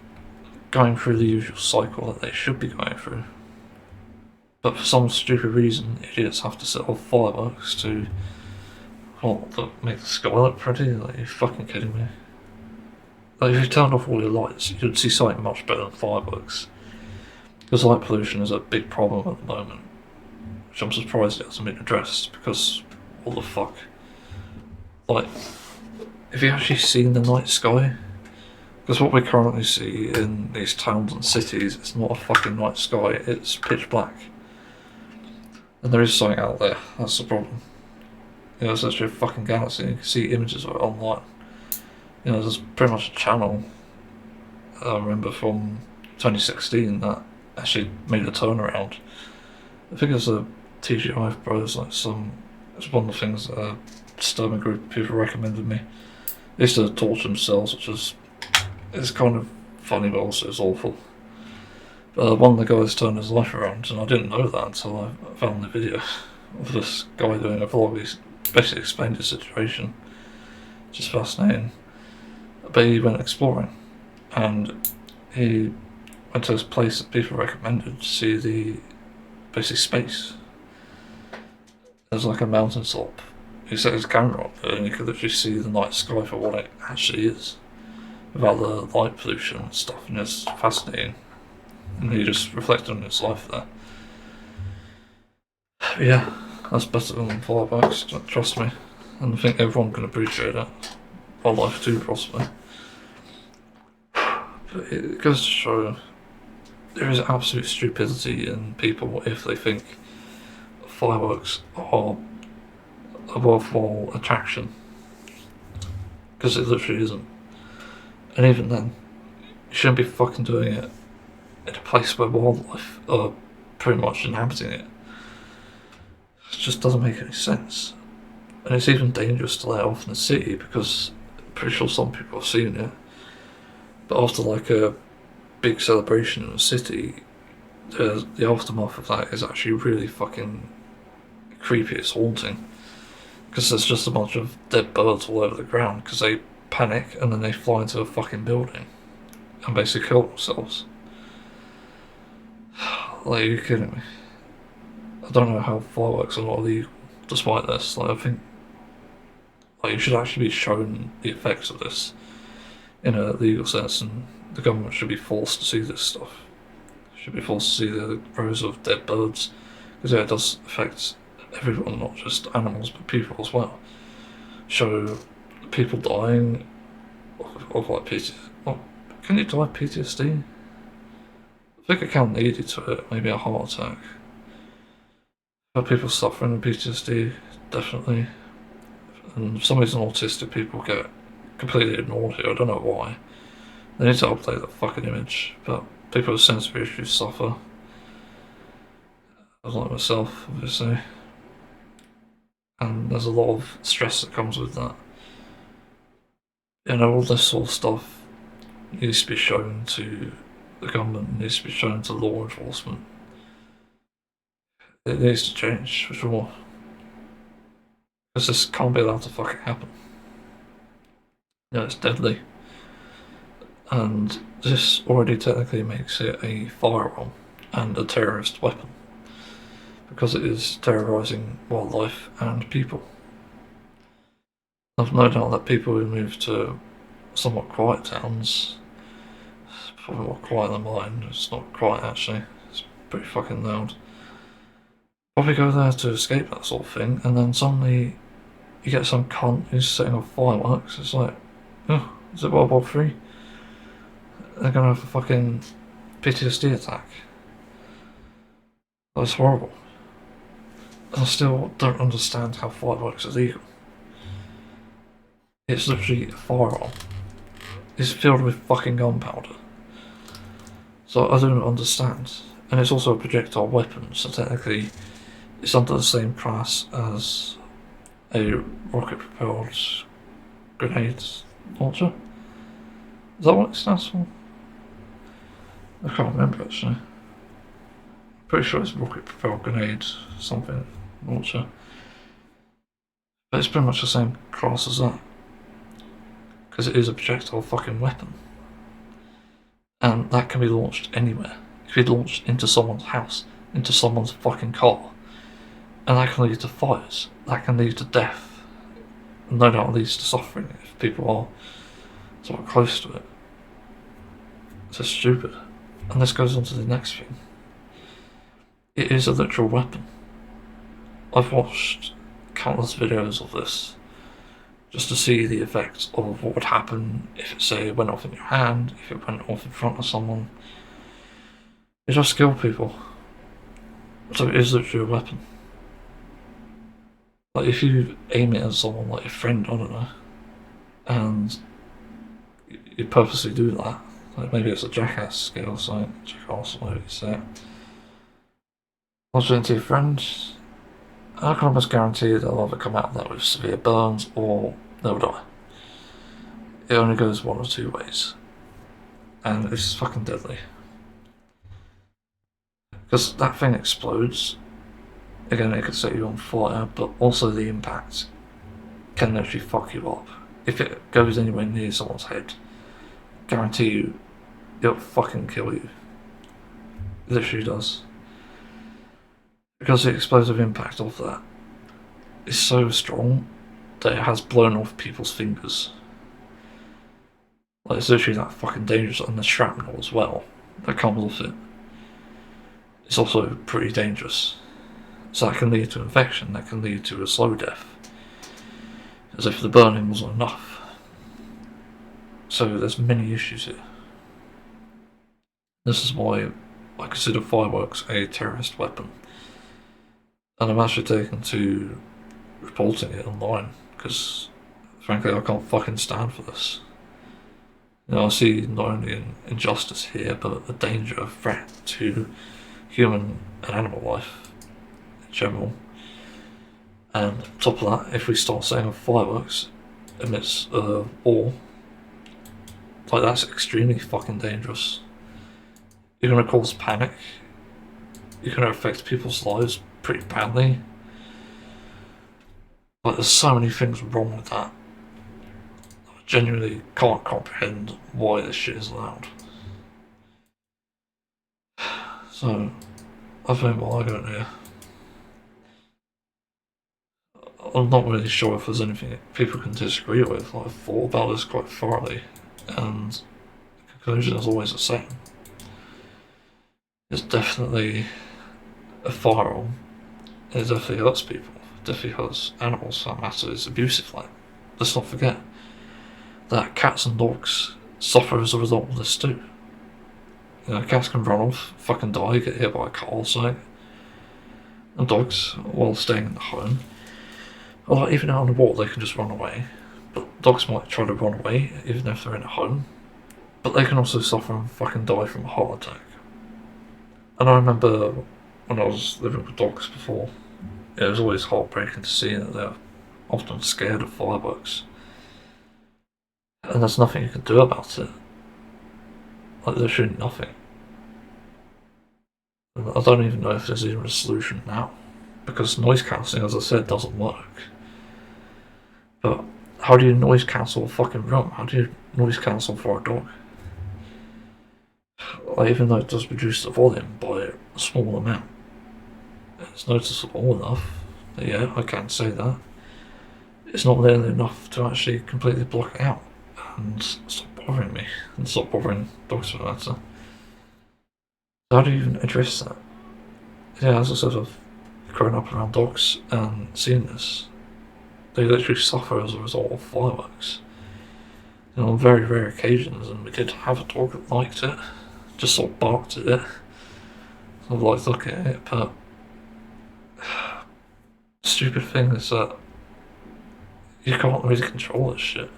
going through the usual cycle that they should be going through. But for some stupid reason, idiots have to set off fireworks to make the sky look pretty. Like, you're fucking kidding me. Like, if you turned off all your lights, you'd see something much better than fireworks. Because light pollution is a big problem at the moment, which I'm surprised it hasn't been addressed, because what the fuck? Like, have you actually seen the night sky? Because what we currently see in these towns and cities, it's not a fucking night sky, it's pitch black. And there is something out there, that's the problem. You know, it's actually a fucking galaxy, you can see images of it online. You know, there's pretty much a channel, I remember from 2016, that actually made a turnaround. I think it's a TGI Bros, like it's one of the things that a disturbing group of people recommended me. They used to torture themselves, which is kind of funny, but also is awful. But one of the guys turned his life around, and I didn't know that until I found the video of this guy doing a vlog. He basically explained his situation, which is fascinating. But he went exploring, and he went to this place that people recommended to see the basic space. There's like a mountain top. He set his camera up there and you could literally see the night sky for what it actually is, without the light pollution and stuff, and it's fascinating. And he just reflected on his life there. But yeah, that's better than fireworks, trust me. And I think everyone can appreciate it. Wildlife too, possibly. But it goes to show there is absolute stupidity in people if they think fireworks are a worthwhile attraction. Because it literally isn't. And even then, you shouldn't be fucking doing it in a place where wildlife are pretty much inhabiting it. It just doesn't make any sense. And it's even dangerous to let it off in the city, because I'm pretty sure some people have seen it. But after like a big celebration in the city, the aftermath of that is actually really fucking creepy, it's haunting. Because there's just a bunch of dead birds all over the ground because they panic and then they fly into a fucking building and basically kill themselves. Like, are you kidding me? I don't know how fireworks are not illegal despite this. Like, I think you should actually be shown the effects of this in a legal sense, and the government should be forced to see this stuff. Should be forced to see the rows of dead birds, because it does affect everyone, not just animals but people as well. Show people dying of like PTSD. Oh, can you die of PTSD? I think it can lead you to it, maybe a heart attack. But people suffering with PTSD, definitely. And for some reason autistic people get completely ignored here, I don't know why. They need to update that fucking image, but people with sensory issues suffer. Like myself, obviously. And there's a lot of stress that comes with that. You know, all this sort of stuff needs to be shown to the government, needs to be shown to law enforcement. It needs to change, for sure. Because this can't be allowed to fucking happen. You know, it's deadly. And this already technically makes it a firearm and a terrorist weapon, because it is terrorising wildlife and people. I've no doubt that people who move to somewhat quiet towns, probably more quiet than mine, it's not quiet actually, it's pretty fucking loud, probably go there to escape that sort of thing, and then suddenly you get some cunt who's setting off fireworks. It's like, oh, is it World War III? they're gonna have a fucking PTSD attack. That's horrible. I still don't understand how fireworks are legal. It's literally a firearm. It's filled with fucking gunpowder. So I don't understand. And it's also a projectile weapon, so technically it's under the same class as a rocket-propelled grenade launcher. Is that what it stands for? I can't remember actually. Pretty sure it's rocket-propelled grenade something launcher. But it's pretty much the same class as that. Because it is a projectile fucking weapon. And that can be launched anywhere. It can be launched into someone's house, into someone's fucking car. And that can lead to fires. That can lead to death. And no doubt leads to suffering if people are sort of close to it. It's just stupid. And this goes on to the next thing. It is a literal weapon. I've watched countless videos of this just to see the effects of what would happen if it, say, went off in your hand, if it went off in front of someone. It just kills people. So it is literally a weapon. Like if you aim it at someone, like a friend, I don't know, and you purposely do that, like maybe it's a jackass skill or something, jackass, whatever you say it. Launch it into your friends, I can almost guarantee they'll either come out of that with severe burns or they'll die. It only goes one of two ways. And it's fucking deadly. Because that thing explodes. Again, it could set you on fire, but also the impact can actually fuck you up. If it goes anywhere near someone's head, guarantee you, it'll fucking kill you. It literally does. Because the explosive impact of that is so strong that it has blown off people's fingers. Like, it's literally that fucking dangerous, and the shrapnel as well that comes off it. It's also pretty dangerous. So that can lead to infection, that can lead to a slow death. As if the burning wasn't enough. So there's many issues here. This is why I consider fireworks a terrorist weapon. And I'm actually taken to reporting it online, because frankly I can't fucking stand for this. You know, I see not only an injustice here, but a danger, a threat to human and animal life in general. And on top of that, if we start setting off fireworks amidst a war, like that's extremely fucking dangerous. You're gonna cause panic. You're gonna affect people's lives pretty badly. Like, there's so many things wrong with that. I genuinely can't comprehend why this shit is allowed. So, I think while I go in here, I'm not really sure if there's anything people can disagree with. Like, I've thought about this quite thoroughly, and the conclusion is always the same. It's definitely a firearm. It definitely hurts people. It definitely hurts animals, for that matter. It's abusive. Like, let's not forget that cats and dogs suffer as a result of this too. You know, cats can run off, fucking die, get hit by a car or something. And dogs, while staying in the home, or like even out on the walk, they can just run away. But dogs might try to run away, even if they're in a home. But they can also suffer and fucking die from a heart attack. And I remember when I was living with dogs before, it was always heartbreaking to see that they're often scared of fireworks. And there's nothing you can do about it. Like, there's really nothing. And I don't even know if there's even a solution now. Because noise cancelling, as I said, doesn't work. But how do you noise cancel a fucking room? How do you noise cancel for a dog? Like, even though it does reduce the volume by a small amount, it's noticeable enough. Yeah, I can say that. It's not nearly enough to actually completely block it out and stop bothering me, and stop bothering dogs for that matter. So how do you even address that? Yeah, as I said, I've grown up around dogs and seen this. They literally suffer as a result of fireworks. on very rare occasions, and we did have a dog that liked it, just sort of barked at it, sort of like look at it, but the stupid thing is that you can't really control this shit.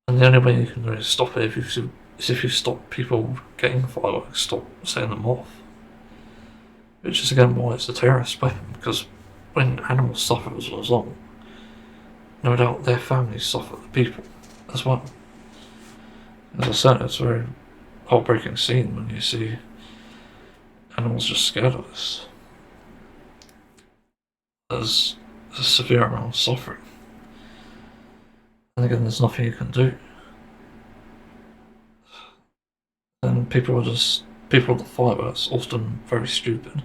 And the only way you can really stop it is if you stop people getting fireworks, stop setting them off. Which is again why it's a terrorist weapon, because when animals suffer as a result, no doubt their families suffer, the people as well. As I said, it's a very heartbreaking scene when you see animals just scared of this. There's a severe amount of suffering. And again, there's nothing you can do. And people at the fireworks, often very stupid,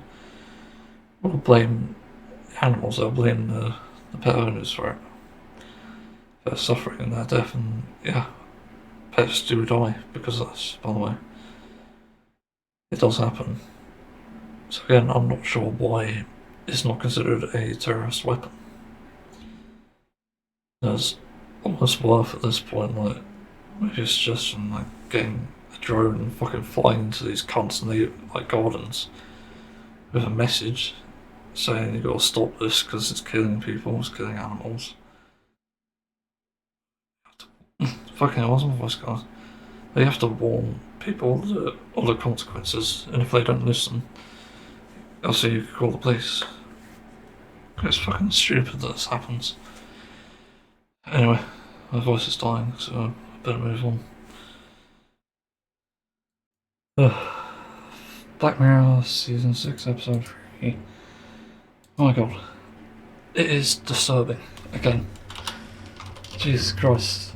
will blame animals, they'll blame the pet owners for it. Their suffering and their death, and yeah, pets do die because of this, by the way. It does happen. So again, I'm not sure why it's not considered a terrorist weapon. There's almost worth at this point, like, maybe a suggestion, like getting a drone and fucking flying into these constantly, like, gardens with a message saying you gotta stop this because it's killing people, it's killing animals. Fucking awesome voice guys. They have to warn people of the consequences, and if they don't listen, also you can call the police. It's fucking stupid that this happens. Anyway, my voice is dying, so I better move on. Black Mirror Season 6, Episode 3. Oh my god. It is disturbing, again. Jesus Christ.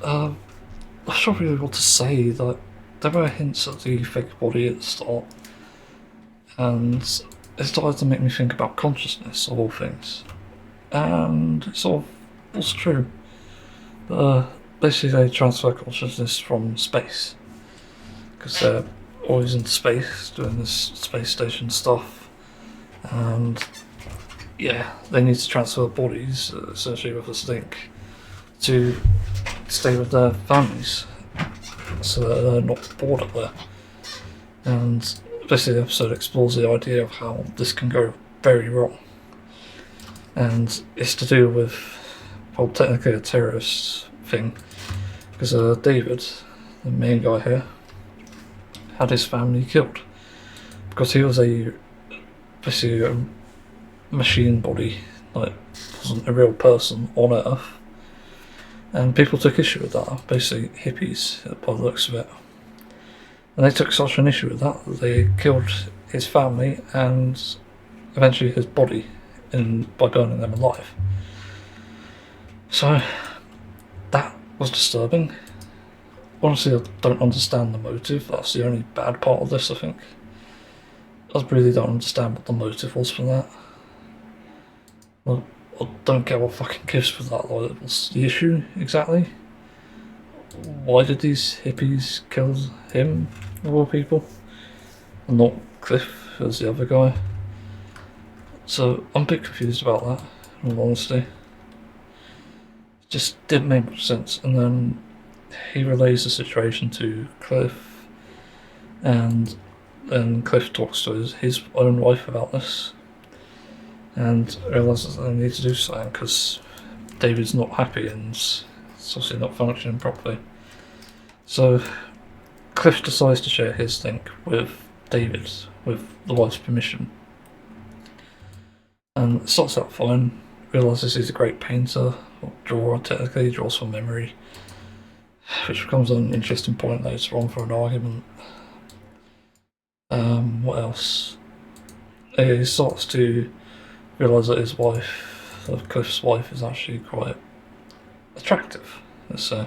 I'm not sure really what to say. Like, there were hints at the fake body at the start, and it started to make me think about consciousness of all things. And it sort of was true. Basically they transfer consciousness from space, because they're always in space doing this space station stuff, and yeah, they need to transfer bodies, essentially with this link, to stay with their families, so that they're not bored up there. And basically the episode explores the idea of how this can go very wrong. And it's to do with, well, technically a terrorist thing, because David, the main guy here, had his family killed because he was basically a machine body, like wasn't a real person on Earth, and people took issue with that. Basically hippies, by the looks of it, and they took such an issue with that they killed his family and eventually his body by burning them alive. So that was disturbing. Honestly, I don't understand the motive. That's the only bad part of this, I think. I really don't understand what the motive was for that. Well, I don't get what fucking gives for that. Like, what's the issue exactly? Why did these hippies kill him, of all people, and not Cliff as the other guy? So I'm a bit confused about that, in all honesty. It just didn't make much sense. And then he relays the situation to Cliff, and then Cliff talks to his own wife about this, and realises that they need to do something because David's not happy and it's obviously not functioning properly. So Cliff decides to share his link with David, with the wife's permission. And it starts out fine, realises he's a great painter, or drawer technically, draws from memory, which becomes an interesting point later on for an argument. What else? He starts to realise that his wife, Cliff's wife, is actually quite attractive, let's say.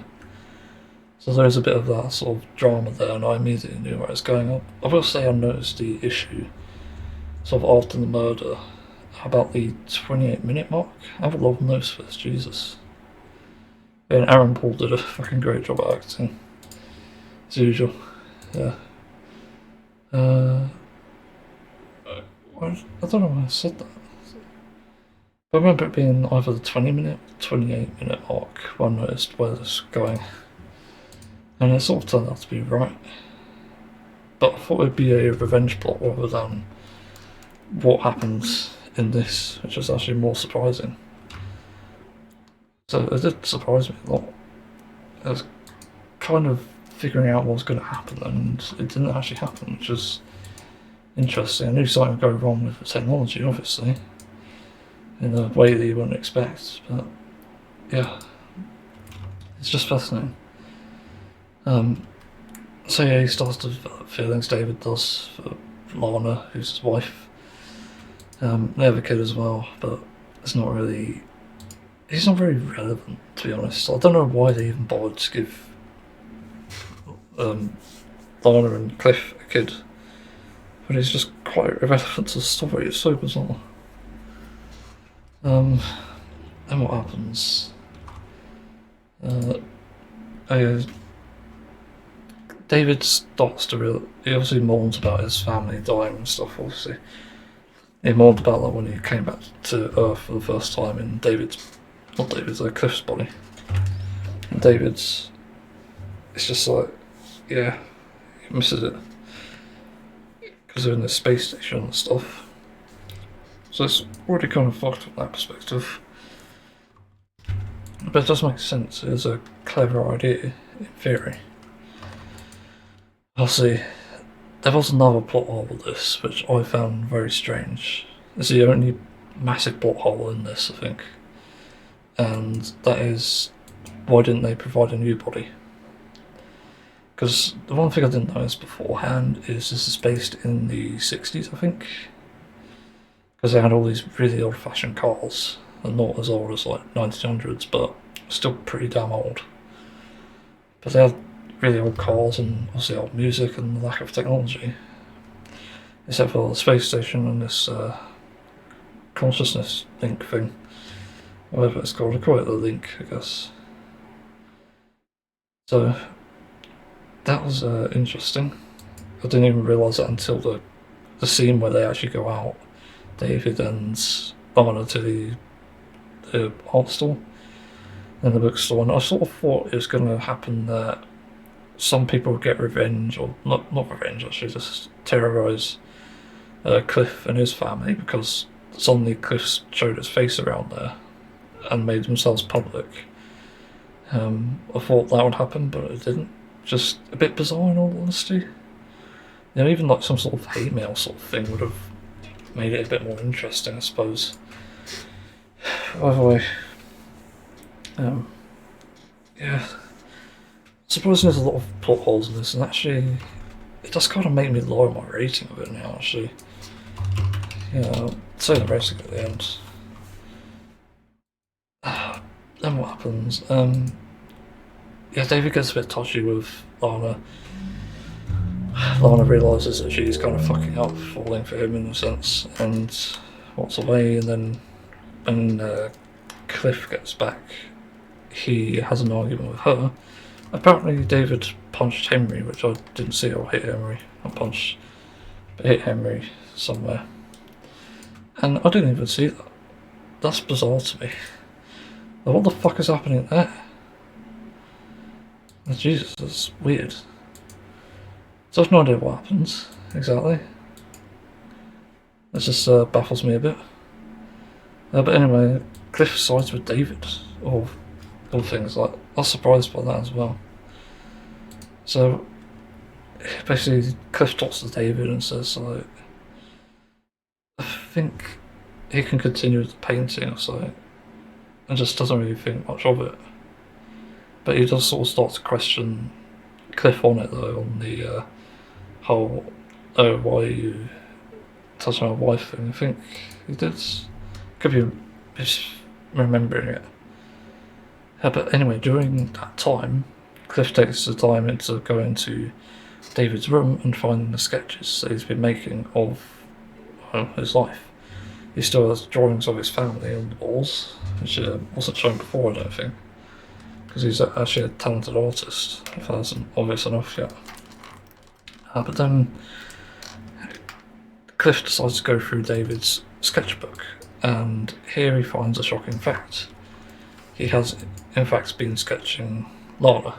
So there's a bit of that sort of drama there, and I immediately knew where it's going up. I will say I noticed the issue sort of after the murder, about the 28-minute mark. I have a lot of notes for this, Jesus. And Aaron Paul did a fucking great job at acting, as usual. Yeah. I don't know why I said that. I remember it being either the 20-minute or 28-minute arc when I noticed where this was going. And it sort of turned out to be right. But I thought it'd be a revenge plot rather than what happens in this, which was actually more surprising. So it did surprise me a lot. I was kind of figuring out what was going to happen, and it didn't actually happen, which was interesting. I knew something would go wrong with the technology, obviously, in a way that you wouldn't expect, but yeah, it's just fascinating. So yeah, he starts to develop feelings, David does, for Lana, who's his wife. They have a kid as well, but it's not really... He's not very relevant, to be honest. I don't know why they even bothered to give Lana and Cliff a kid, but he's just quite irrelevant to the story. It's so bizarre. Then what happens? David starts to he obviously mourns about his family dying and stuff, obviously. He mourned about that when he came back to Earth for the first time in Cliff's body. And David's, it's just like, yeah, he misses it. Because they're in the space station and stuff. So it's already kind of fucked from that perspective. But it does make sense, it's a clever idea, in theory. Obviously, there was another plot hole with this, which I found very strange. It's the only massive plot hole in this, I think. And that is, why didn't they provide a new body? Because the one thing I didn't notice beforehand is this is based in the 60s, I think. Because they had all these really old-fashioned cars, and not as old as like 1900s, but still pretty damn old. But they had really old cars and obviously old music and lack of technology. Except for the space station and this consciousness link thing. Whatever it's called, I call it the link, I guess. So, that was interesting. I didn't even realise that until the scene where they actually go out. David and Lana to the art store and the bookstore, and I sort of thought it was going to happen that some people would get revenge, or not revenge actually, just terrorise Cliff and his family, because suddenly Cliff showed his face around there and made themselves public. I thought that would happen, but it didn't. Just a bit bizarre in all honesty. You know, even like some sort of hate mail sort of thing would have made it a bit more interesting, I suppose. Either way, yeah. Surprisingly, there's a lot of plot holes in this, and actually, it does kind of make me lower my rating of it now, actually. Yeah, I'll say the rating at the end. Then what happens? Yeah, David gets a bit touchy with Lana. Lana realises that she's kind of fucking up, falling for him in a sense, and walks away, and then when Cliff gets back, he has an argument with her. Apparently David punched Henry, which I didn't see, or hit Henry, not punched, but hit Henry somewhere. And I didn't even see that. That's bizarre to me. Like, what the fuck is happening there? Jesus, that's weird. So I have no idea what happens, exactly. It just baffles me a bit. But anyway, Cliff sides with David, or all things like, I was surprised by that as well. So, basically, Cliff talks to David and says, like, I think he can continue with the painting or something, and just doesn't really think much of it. But he does sort of start to question Cliff on it, though, on the whole, oh, why are you touching my wife thing. I think he did. Could be misremembering it. But anyway, during that time, Cliff takes the time to go into David's room and find the sketches that he's been making of his life. He still has drawings of his family on the walls, which wasn't shown before, I don't think, because he's actually a talented artist, if that isn't obvious enough yet. But then Cliff decides to go through David's sketchbook, and here he finds a shocking fact. He has in fact been sketching Lana,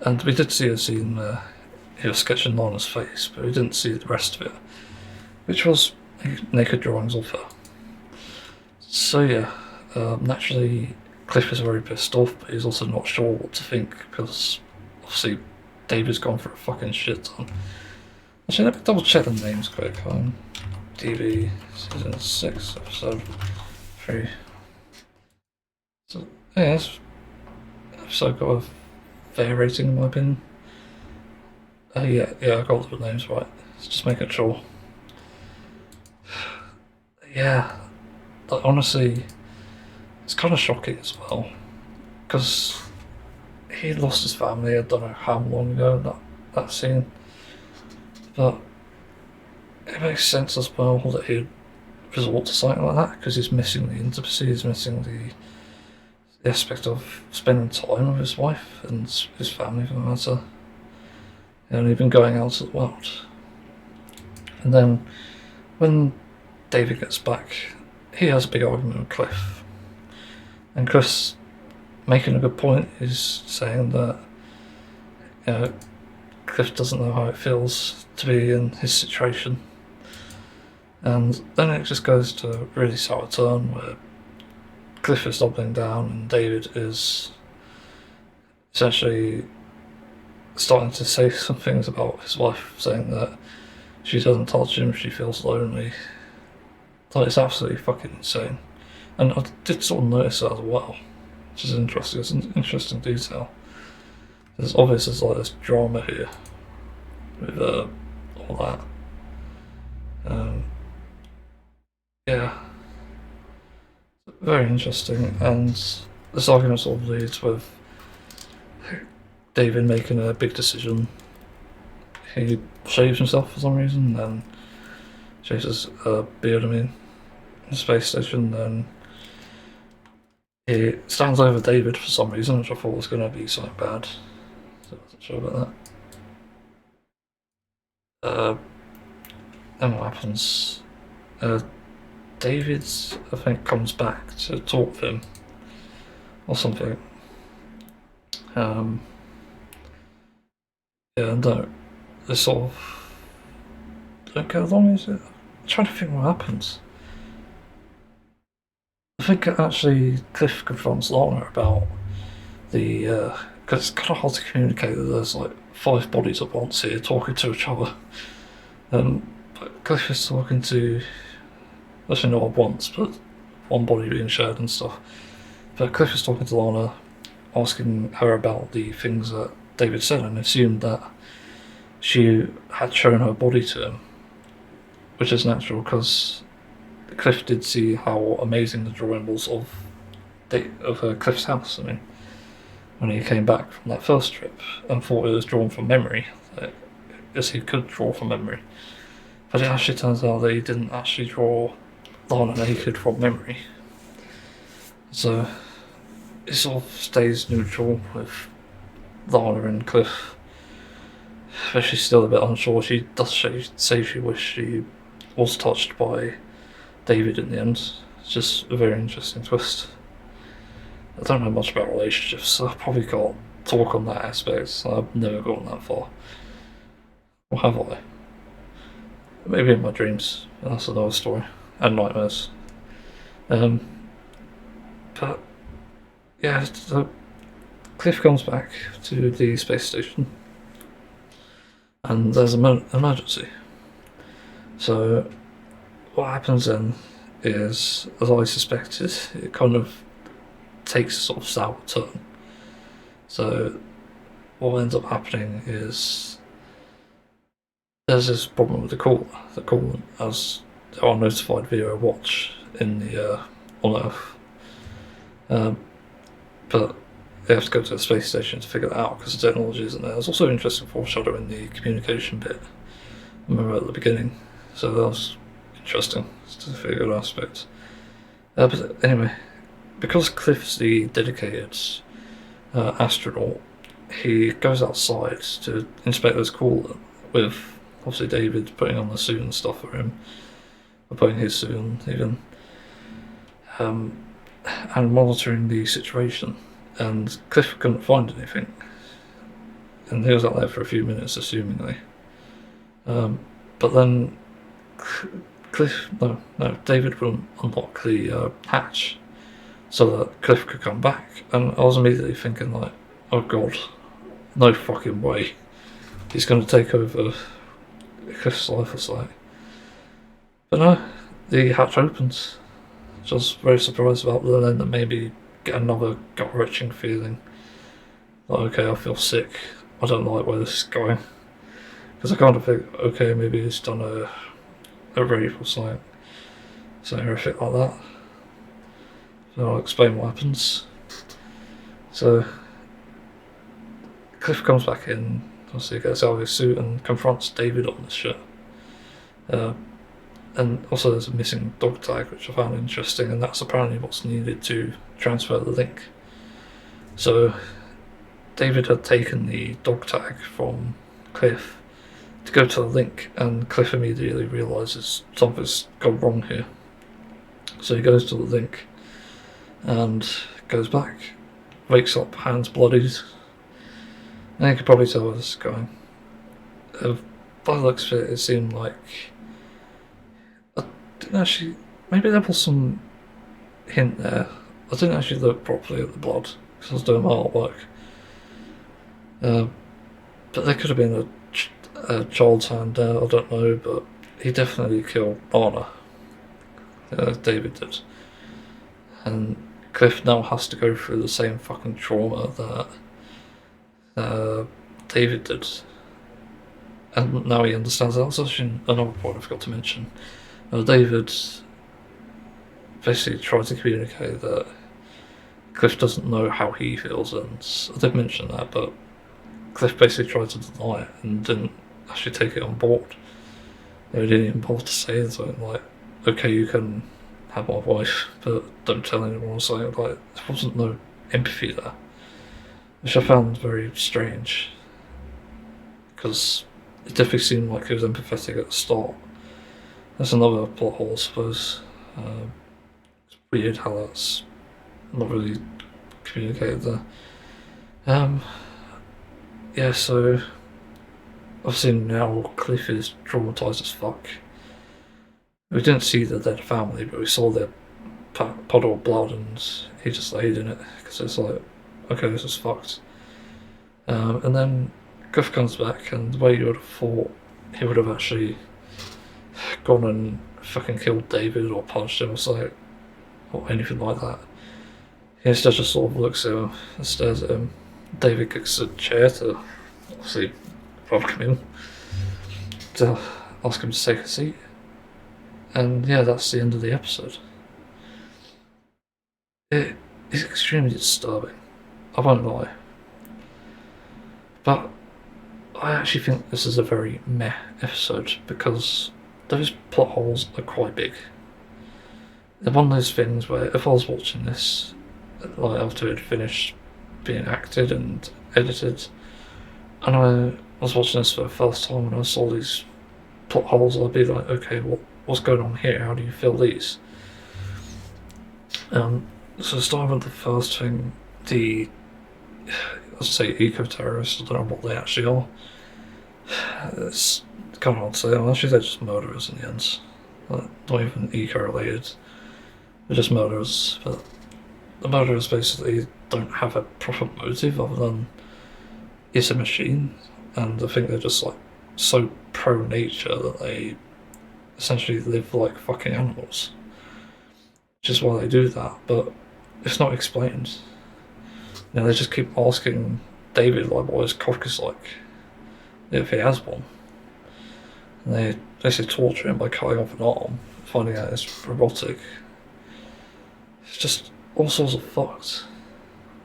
and we did see a scene where he was sketching Lana's face, but we didn't see the rest of it, which was naked drawings of her. So yeah, naturally Cliff is very pissed off, but he's also not sure what to think, because obviously David's gone for a fucking shit ton. Actually, let me double check the names quick. DB season 6 episode 3. So yeah, this episode got a fair rating in my opinion. Yeah, I got the names right. Just making sure. Yeah, like honestly, it's kind of shocking as well, because he lost his family. I don't know how long ago that scene, but it makes sense as well that he'd resort to something like that, because he's missing the intimacy, he's missing the aspect of spending time with his wife and his family for that matter, and even going out to the world. And then when David gets back, he has a big argument with Cliff, and Cliff's making a good point. He's saying that, you know, Cliff doesn't know how it feels to be in his situation, and then it just goes to a really sour turn where Cliff is doubling down and David is essentially starting to say some things about his wife, saying that she doesn't touch him, she feels lonely. Like, it's absolutely fucking insane. And I did sort of notice that as well, which is interesting. It's an interesting detail. There's obviously there's like this drama here with all that. Yeah, very interesting. And this argument sort of leads with David making a big decision. He shaves himself for some reason, and shaves his beard, in the space station, then he stands over David for some reason, which I thought was going to be something bad. So I wasn't sure about that. Then what happens? David, I think, comes back to talk with him or something. Yeah, no, they sort of don't get along, is it? I'm trying to think what happens. I think actually Cliff confronts Lana about the, because it's kind of hard to communicate that there's like 5 bodies at once here talking to each other. But Cliff is talking to, actually not at once, but one body being shared and stuff. But Cliff is talking to Lana, asking her about the things that David said, and assumed that she had shown her body to him, which is natural because Cliff did see how amazing the drawing was of Cliff's house. When he came back from that first trip and thought it was drawn from memory, as he could draw from memory. But it actually turns out that he didn't actually draw Lana naked from memory. So it sort of stays neutral with Lana and Cliff. But she's still a bit unsure. She does say she wished she was touched by David in the end. It's just a very interesting twist. I don't know much about relationships, so I probably can't talk on that aspect. I've never gone that far. Or have I? Maybe in my dreams. That's another story. And nightmares. But yeah, so Cliff comes back to the space station, and there's an emergency. So what happens then is, as I suspected, it kind of takes a sort of sour turn. So what ends up happening is there's this problem with the coolant, as there are notified via a watch in the on Earth. But they have to go to the space station to figure that out because the technology isn't there. There's also interesting foreshadowing in the communication bit, I remember at the beginning, so that was interesting. It's a very good aspect. But anyway, because Cliff's the dedicated astronaut, he goes outside to inspect this coolant with obviously David putting on the suit and stuff for him, or putting his suit on even. and monitoring the situation, and Cliff couldn't find anything, and he was out there for a few minutes, assumingly. But then David wouldn't unlock the hatch so that Cliff could come back, and I was immediately thinking like, oh god, no fucking way, he's going to take over Cliff's life or something. But no, the hatch opens. I was very surprised about that, and then maybe get another gut-wrenching feeling. Like, okay, I feel sick, I don't like where this is going. Because I kind of think, okay, maybe he's done a rape or something horrific like that. So I'll explain what happens. So Cliff comes back in, obviously gets out of his suit and confronts David on this shit. And also there's a missing dog tag, which I found interesting, and that's apparently what's needed to transfer the link. So David had taken the dog tag from Cliff to go to the link, and Cliff immediately realises something's gone wrong here. So he goes to the link and goes back, wakes up, hands bloodied, and you can probably tell where this is going. By the looks of it, it seemed like actually, maybe there was some hint there. I didn't actually look properly at the blood because I was doing my artwork. But there could have been a child's hand there, I don't know, but he definitely killed Anna. David did. And Cliff now has to go through the same fucking trauma that David did. And now he understands that. That's actually another point I forgot to mention. David basically tried to communicate that Cliff doesn't know how he feels, and I did mention that, but Cliff basically tried to deny it and didn't actually take it on board. He didn't even bother to say something like, okay, you can have my wife, but don't tell anyone. So like, there wasn't no empathy there, which I found very strange, because it definitely seemed like he was empathetic at the start. That's another plot hole, I suppose. It's weird how that's not really communicated there. Yeah, so obviously now Cliff is traumatised as fuck. We didn't see the dead family, but we saw their puddle of blood, and he just laid in it, because it's like, okay, this is fucked. And then Cliff comes back, and the way you would have thought he would have actually gone and fucking killed David or punched him or something, or anything like that. He instead just sort of looks at him and stares at him. David kicks a chair to obviously welcome him, to ask him to take a seat. And yeah, that's the end of the episode. It is extremely disturbing, I won't lie. But I actually think this is a very meh episode, because those plot holes are quite big. They're one of those things where if I was watching this, like after it had finished being acted and edited, and I was watching this for the first time and I saw these plot holes, I'd be like, okay, what's going on here? How do you fill these? So starting with the first thing, let's say eco-terrorists, I don't know what they actually are. It's kind of hard to say. Actually, they're just murderers in the end. Not even eco-related. They're just murderers. But the murderers basically don't have a proper motive other than it's a machine, and I think they're just like so pro-nature that they essentially live like fucking animals. Which is why they do that, but it's not explained. You know, they just keep asking David like what his cock is like, if he has one. And they basically torture him by cutting off an arm, finding out it's robotic. It's just all sorts of fucked.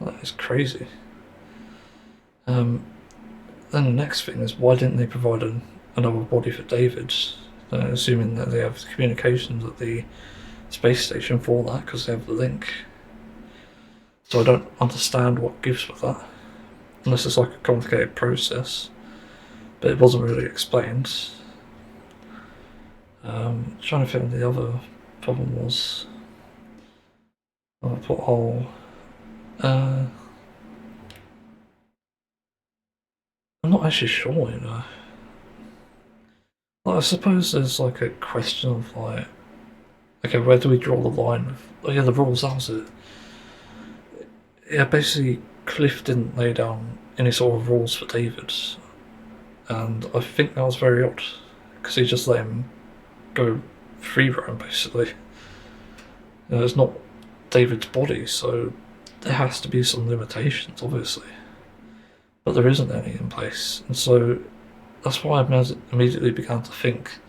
That is crazy. Then the next thing is, why didn't they provide another body for David? Assuming that they have communications at the space station for that, because they have the link. So I don't understand what gives with that, unless it's like a complicated process, but it wasn't really explained. Trying to think what the other problem was. I'll put whole. I'm not actually sure, you know. Like, I suppose there's like a question of like, okay, where do we draw the line? Oh yeah, the rules answer. Yeah, basically, Cliff didn't lay down any sort of rules for David, and I think that was very odd because he just let him go free roam basically. You know, it's not David's body, so there has to be some limitations, obviously, but there isn't any in place, and so that's why I immediately began to think,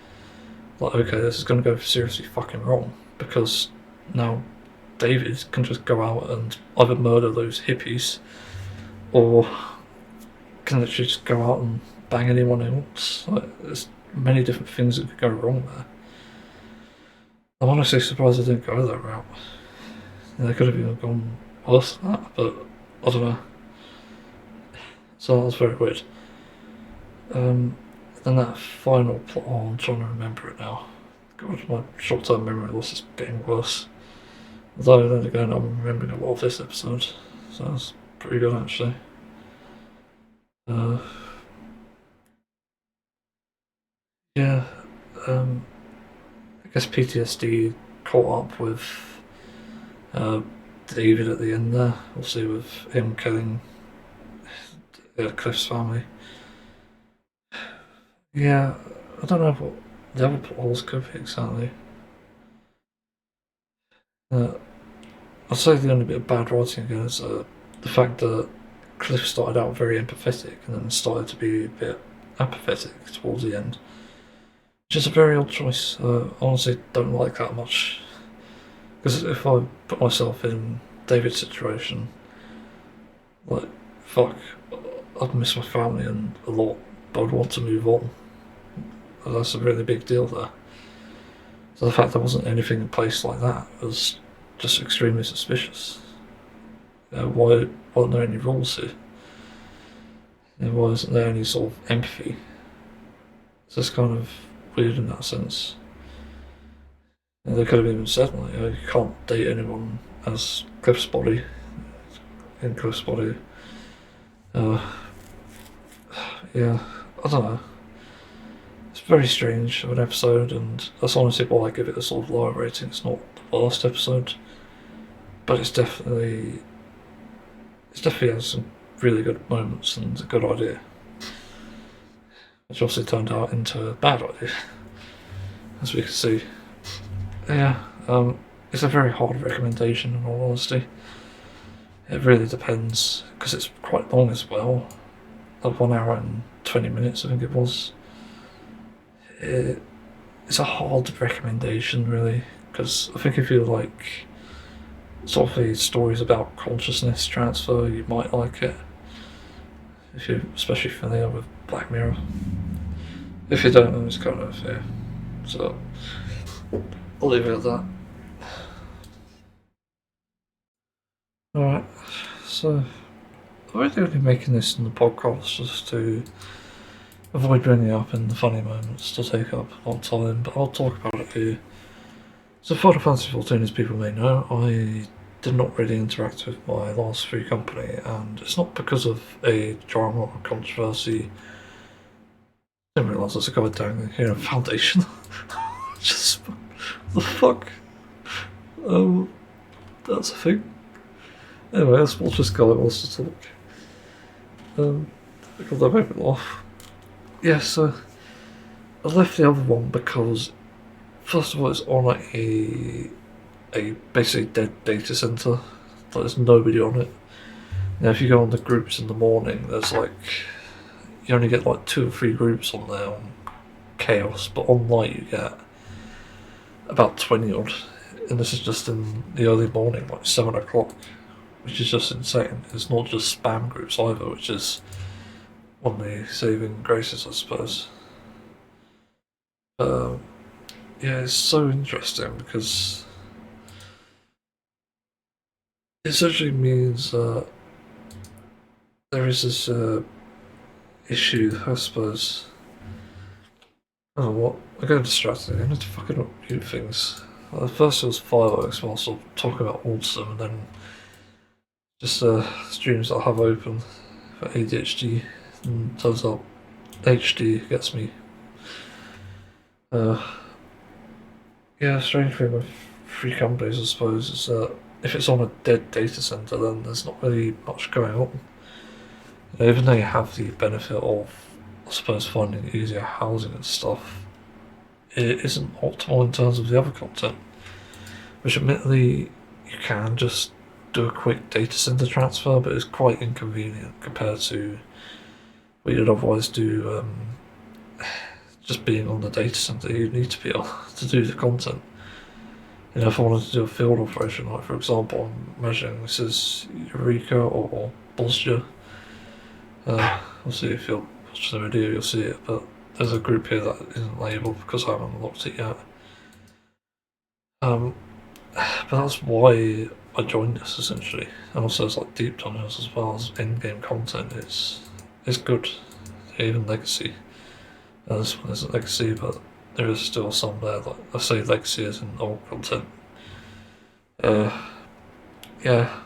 like, okay, this is going to go seriously fucking wrong because now David can just go out and either murder those hippies or can literally just go out and bang anyone he wants. Like, there's many different things that could go wrong there. I'm honestly surprised they didn't go that route. They could have even gone worse than that, but I don't know. So that was very weird. Then that final plot, I'm trying to remember it now. God, my short-term memory loss is getting worse. Although then again, I'm remembering a lot of this episode, so that's pretty good actually. Yeah, I guess PTSD caught up with David at the end there, obviously with him killing Cliff's family. Yeah, I don't know what the other plot holes could be exactly. I'd say the only bit of bad writing again is the fact that Cliff started out very empathetic and then started to be a bit apathetic towards the end. Which is a very odd choice. I honestly don't like that much. Because if I put myself in David's situation, like, fuck, I'd miss my family and a lot, but I'd want to move on. And that's a really big deal there. So the fact there wasn't anything in place like that was just extremely suspicious. Why weren't there any rules here? Why wasn't there any sort of empathy? It's just kind of weird in that sense. And they could have even said, like, you can't date anyone as Cliff's body, in Cliff's body. Yeah, I don't know. It's very strange of an episode, and that's honestly why I give it a sort of lower rating. It's not the worst episode, but it definitely has some really good moments and a good idea, which obviously turned out into a bad idea, as we can see. Yeah, it's a very hard recommendation in all honesty. It really depends, because it's quite long as well. Like 1 hour and 20 minutes, I think it was. It's a hard recommendation, really, because I think if you like sort of these stories about consciousness transfer, you might like it. If you're especially familiar with Black Mirror. If you don't, then it's kind of, yeah. So, I'll leave it at that. Alright, so I'm really only making this in the podcast just to avoid bringing up in the funny moments to take up a lot of time, but I'll talk about it here. So Final Fantasy XIV, as people may know, I did not really interact with my last free company, and it's not because of a drama or controversy. I didn't realise there's a guy down here in Foundation. Just, the fuck? That's a thing. Anyway, let's watch this guy that wants to talk. Because that made me laugh. Yeah, so I left the other one because, first of all, it's on a basically dead data center. Like, there's nobody on it. Now, if you go on the groups in the morning, there's like, you only get like 2 or 3 groups on there on Chaos, but on Light you get about 20 odd. And this is just in the early morning, like 7 o'clock, which is just insane. It's not just spam groups either, which is one of the saving graces, I suppose. Yeah, it's so interesting because it essentially means that there is this issue, I suppose. Oh, what? I'm getting distracted. I need to fucking mute things. First it was fireworks whilst I'm talking about autism, and then just streams that I have open for ADHD, and turns out HD gets me. Yeah, strange thing with free companies, I suppose, is that if it's on a dead data center, then there's not really much going on. Even though you have the benefit of, I suppose, finding easier housing and stuff, it isn't optimal in terms of the other content. Which admittedly, you can just do a quick data center transfer, but it's quite inconvenient compared to what you'd otherwise do. Just being on the data center, you need to be able to do the content. You know, if I wanted to do a field operation, like for example, I'm imagining this is Eureka or Bosnia. Obviously, if you're watching the video, you'll see it, but there's a group here that isn't labelled because I haven't unlocked it yet. But that's why I joined this essentially, and also it's like deep tunnels as well as in-game content. It's good, even legacy. This one isn't legacy, but there is still some there. Like I say, legacy is in old content. Yeah,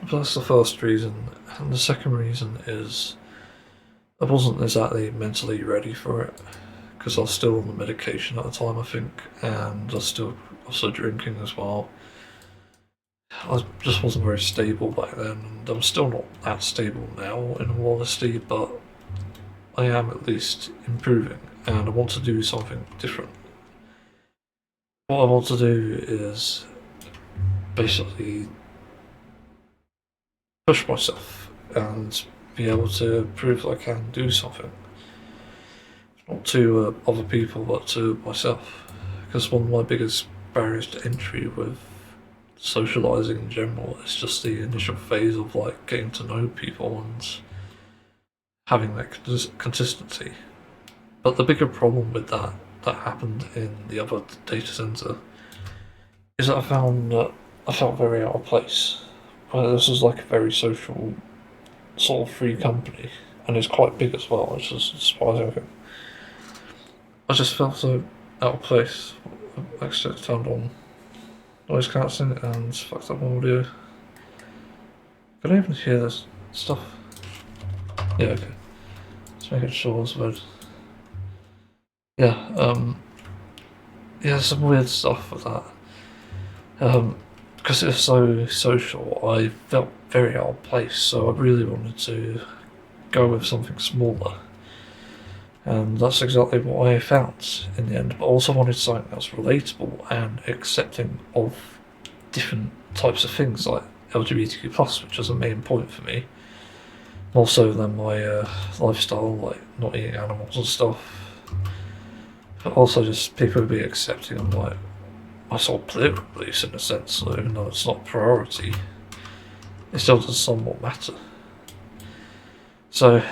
but that's the first reason, and the second reason is I wasn't exactly mentally ready for it because I was still on the medication at the time, I think, and I was still also drinking as well. I just wasn't very stable back then, and I'm still not that stable now, in all honesty, but I am at least improving, and I want to do something different. What I want to do is basically push myself and be able to prove that I can do something. Not to other people, but to myself. Because one of my biggest barriers to entry with socialising in general is just the initial phase of like getting to know people and having that consistency. But the bigger problem with that happened in the other data center is that I found that I felt very out of place. This was like a very social sort of free company, and it's quite big as well, which is surprising. I just felt so out of place. I actually turned on noise cancelling and fucked up my audio. Can I even hear this stuff? Yeah, okay. Just making sure it's good. Yeah, yeah, some weird stuff with that. Because it's so social, I felt very out of place, so I really wanted to go with something smaller. And that's exactly what I found in the end, but I also wanted something that was relatable and accepting of different types of things like LGBTQ+, which is a main point for me. More so than my lifestyle, like not eating animals and stuff. But also just people be accepting of like my sort of political beliefs in a sense, so even though it's not a priority, it still does somewhat matter. So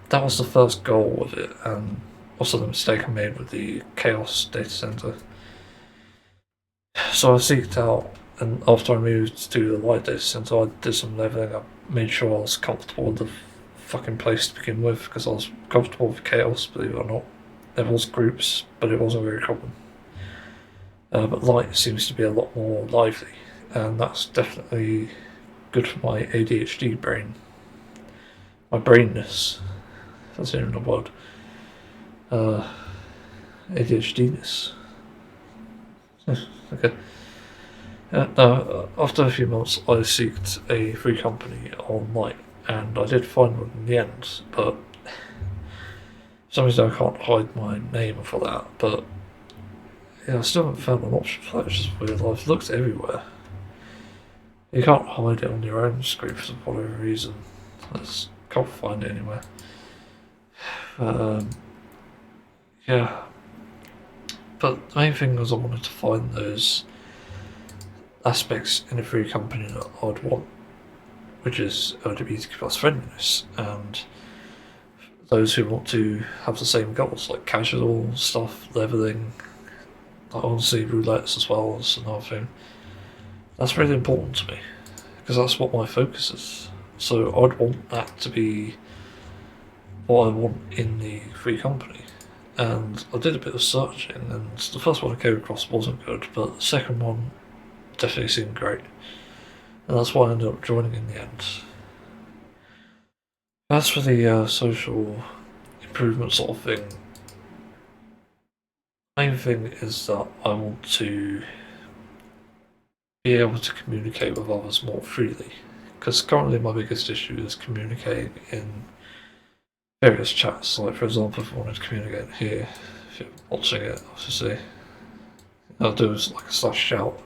that was the first goal with it, and also the mistake I made with the Chaos data center. So I seeked out, and after I moved to the Light data center, I did some leveling. I made sure I was comfortable with the fucking place to begin with, because I was comfortable with Chaos, believe it or not. There was groups, but it wasn't very common. But Light seems to be a lot more lively, and that's definitely good for my ADHD brain. My brainness. That's even a word. ADHD-ness. Okay. After a few months, I seeked a free company on Light, and I did find one in the end, but for some reason I can't hide my name for that, but yeah, I still haven't found an option for that, which is weird. I've looked everywhere. You can't hide it on your own screen for whatever reason. I just can't find it anywhere. Yeah. But the main thing was I wanted to find those aspects in a free company that I'd want, which is LGBTQ+ friendliness, and those who want to have the same goals, like casual stuff, leveling, like honestly roulettes as well as another thing. That's really important to me, because that's what my focus is. So I'd want that to be what I want in the free company. and I did a bit of searching, and the first one I came across wasn't good, but the second one definitely seemed great, and that's why I ended up joining in the end. As for the social improvement sort of thing, the main thing is that I want to be able to communicate with others more freely, because currently my biggest issue is communicating in various chats. Like, for example, if I wanted to communicate here, if you're watching it, obviously, I'll do like a slash shout.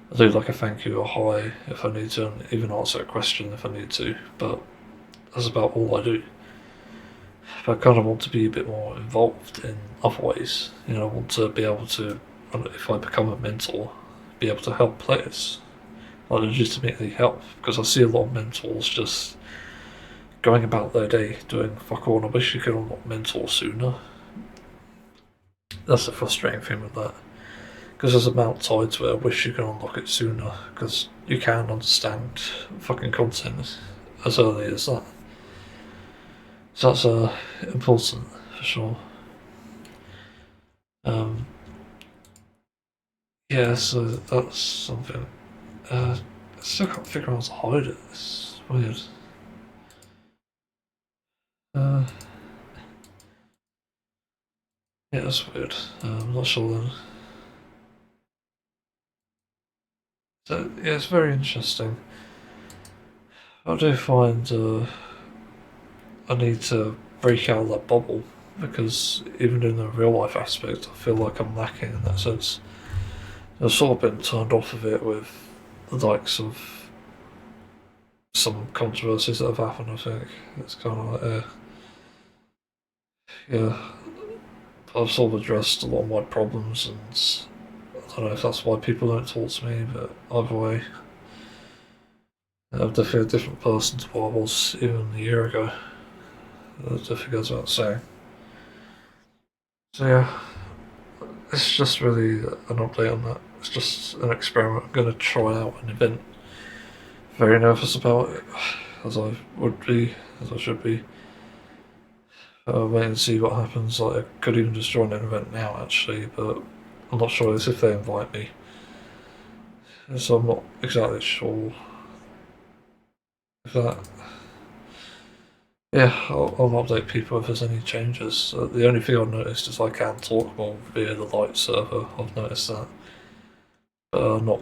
I'll do like a thank you or hi if I need to, and even answer a question if I need to, but that's about all I do. But I kind of want to be a bit more involved in other ways. I want to be able to, if I become a mentor, be able to help players. Like, legitimately help, because I see a lot of mentors just going about their day doing fuck all, and I wish you could unlock mentor sooner. That's the frustrating thing with that. Because there's a amount tied to it, I wish you could unlock it sooner, because you can understand fucking content as early as that. So that's important, for sure. Yeah, so that's something. I still can't figure out how to hide it, it's weird. Yeah, that's weird. I'm not sure then. So, yeah, it's very interesting. I do find I need to break out of that bubble, because even in the real life aspect, I feel like I'm lacking in that sense. I've sort of been turned off of it with the likes of some controversies that have happened, I think. It's kind of like, yeah, I've sort of addressed a lot of my problems, and I don't know if that's why people don't talk to me, but either way, I'm definitely a different person to what I was even a year ago. That definitely goes without saying. So yeah, it's just really an update on that. It's just an experiment. I'm going to try out an event. Very nervous about it, as I would be, as I should be. Wait and see what happens. Like, I could even just join an event now, actually, but I'm not sure if they invite me. So I'm not exactly sure if that. Yeah, I'll update people if there's any changes. The only thing I've noticed is I can talk more via the light server. I've noticed that, but not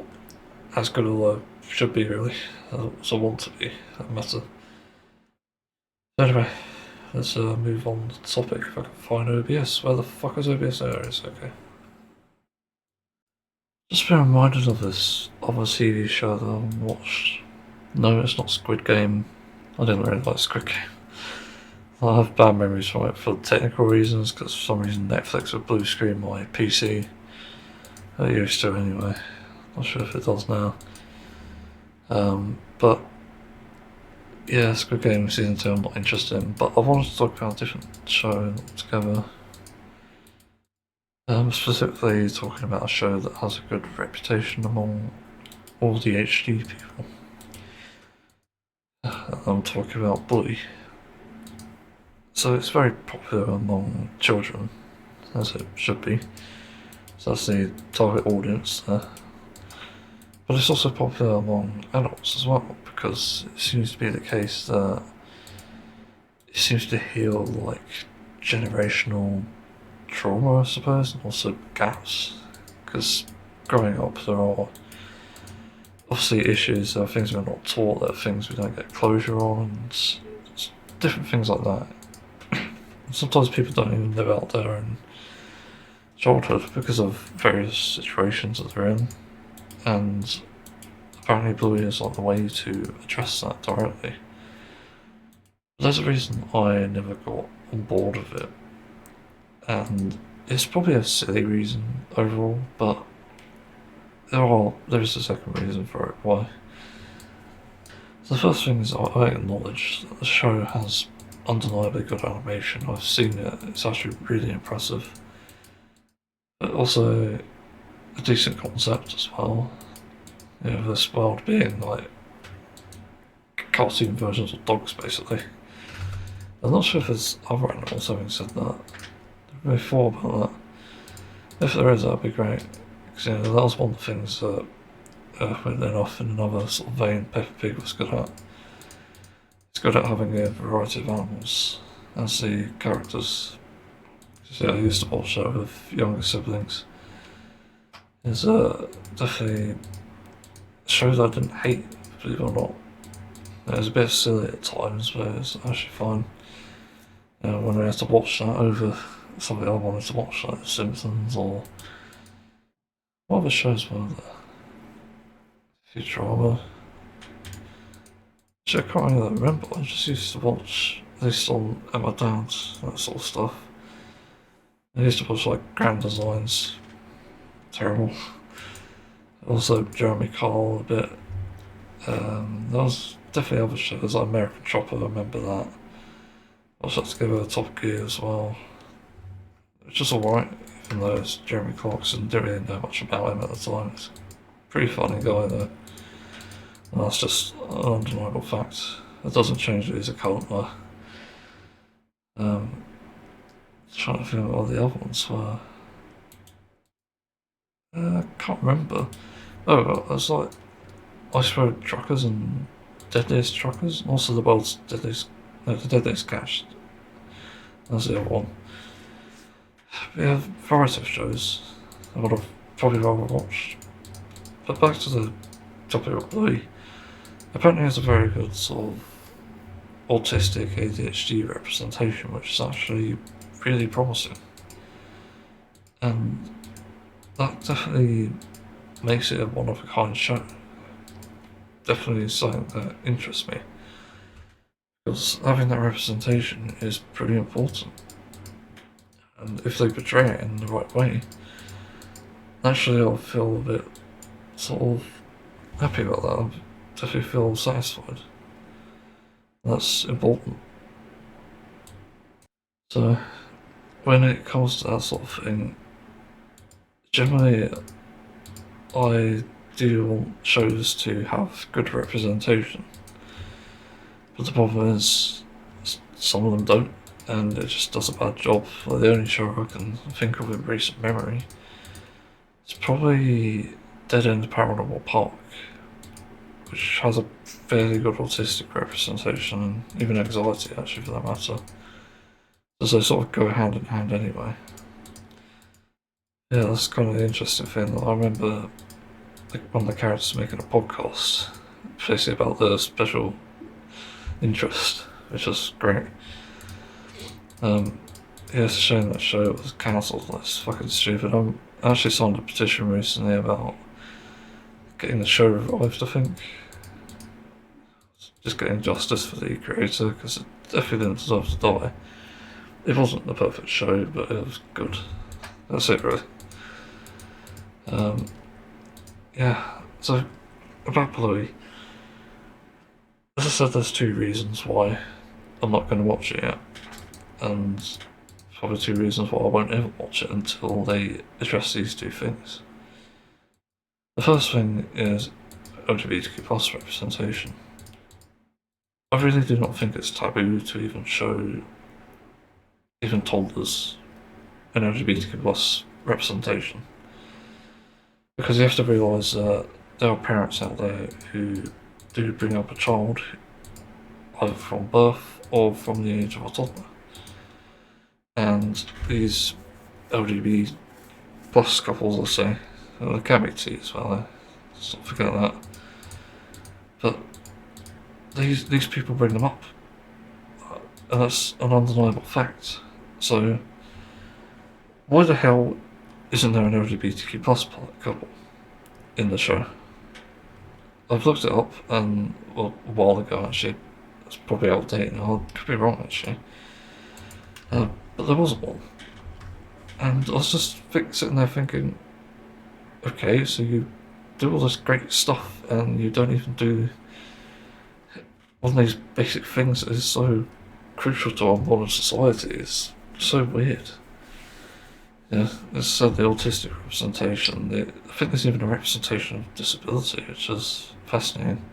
as good as I should be, really. As I want to be, that matter. Anyway, let's move on to the topic. If I can find OBS. Where the fuck is OBS? There it is, okay. Just been reminded of this other TV show that I haven't watched. No, it's not Squid Game. I didn't really like Squid Game. I have bad memories from it for technical reasons, because for some reason Netflix would blue screen my PC. I used to anyway. Not sure if it does now. But yeah, Squid Game Season 2 I'm not interested in, but I wanted to talk about a different show altogether. Specifically talking about a show that has a good reputation among all the HD people. I'm talking about BLUEY. So it's very popular among children, as it should be. So that's the target audience there. But it's also popular among adults as well, because it seems to be the case that it seems to heal like generational trauma, I suppose, and also gaps. Because growing up, there are obviously issues, there are things we're not taught, there are things we don't get closure on, and different things like that. Sometimes people don't even live out there in childhood because of various situations that they're in, and apparently BLUEY is like the way to address that directly. But there's a reason I never got on board with it, and it's probably a silly reason overall, but there is a second reason for it why. So the first thing is I acknowledge that the show has undeniably good animation. I've seen it, it's actually really impressive. But also a decent concept as well. This world being like cartoon versions of dogs, basically. I'm not sure if there's other animals, having said that. really thought about that. If there is, that'd be great. Because that was one of the things that went then off in another sort of vein Peppa Pig was good at. It's good at having a variety of animals as the characters. I used to watch that with younger siblings. It's definitely shows I didn't hate, believe it or not. It was a bit silly at times, but it was actually fine. When I had to watch that over something I wanted to watch, like The Simpsons or what other shows were there? Futurama. Actually, I can't really remember. I just used to watch this on at my dad's, that sort of stuff. I used to watch like Grand Designs. Terrible. Also Jeremy Kyle a bit. There was definitely other shows like American Chopper, I remember that. I was to give it a Top Gear as well. It's just alright, even though it's Jeremy Clarkson, didn't really know much about him at the time. It's a pretty funny guy though. And that's just an undeniable fact. It doesn't change that he's a cult though. Trying to think of what the other ones were. I can't remember. Oh, there's like Ice Road Truckers and Deadliest Truckers, and also the world's deadliest, no, the Deadliest Catch. That's the other one. We have a variety of shows I would have probably rather watched. But back to the topic of BLUEY. Apparently has a very good sort of autistic ADHD representation, which is actually really promising. And that definitely makes it a one-of-a-kind show. Definitely something that interests me. Because having that representation is pretty important. And if they portray it in the right way, naturally I'll feel a bit sort of happy about that. I'll definitely feel satisfied. That's important. So, when it comes to that sort of thing, generally I do want shows to have good representation. But the problem is, some of them don't, and it just does a bad job. Like the only show I can think of in recent memory is probably Dead End Paranormal Park, which has a fairly good autistic representation, and even anxiety actually for that matter. As they sort of go hand in hand anyway. Yeah, that's kind of the interesting thing. I remember one of the characters making a podcast, basically about the special interest, which was great. Yeah, it's a shame that show was cancelled. That's fucking stupid. I actually signed a petition recently about getting the show revived, I think. Just getting justice for the creator, because it definitely didn't deserve to die. It wasn't the perfect show, but it was good. That's it, really. Yeah, so about BLUEY. As I said, there's two reasons why I'm not going to watch it yet, and probably two reasons why I won't ever watch it until they address these two things. The first thing is LGBTQ plus representation. I really do not think it's taboo to even show even toddlers an LGBTQ plus representation, because you have to realise that there are parents out there who do bring up a child either from birth or from the age of a toddler, and these LGBT plus couples, let's say, they can be T as well, let's not forget that, but these people bring them up, and that's an undeniable fact. So why the hell isn't there an LGBTQ plus couple in the show? I've looked it up, and well, a while ago actually. It's probably outdated now. I could be wrong actually, but there wasn't one, and I was just sitting there thinking, okay, so you do all this great stuff, and you don't even do one of these basic things that is so crucial to our modern society. It's so weird. Yeah, as I said, the autistic representation. I think there's even a representation of disability, which is fascinating.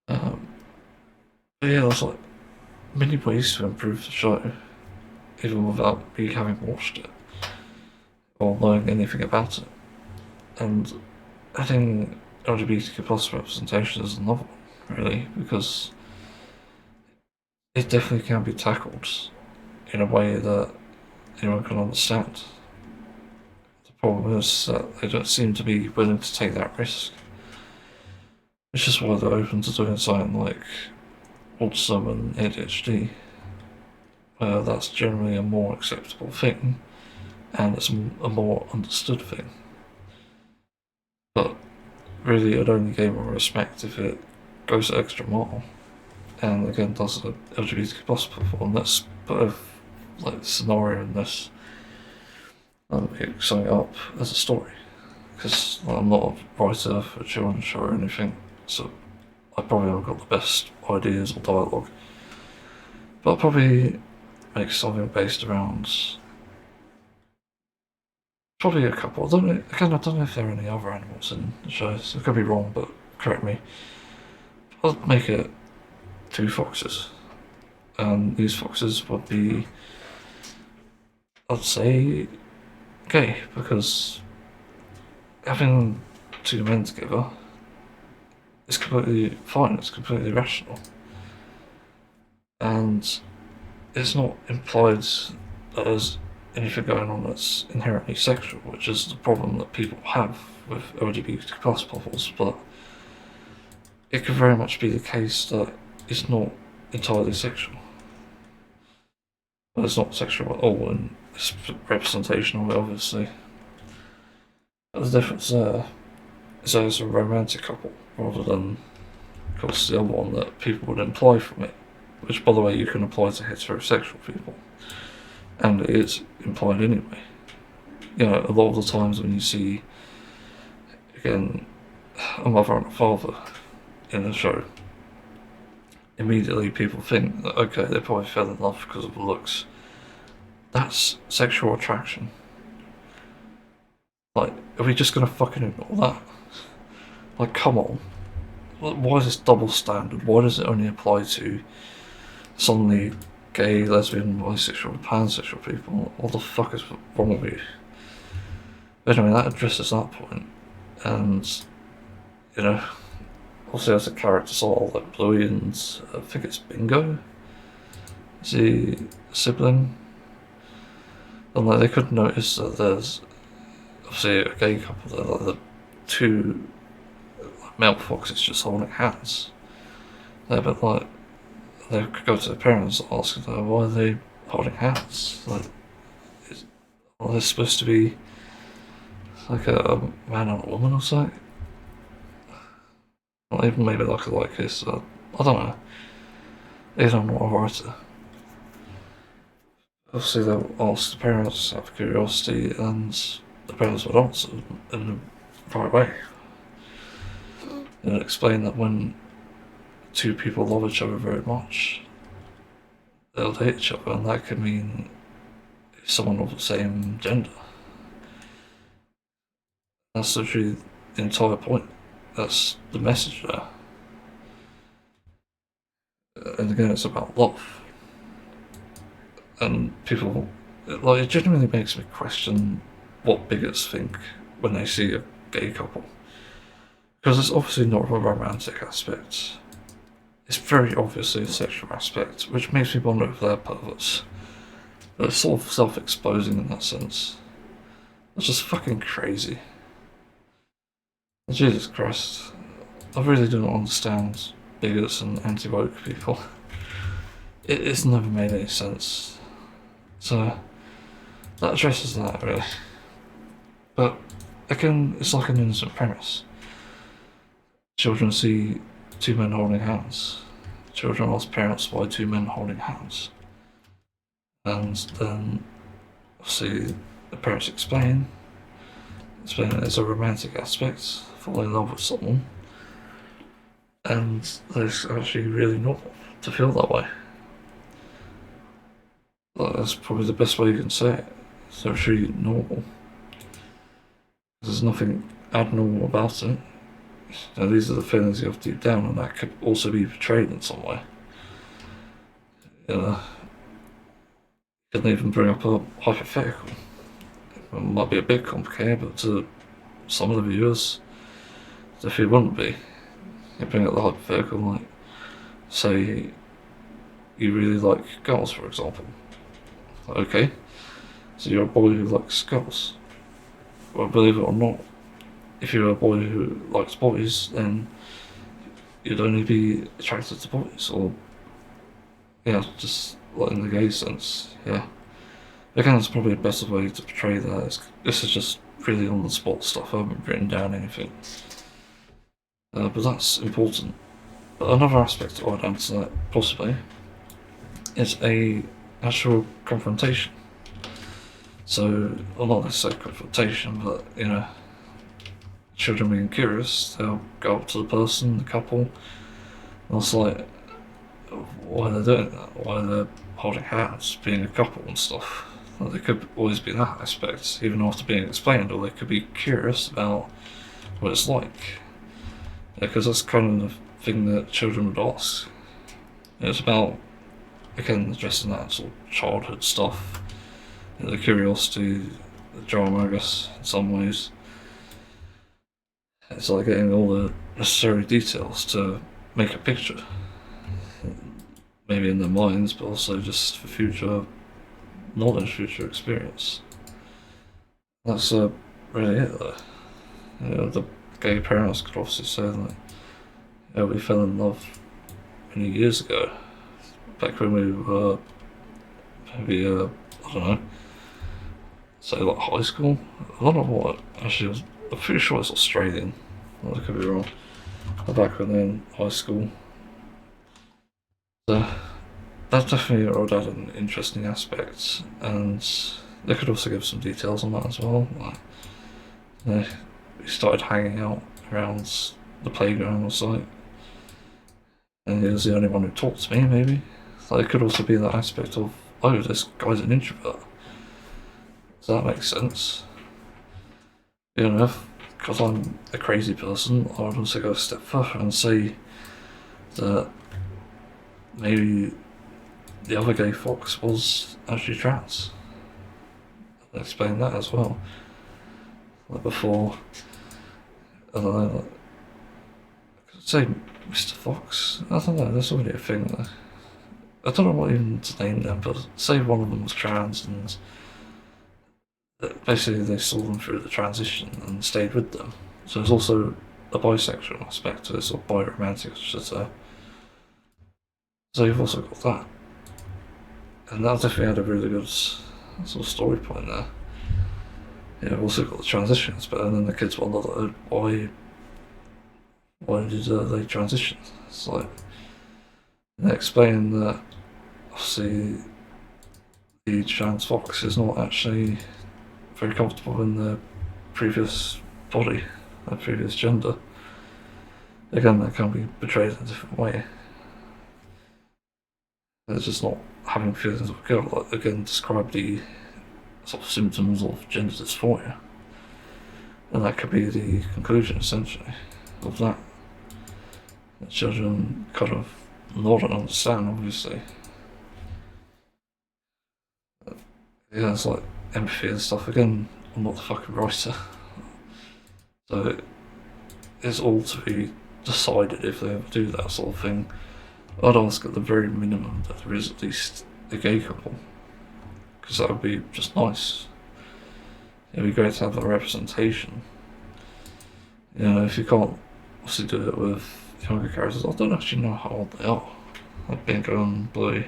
But yeah, there's like many ways to improve the show. even without me having watched it or knowing anything about it. And adding LGBTQ plus representation is another one, really, because it definitely can be tackled in a way that anyone can understand. The problem is that they don't seem to be willing to take that risk. Which is why they're open to doing something like autism and ADHD, where that's generally a more acceptable thing, and it's a more understood thing. But really, I'd only gain more respect if it goes the extra mile, and again does the LGBTQ plus performance, but like the scenario in this, summing it up as a story, because I'm not a writer for a children's show or anything, so I probably haven't got the best ideas or dialogue, but I'll probably make something based around probably a couple. I don't know if there are any other animals in the show, so I could be wrong, but correct me. I'll make it 2 foxes, and these foxes would be, I'd say, gay, because having 2 men together is completely fine, it's completely rational. And it's not implied that there's anything going on that's inherently sexual, which is the problem that people have with LGBT plus novels, but it could very much be the case that it's not entirely sexual. But it's not sexual at all, and it's representational, obviously. But the difference there is that it's a romantic couple, rather than, of course, the other one that people would imply from it, which, by the way, you can apply to heterosexual people, and it is implied anyway. You know, a lot of the times when you see, again, a mother and a father in a show, immediately people think that, okay, they probably fell in love because of the looks. That's sexual attraction. Like, are we just gonna fucking ignore that? Like, come on. Why is this double standard? Why does it only apply to suddenly gay, lesbian, bisexual, pansexual people? What the fuck is wrong with you? But anyway, that addresses that point. And, you know, also has a character sort of like BLUEY, and I think it's Bingo. Is he a sibling? And like, they could notice that there's obviously a gay couple there, like the 2 male foxes just holding hands. They're a bit like, they could go to their parents and ask them, why are they holding hands? Like, are they supposed to be like a man and a woman or something? Or even maybe like a this, I don't know. Either I'm not a writer. Obviously they'll ask the parents out of curiosity, and the parents would answer in the right way. And explain that when 2 people love each other very much, they'll date each other, and that could mean someone of the same gender. That's literally the entire point. That's the message there. And again, it's about love. And people, like, it genuinely makes me question what bigots think when they see a gay couple. Because it's obviously not a romantic aspect. It's very obviously a sexual aspect, which makes me wonder if they're perverts. They're sort of self-exposing in that sense. It's just fucking crazy. Jesus Christ. I really do not understand bigots and anti-woke people. It's never made any sense. So, that addresses that, really. But, again, it's like an innocent premise. Children see 2 men holding hands. Children ask parents why 2 men holding hands. And then, obviously, the parents explain there's a romantic aspect, falling in love with someone, and it's actually really normal to feel that way. That's probably the best way you can say it. It's actually normal. There's nothing abnormal about it. You know, these are the feelings you have deep down, and that could also be portrayed in some way. You know, didn't even bring up a hypothetical. It might be a bit complicated, but to some of the viewers, definitely wouldn't be. You bring up the hypothetical, like, say you really like girls, for example. Okay, so you're a boy who likes girls. Well, believe it or not, if you're a boy who likes boys, then you'd only be attracted to boys, or, yeah, just like in the gay sense, yeah. Again, it's probably a better way to portray that. This is just really on the spot stuff, I haven't written down anything. But that's important. But another aspect to add onto that, possibly, is a actual confrontation. So, well, not necessarily confrontation, but, you know, children being curious, they'll go up to the person, the couple, and it's like, why are they doing that? Why are they holding hands, being a couple and stuff? Well, there could always be that aspect, even after being explained, or they could be curious about what it's like. Because that's kind of the thing that children would ask. It's about, again, addressing that sort of childhood stuff, you know, the curiosity, the drama, I guess, in some ways. It's like getting all the necessary details to make a picture, maybe in their minds, but also just for future knowledge, future experience. That's really it, though. You know, the gay parents could obviously say that, yeah, we fell in love many years ago, back when we were maybe, I don't know, say like high school. I don't know what, actually, I'm pretty sure it's Australian. I could be wrong. Back when they're in high school. So that definitely would add an interesting aspect, and they could also give some details on that as well. Like, you know, we started hanging out around the playground or something, and he was the only one who talked to me, maybe. So it could also be that aspect of, oh, this guy's an introvert. Does that make sense? You know, because I'm a crazy person, I would also go a step further and say that maybe the other gay fox was actually trans. I'll explain that as well. Like before, I don't know, like, I could say Mr. Fox. I don't know, there's already a thing there. I don't know what even to name them, but say one of them was trans and basically they saw them through the transition and stayed with them. So there's also a bisexual aspect to this, or biromantic, I should say. So you've also got that. And that definitely had a really good sort of story point there. Yeah, we've also got the transitions, but then the kids wonder why did they transition? It's like, they explain that obviously the trans fox is not actually very comfortable in their previous body, their previous gender. Again, that can be portrayed in a different way. They're just not having feelings of a girl. Like, again, describe the sort of symptoms of gender dysphoria, and that could be the conclusion, essentially, of that. The children kind of nod and understand, obviously. Yeah, it's like empathy and stuff. Again, I'm not the fucking writer, so it's all to be decided if they ever do that sort of thing. I'd ask at the very minimum that there is at least a gay couple, because that would be just nice. It'd be great to have that representation. You know, if you can't obviously do it with younger characters, I don't actually know how old they are. Like Bingo and BLUEY.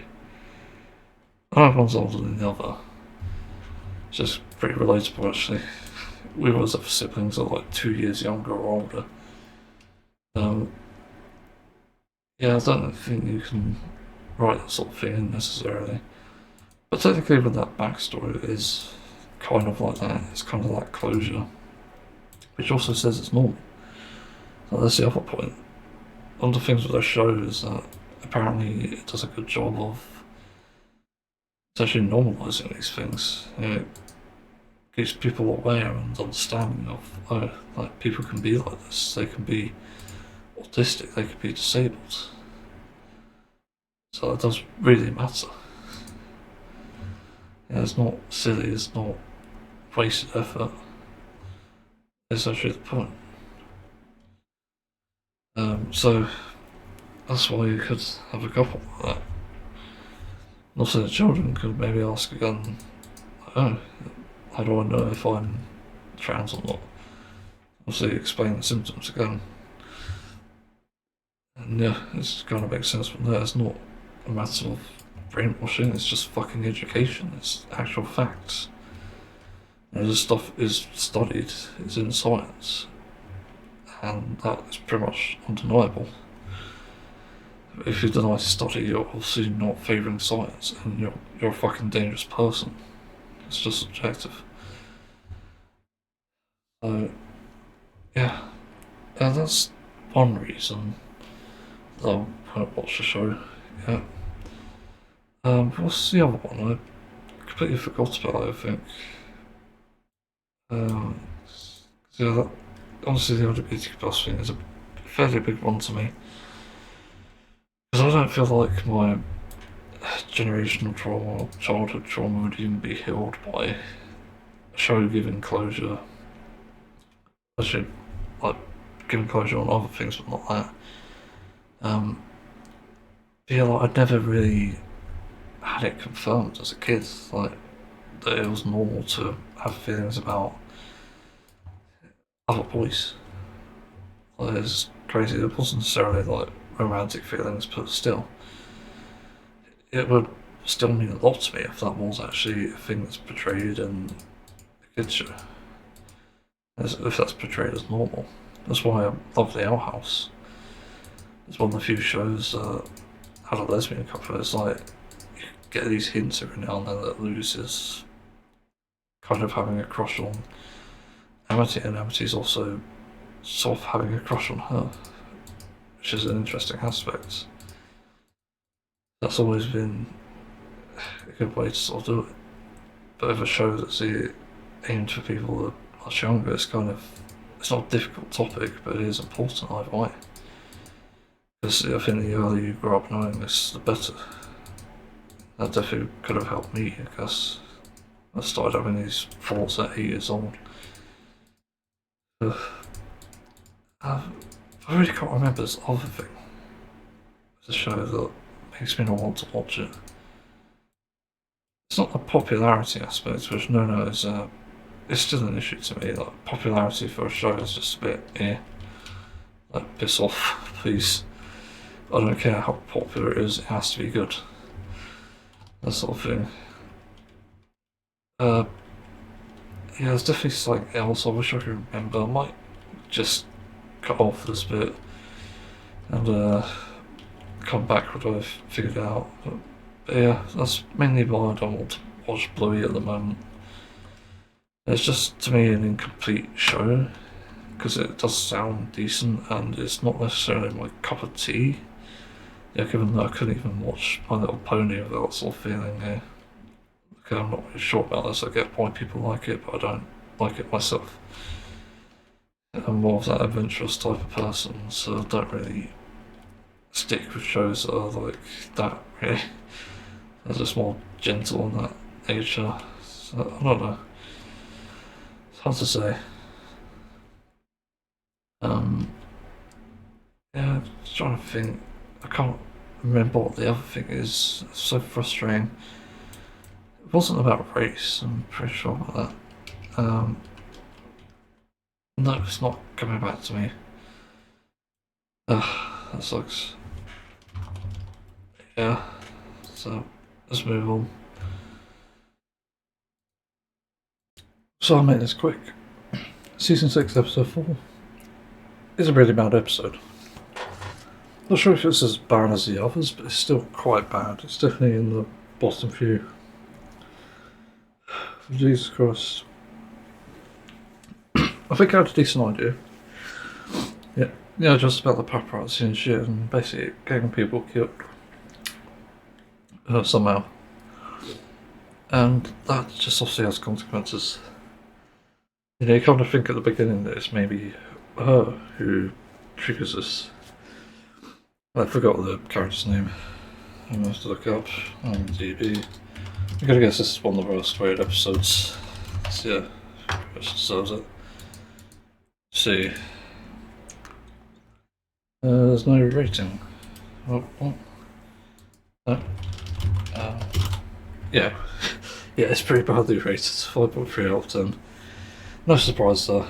I know one's older than the other. It's just pretty relatable, actually. We always have siblings that are like 2 years younger or older. Yeah, I don't think you can write that sort of thing in necessarily. But technically with that backstory, it is kind of like that. It's kind of like closure, which also says it's normal. So that's the other point. One of the things with the show is that apparently it does a good job of actually normalising these things. You know, it gives people aware and understanding of, oh, like, people can be like this. They can be autistic, they could be disabled. So it does really matter. Yeah, it's not silly, it's not wasted effort. It's actually the point. So that's why you could have a couple like that. Also, the children could maybe ask again, oh, how do I know if I'm trans or not? Obviously, explain the symptoms again. And yeah, it kind of makes sense from there. It's not a matter of brainwashing, it's just fucking education, it's actual facts. This stuff is studied, it's in science, and that is pretty much undeniable. If you deny study, you're obviously not favouring science, and you're a fucking dangerous person. It's just subjective. So, yeah, that's one reason that I'll kind of watch the show. Yeah. What's the other one? I completely forgot about it, I think. Yeah, that, honestly, the LGBTQ plus thing is a fairly big one to me. Because I don't feel like my generational trauma or childhood trauma would even be healed by a show giving closure. Actually, like, giving closure on other things, but not that. Yeah, like, I'd never really had it confirmed as a kid, like, that it was normal to have feelings about other boys. Like, it's crazy. It wasn't necessarily like romantic feelings, but still, it would still mean a lot to me if that was actually a thing that's portrayed in a kid's show. If that's portrayed as normal. That's why I love The Owl House. It's one of the few shows that had a lesbian couple. It's like, you get these hints every now and then that Luz is kind of having a crush on Amity, and Amity's also sort of having a crush on her, which is an interesting aspect. That's always been a good way to sort of do it. But if a show that's aimed for people that are much younger, it's not a difficult topic, but it is important either way. Because I think the earlier you grow up knowing this, the better. That definitely could have helped me, I guess. I started having these thoughts at 8 years old. I really can't remember this other thing. It's a show that makes me not want to watch it. It's not the popularity aspect, which no is it's still an issue to me. Like, popularity for a show is just a bit like, piss off, please. I don't care how popular it is, it has to be good. That sort of thing. Yeah, there's definitely something else I wish I could remember. I might just cut off this bit and come back when I've figured it out. But yeah, that's mainly why I don't want to watch BLUEY at the moment. It's just, to me, an incomplete show, because it does sound decent and it's not necessarily my cup of tea. Yeah, given that I couldn't even watch My Little Pony without sort of feeling, okay, I'm not really sure about this. I get why people like it, but I don't like it myself. I'm more of that adventurous type of person, so I don't really stick with shows that are like that, really. They're just more gentle in that nature. So, I don't know. It's hard to say. Yeah, just trying to think. I can't remember what the other thing is. It's so frustrating. It wasn't about race, I'm pretty sure about that. No, it's not coming back to me. Ugh, that sucks. Yeah, so let's move on. So I'll make this quick. Season 6, episode 4 is a really bad episode. Not sure if it's as bad as the others, but it's still quite bad. It's definitely in the bottom few. Jesus Christ. I think I had a decent idea. Yeah, just about the paparazzi and shit, and basically getting people killed. Somehow. And that just obviously has consequences. You know, you kind of think at the beginning that it's maybe her who triggers this. I forgot the character's name. I'm going to have to look up on DB. I'm gonna guess this is one of the worst rated episodes. So yeah, it deserves it. See. There's no rating. Oh, oh. No. Yeah. Yeah, it's pretty badly rated. 5.3 out of 10. No surprise there,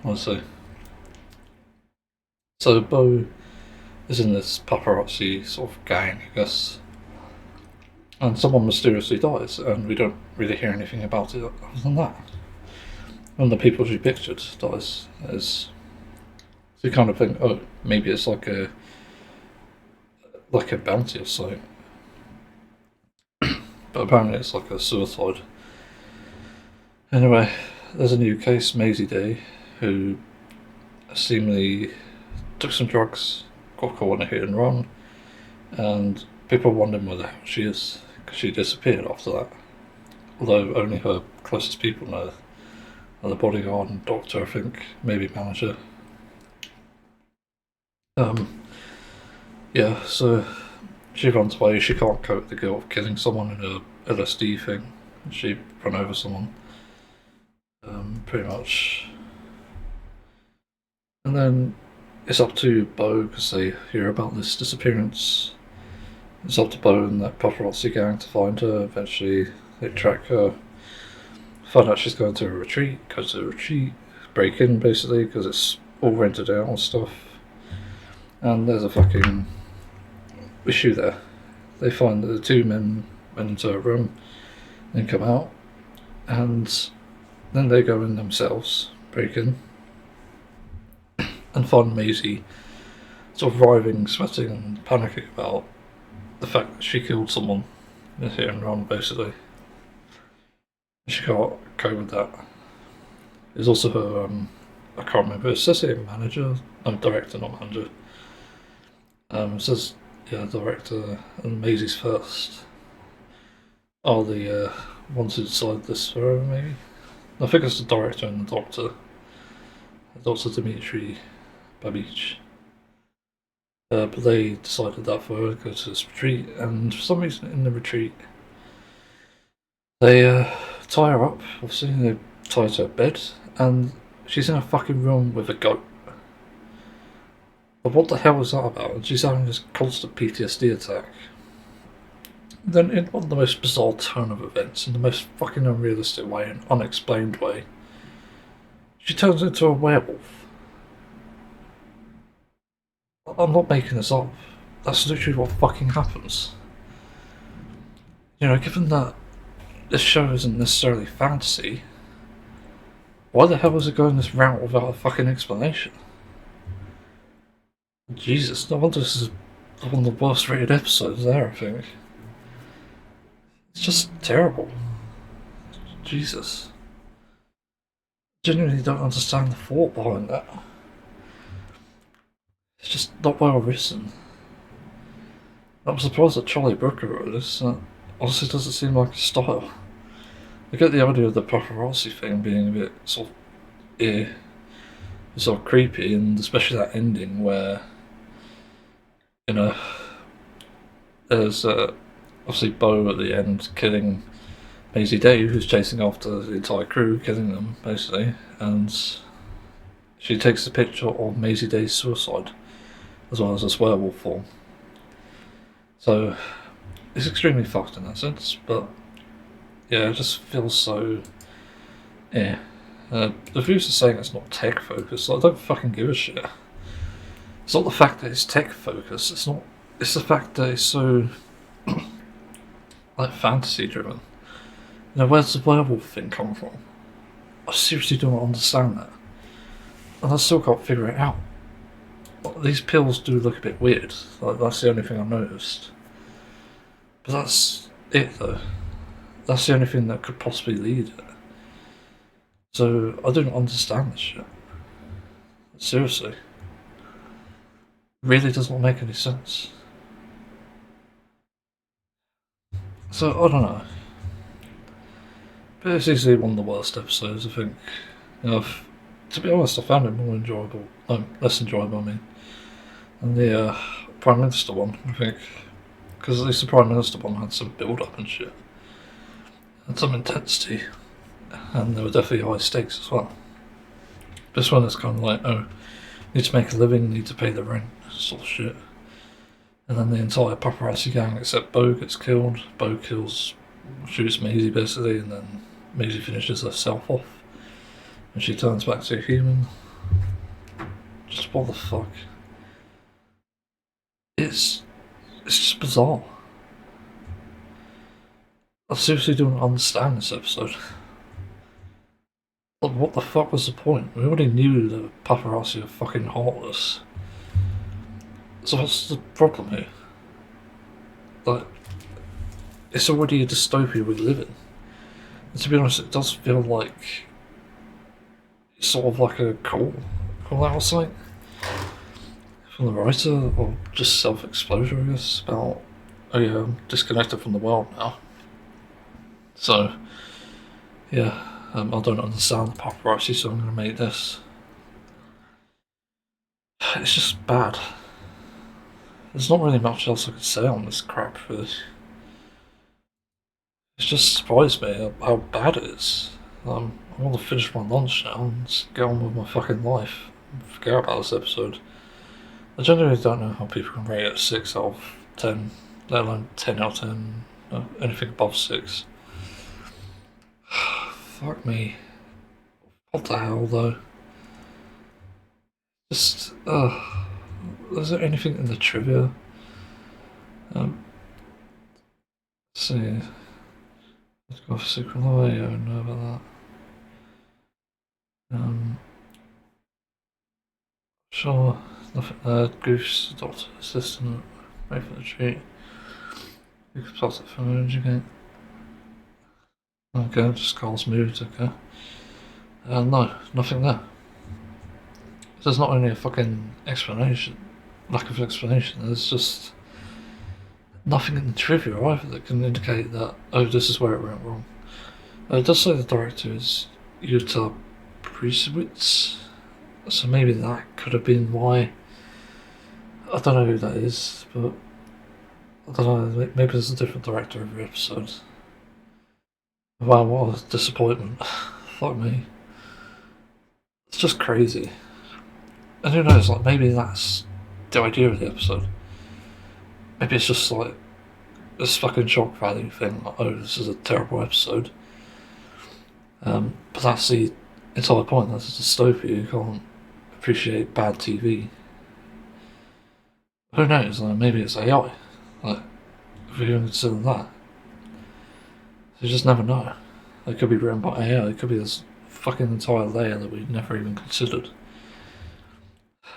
honestly. So Bo is in this paparazzi sort of gang, I guess. And someone mysteriously dies, and we don't really hear anything about it other than that. And the people she pictured dies. So you kind of think, oh, maybe it's like a bounty or something. But apparently it's like a suicide. Anyway, there's a new case, Maisie Day, who seemingly took some drugs, got caught in a hit and run, and people are wondering where the hell she is, because she disappeared after that. Although only her closest people know, and the bodyguard and doctor, I think, maybe manager. Yeah, so she runs away. She can't cope with the guilt of killing someone in a LSD thing. She ran over someone, pretty much. And then it's up to Bo, because they hear about this disappearance. It's up to Bo and that paparazzi gang to find her. Eventually they track her, find out she's going to a retreat, go to the retreat, break in basically, because it's all rented out and stuff. And there's a fucking issue there. They find that the two men went into a room, then come out, and then they go in themselves, break in, and find Maisie sort of writhing, sweating, and panicking about the fact that she killed someone in a hit and run, basically. She can't cope with that. There's also her, I can't remember, it says here manager, no, director, not manager. It says, yeah, director and Maisie's first are the ones who decide this for her, maybe? I think it's the director and the doctor. Dr. Demetori Babich. But they decided that for her to go to this retreat, and for some reason in the retreat they tie her up, obviously, they tie her to her bed, and she's in a fucking room with a goat. But what the hell is that about? And she's having this constant PTSD attack. Then in one of the most bizarre turn of events, in the most fucking unrealistic way and unexplained way, she turns into a werewolf. I'm not making this up. That's literally what fucking happens. You know, given that this show isn't necessarily fantasy, why the hell is it going this route without a fucking explanation? Jesus, no wonder this is one of the worst rated episodes there, I think. It's just terrible. Jesus. Genuinely don't understand the thought behind that. It's just not well written. I'm surprised that Charlie Brooker wrote this. Honestly doesn't seem like his style. I get the idea of the paparazzi thing being a bit sort of sort of creepy, and especially that ending where, you know, there's obviously Bo at the end killing Maisie Day, who's chasing after the entire crew, killing them basically, and she takes a picture of Maisie Day's suicide as well as this werewolf form. So it's extremely fucked in that sense, but yeah, it just feels so. Yeah. The reviews are saying it's not tech focused, so I don't fucking give a shit. It's not the fact that it's tech focused, it's the fact that it's so like fantasy driven. You know, where's the werewolf thing come from? I seriously don't understand that. And I still can't figure it out. These pills do look a bit weird, like, that's the only thing I've noticed. But that's it though. That's the only thing that could possibly lead it. So I don't understand this shit. Seriously. It really does not make any sense. So I don't know. But it's easily one of the worst episodes, I think. You know, to be honest, I found it more enjoyable. No, less enjoyable, I mean. And the Prime Minister one, I think. Because at least the Prime Minister one had some build up and shit. had some intensity, and there were definitely high stakes as well. This one is kind of like, oh, need to make a living, need to pay the rent, sort of shit. And then the entire paparazzi gang except Bo gets killed. Bo shoots Maisie basically, and then Maisie finishes herself off. And she turns back to a human. Just what the fuck? It's just bizarre. I seriously don't understand this episode. Like, what the fuck was the point? We already knew the paparazzi are fucking heartless. So what's the problem here? Like, it's already a dystopia we live in. And to be honest, it does feel like it's sort of like a call out site from the writer, or just self-exposure, I guess, about, oh yeah, I'm disconnected from the world now. So, yeah, I don't understand the paparazzi, so I'm going to make this. It's just bad. There's not really much else I could say on this crap, really. It just surprised me how bad it is. I want to finish my lunch now and just get on with my fucking life. Forget about this episode. I genuinely don't know how people can rate it 6 out of 10, let alone 10 out of 10, anything above 6. Fuck me. What the hell, though? Just, is there anything in the trivia? Let's see. Let's go for Secret Law, I don't know about that. Sure, nothing there. Goose, doctor, assistant, wait for the treat. You can pass it from energy gate. Okay, just Carl's moved, okay. No, nothing there. There's not only a fucking explanation, lack of explanation, there's just nothing in the trivia either that can indicate that, oh, this is where it went wrong. It does say the director is Jutta Priesewitz, so maybe that could have been why. I don't know who that is, but I don't know, maybe there's a different director every episode. Wow, what a disappointment. Fuck me. It's just crazy. And who knows, like, maybe that's the idea of the episode. Maybe it's just like this fucking shock value thing, like, oh, this is a terrible episode. But that's the entire point, that's a dystopia, you can't appreciate bad TV. Who knows, like, maybe it's AI, like, if we can consider that. You just never know. It could be written by AI, it could be this fucking entire layer that we'd never even considered.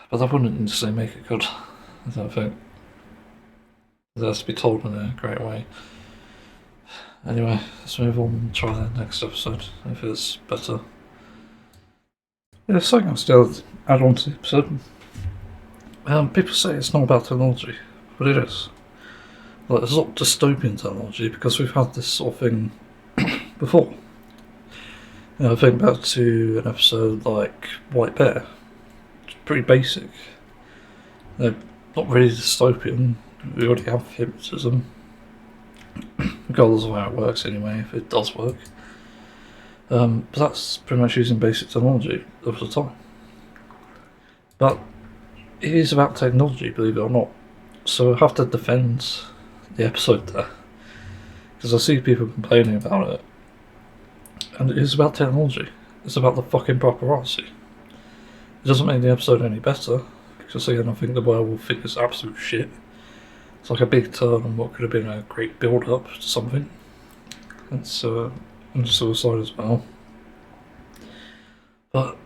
But that wouldn't necessarily make it good, I don't think. It has to be told in a great way. Anyway, let's move on and try the next episode, if it's better. Yeah, something I'll still add on to the episode. People say it's not about technology, but it is. Like, it's not dystopian technology, because we've had this sort of thing before. You know, think back to an episode like White Bear. It's pretty basic. They're not really dystopian. We already have hypnotism. Regardless of how it works anyway, if it does work. But that's pretty much using basic technology of the time. But it is about technology, believe it or not. So I have to defend the episode there. Because I see people complaining about it. And it is about technology. It's about the fucking paparazzi. It doesn't make the episode any better. Because again, I think the werewolf thing is absolute shit. It's like a big turn on what could have been a great build-up to something. It's on the suicide as well. But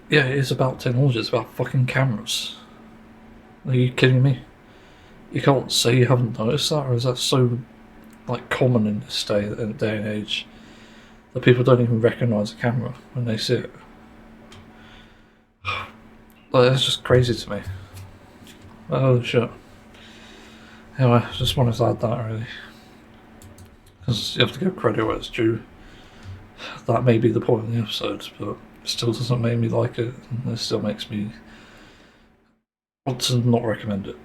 yeah, it is about technology. It's about fucking cameras. Are you kidding me? You can't say you haven't noticed that, or is that so like common in this day and age that people don't even recognise a camera when they see it? Like, that's just crazy to me. Oh shit. Anyway, I just wanted to add that really. Because you have to give credit where it's due. That may be the point of the episode, but it still doesn't make me like it, and it still makes me want to not recommend it.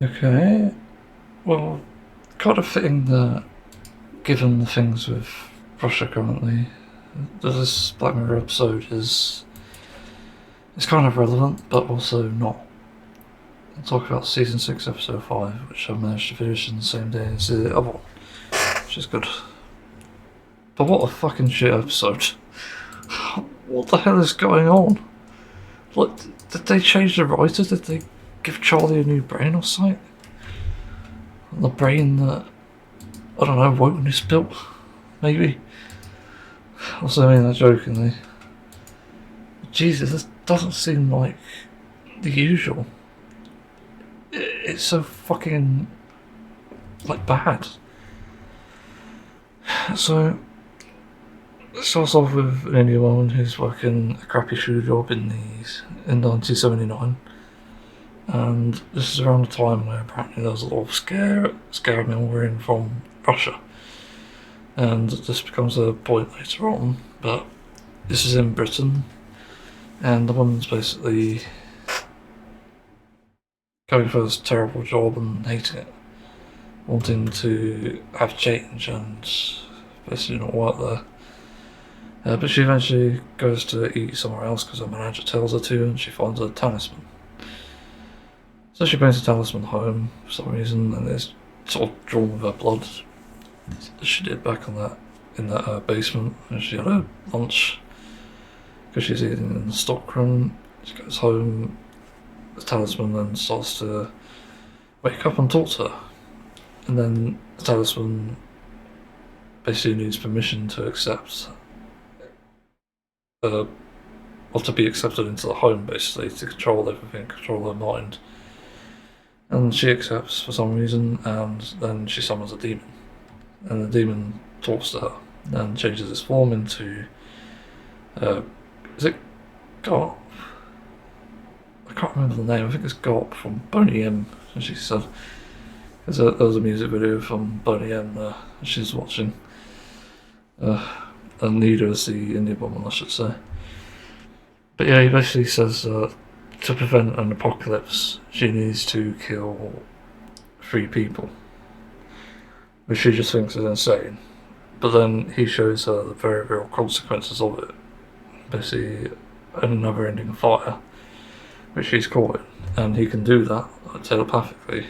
Okay, well, kind of fitting that given the things with Russia currently, this Black Mirror episode is kind of relevant, but also not. I'll talk about Season 6, Episode 5, which I managed to finish in the same day as the other one, which is good. But what a fucking shit episode. What the hell is going on? What, did they change the writer? Did they give Charlie a new brain or something? The brain that, I don't know, wokeness built, maybe? Also, I mean that jokingly. Jesus, this doesn't seem like the usual. It's so fucking, like, bad. So, it starts off with an Indian woman who's working a crappy shoe job in 1979. And this is around the time where apparently there was a lot of scaramouring from Russia. And this becomes a point later on, but this is in Britain, and the woman's basically going for this terrible job and hating it, wanting to have change and basically not work there. But she eventually goes to eat somewhere else because her manager tells her to, and she finds a talisman. So she brings the talisman home for some reason, and it's sort of drawn with her blood, as she did back on in that basement when she had her lunch, because she's eating in the stockroom. She goes home, the talisman then starts to wake up and talk to her, and then the talisman basically needs permission to accept, or to be accepted into the home, basically, to control everything, control her mind. And she accepts for some reason, and then she summons a demon. And the demon talks to her and changes its form into, is it Garp? I can't remember the name, I think it's Garp from Boney M, as she said. There was a music video from Boney M that she's watching. And neither is the Indian woman, I should say. But yeah, he basically says to prevent an apocalypse, she needs to kill 3 people, which she just thinks is insane. But then he shows her the very real consequences of it. Basically, a never-ending fire, which she's caught in, and he can do that telepathically.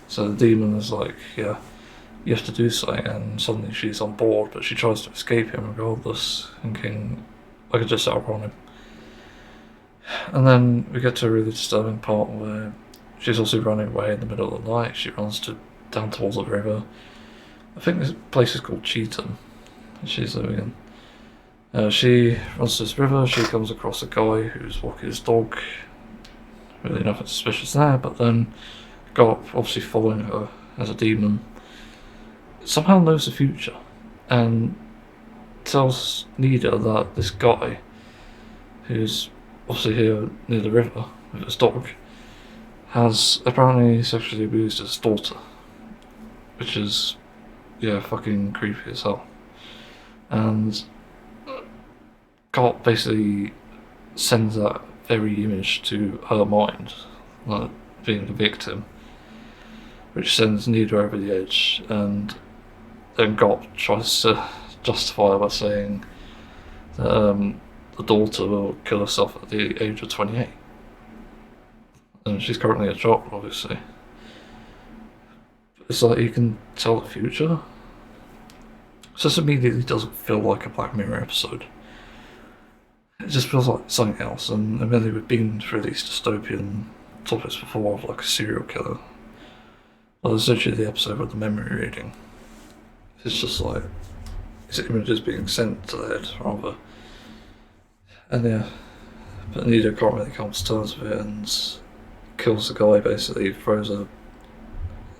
So the demon is like, yeah, you have to do something, and suddenly she's on board, but she tries to escape him regardless, thinking I could just outrun him. And then we get to a really disturbing part where she's also running away in the middle of the night. She runs down towards the river. I think this place is called Cheatham, she's living in. She runs to this river, she comes across a guy who's walking his dog. Really nothing suspicious there, but then Garp, obviously following her as a demon, somehow knows the future and tells Nida that this guy, who's obviously here near the river with his dog, has apparently sexually abused his daughter, which is, yeah, fucking creepy as hell. And Garp basically sends that very image to her mind, like being the victim, which sends Nida over the edge, and then Garp tries to justify by saying that the daughter will kill herself at the age of 28. And she's currently a child, obviously. It's like you can tell the future. So this immediately doesn't feel like a Black Mirror episode. It just feels like something else, and admittedly we've been through these dystopian topics before of like a serial killer. Well, it's literally the episode with the memory reading. It's just like, it's images being sent to the head, rather. And yeah, but Nida can't really come to terms with it and kills the guy, basically, throws a...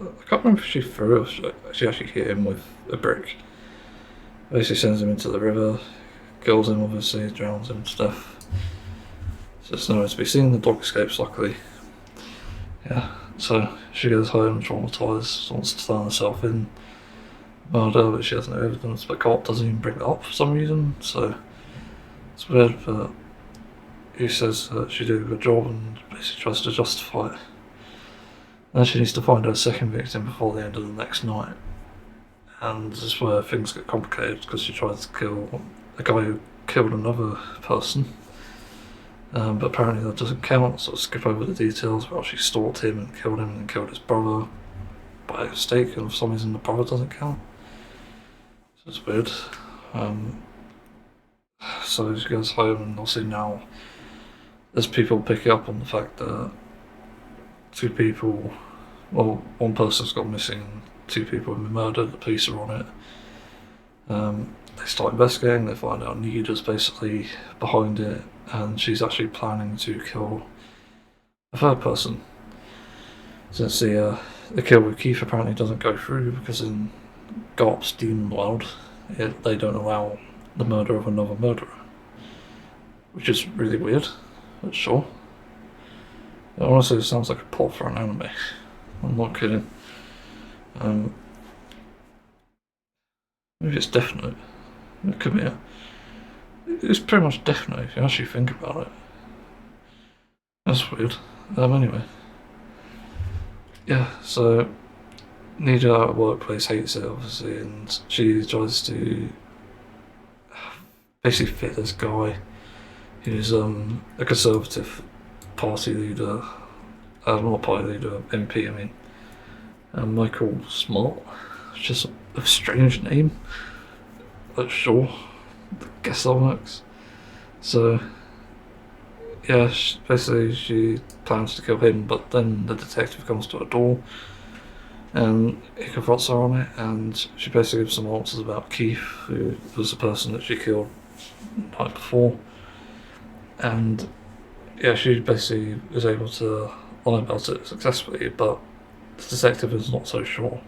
I can't remember if she threw it, she actually hit him with a brick. Basically sends him into the river, kills him obviously, drowns him to death. So it's nowhere to be seen, the dog escapes luckily. Yeah, so she goes home traumatised, wants to turn herself in, murder, but she has no evidence, but Carton doesn't even bring it up for some reason, so it's weird, but he says that she did a good job and basically tries to justify it. Then she needs to find her second victim before the end of the next night. and this is where things get complicated because she tries to kill a guy who killed another person. But apparently that doesn't count, so I'll skip over the details about she stalked him and killed his brother by mistake, and for some reason the brother doesn't count. So it's weird. So she goes home, and obviously now there's people picking up on the fact that one person's gone missing, 2 people have been murdered, the police are on it. They start investigating, they find out Nida's basically behind it, and she's actually planning to kill a 3rd person. Since the kill with Keith apparently doesn't go through because in Garp's demon world, they don't allow the murder of another murderer. Which is really weird, but sure. It honestly sounds like a plot for an anime. I'm not kidding. Maybe it's Death Note. It could be. It's pretty much Death Note if you actually think about it. That's weird. Anyway. Yeah, so Nida at workplace hates it obviously, and she tries to basically fit this guy who's a Conservative party leader, not party leader, MP I mean, Michael Smart, which is a strange name, but sure, I guess that works. So yeah, basically she plans to kill him, but then the detective comes to her door and he confronts her on it, and she basically gives some answers about Keith, who was the person that she killed the night before. And yeah, she basically is able to lie about it successfully, but the detective is not so sure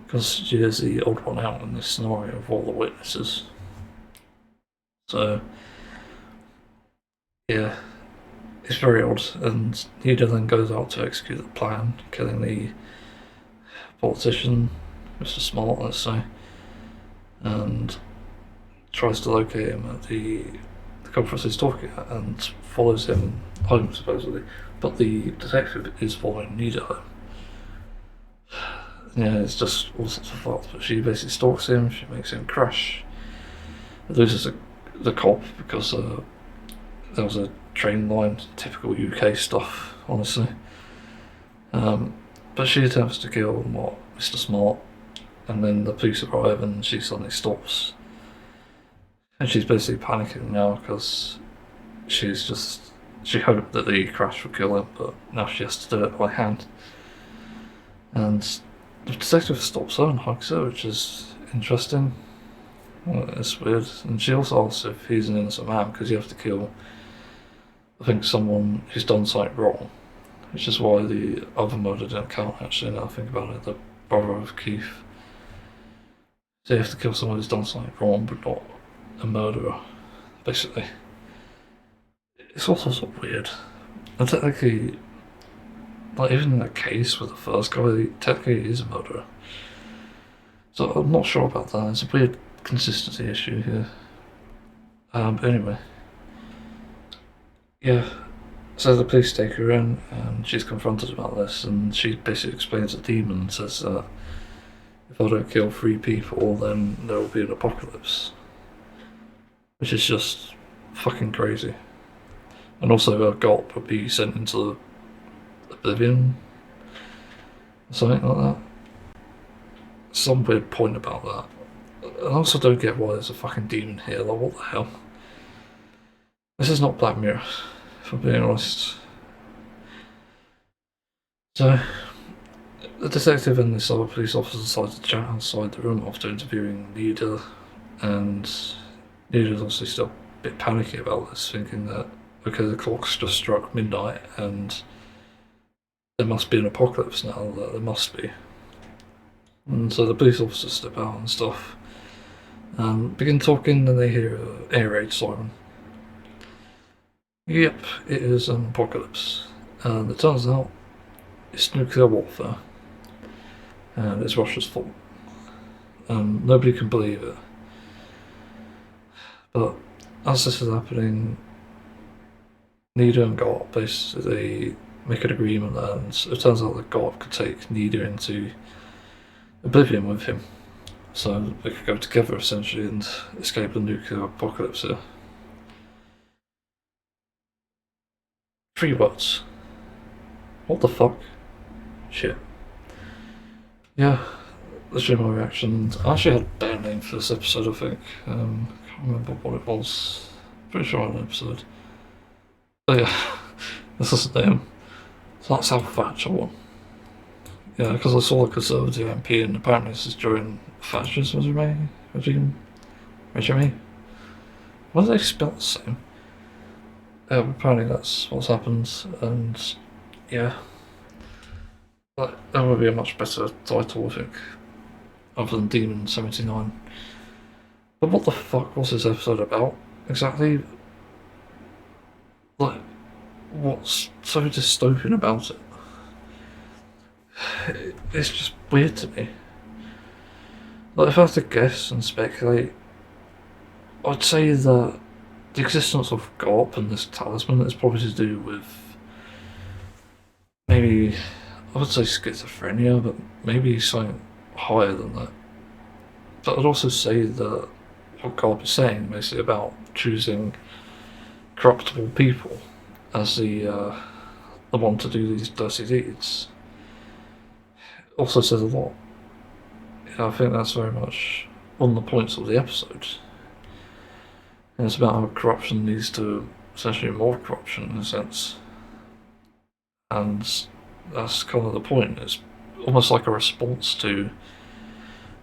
because she is the odd one out in this scenario of all the witnesses. So yeah, it's very odd, and Nida then goes out to execute the plan, killing the politician, Mr. Smart, let's say, and tries to locate him at the conference he's talking at and follows him home supposedly, but the detective is following Nida home. Yeah, it's just all sorts of thoughts, but she basically stalks him, she makes him crash, loses the cop because there was a train line, typical UK stuff, honestly. But she attempts to kill Mr. Smart, and then the police arrive and she suddenly stops. And she's basically panicking now because she hoped that the crash would kill him, but now she has to do it by hand. And the detective stops her and hugs her, which is interesting. It's weird. And she also asks if he's an innocent man because you have to kill, I think, someone who's done something wrong. Which is why the other murder didn't count, actually, now I think about it, the brother of Keith. So you have to kill someone who's done something wrong, but not a murderer, basically. It's also sort of weird. And technically, like, even in that case with the first guy, technically he is a murderer. So I'm not sure about that, it's a weird consistency issue here. But anyway. Yeah. So the police take her in, and she's confronted about this, and she basically explains the demon and says that if I don't kill 3 people, then there will be an apocalypse. Which is just fucking crazy. And also a Gulp would be sent into oblivion, or something like that. Some weird point about that. I also don't get why there's a fucking demon here, like what the hell? This is not Black Mirror, if I'm being honest. So, the detective and this other police officer decide to chat outside the room after interviewing Nida, and Nida's obviously still a bit panicky about this, thinking that, okay, the clock's just struck midnight and there must be an apocalypse now, that there must be. And so the police officers step out and stuff, and begin talking, and they hear an air raid siren. Yep, it is an apocalypse, and it turns out it's nuclear warfare, and it's Russia's fault, and nobody can believe it. But as this is happening, Nida and Garp basically make an agreement, and it turns out that Garp could take Nida into oblivion with him, so they could go together essentially and escape the nuclear apocalypse here. 3 words. What the fuck? Shit. Yeah, that's my reaction. I actually had a better name for this episode, I think. I can't remember what it was. Pretty sure I had an episode. Oh yeah, this is the name. So that's how Thatcher won. Yeah, because I saw a Conservative MP and apparently this is during Thatcher's regime. Why do they spell the same? Apparently that's what's happened, and yeah. That would be a much better title, I think, other than Demon 79. But what the fuck was this episode about, exactly? Like, what's so dystopian about it? It's just weird to me. Like, if I had to guess and speculate, I'd say that the existence of GOP and this talisman is probably to do with maybe, I would say schizophrenia, but maybe something higher than that. But I'd also say that what GOP is saying, basically about choosing corruptible people as the one to do these dirty deeds, also says a lot. Yeah, I think that's very much one of the points of the episode. And it's about how corruption leads to essentially more corruption in a sense. And that's kind of the point. It's almost like a response to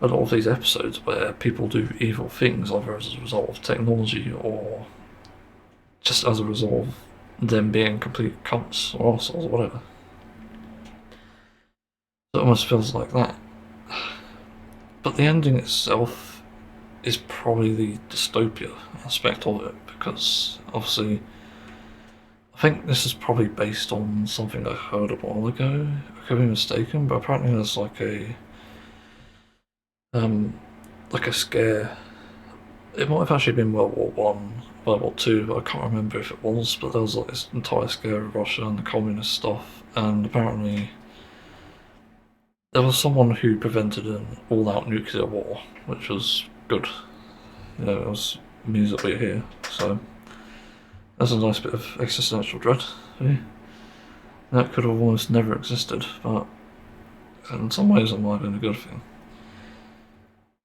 a lot of these episodes where people do evil things either as a result of technology or just as a result of them being complete cunts or assholes or whatever. It almost feels like that. But the ending itself is probably the dystopia aspect of it, because obviously I think this is probably based on something I heard a while ago. I could be mistaken, but apparently there's like a scare. It might have actually been World War One, World War Two, but I can't remember if it was. But there was like this entire scare of Russia and the communist stuff, and apparently there was someone who prevented an all-out nuclear war, which was good. You know, it was musically here, so that's a nice bit of existential dread. Yeah. That could have almost never existed, but in some ways it might have been a good thing.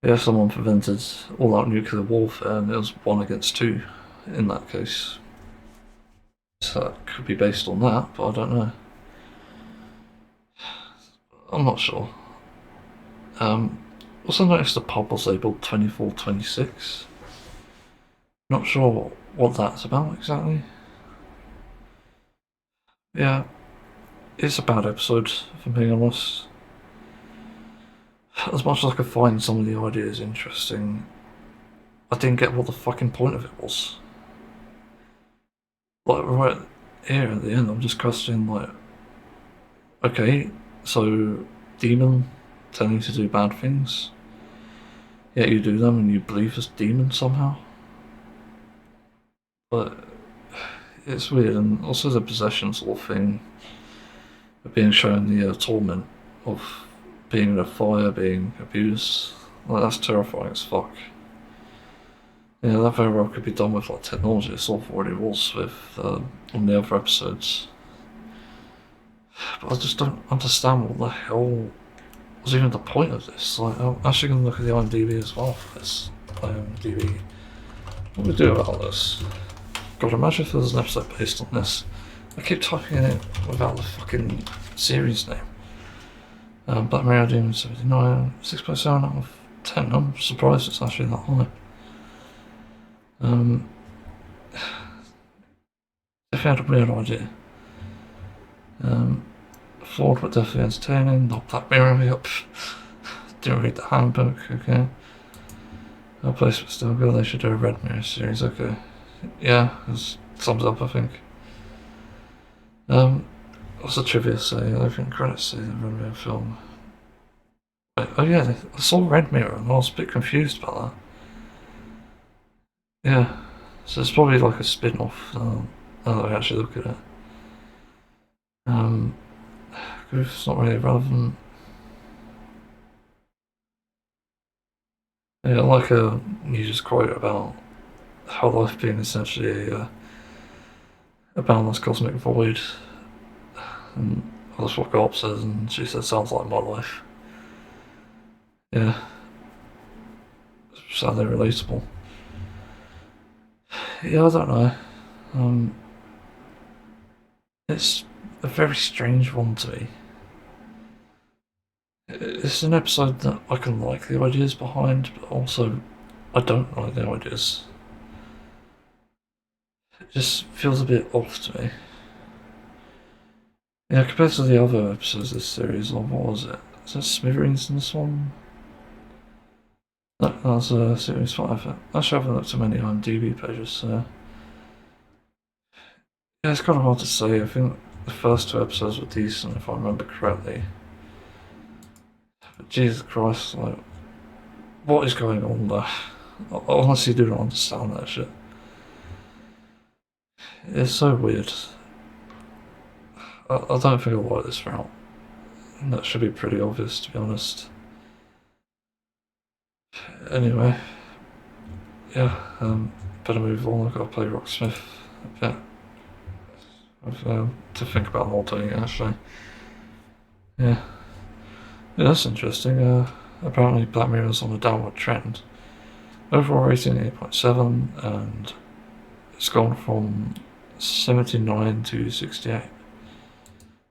Yeah, someone prevented all-out nuclear warfare, and it was 1 against 2 in that case. So that could be based on that, but I don't know. I'm not sure. Also noticed the pub was labelled 2426. Not sure what that's about exactly. Yeah, it's a bad episode, if I'm being honest. As much as I could find some of the ideas interesting, I didn't get what the fucking point of it was. Like, right here at the end, I'm just questioning, like, okay, so demon telling you to do bad things, yet you do them and you believe this demon somehow. But it's weird, and also the possession sort of thing, of being shown the torment of being in a fire, being abused. Like, that's terrifying as fuck. Yeah, that very well could be done with like technology. It sort of already was with on the other episodes. But I just don't understand what the hell was even the point of this. Like, I'm actually going to look at the IMDb as well for this. IMDb. What do we do about this? God, imagine if there was an episode based on this. I keep typing in it without the fucking series name. Black Mirror Demon 79, 6.7 out of 10. I'm surprised it's actually that high. If you had a weird idea. Flawed but definitely entertaining. Not Black Mirror, yep. Didn't read the handbook, okay. Our place was still good, they should do a Red Mirror series, okay. Yeah, it sums up, I think. What's the trivia say? I think credits say the Red Mirror film. Wait, oh yeah, I saw Red Mirror and I was a bit confused about that. Yeah, so it's probably like a spin-off now that I actually look at it. It's not really relevant. Yeah, like Nietzsche's quote about how life being essentially a boundless cosmic void, and that's what Garp says, and she said, sounds like my life. Yeah, sadly relatable. Yeah, I don't know. It's a very strange one to me. It's an episode that I can like the ideas behind, but also I don't like the ideas. It just feels a bit off to me. Yeah, compared to the other episodes of this series, or what was it? Is that Smithereens in this one? No, that was Series 5. Actually, I haven't looked at many IMDb pages, so... Yeah, it's kind of hard to say. I think the first two episodes were decent, if I remember correctly. But Jesus Christ, like... What is going on there? I honestly do not understand that shit. It's so weird. I don't think I like this route. That should be pretty obvious, to be honest. Anyway, yeah, better move on. I've got to play Rocksmith a bit. To think about more doing it, actually. Yeah. Yeah, that's interesting. Apparently Black Mirror's on a downward trend. Overall rating 8.7, and it's gone from 79 to 68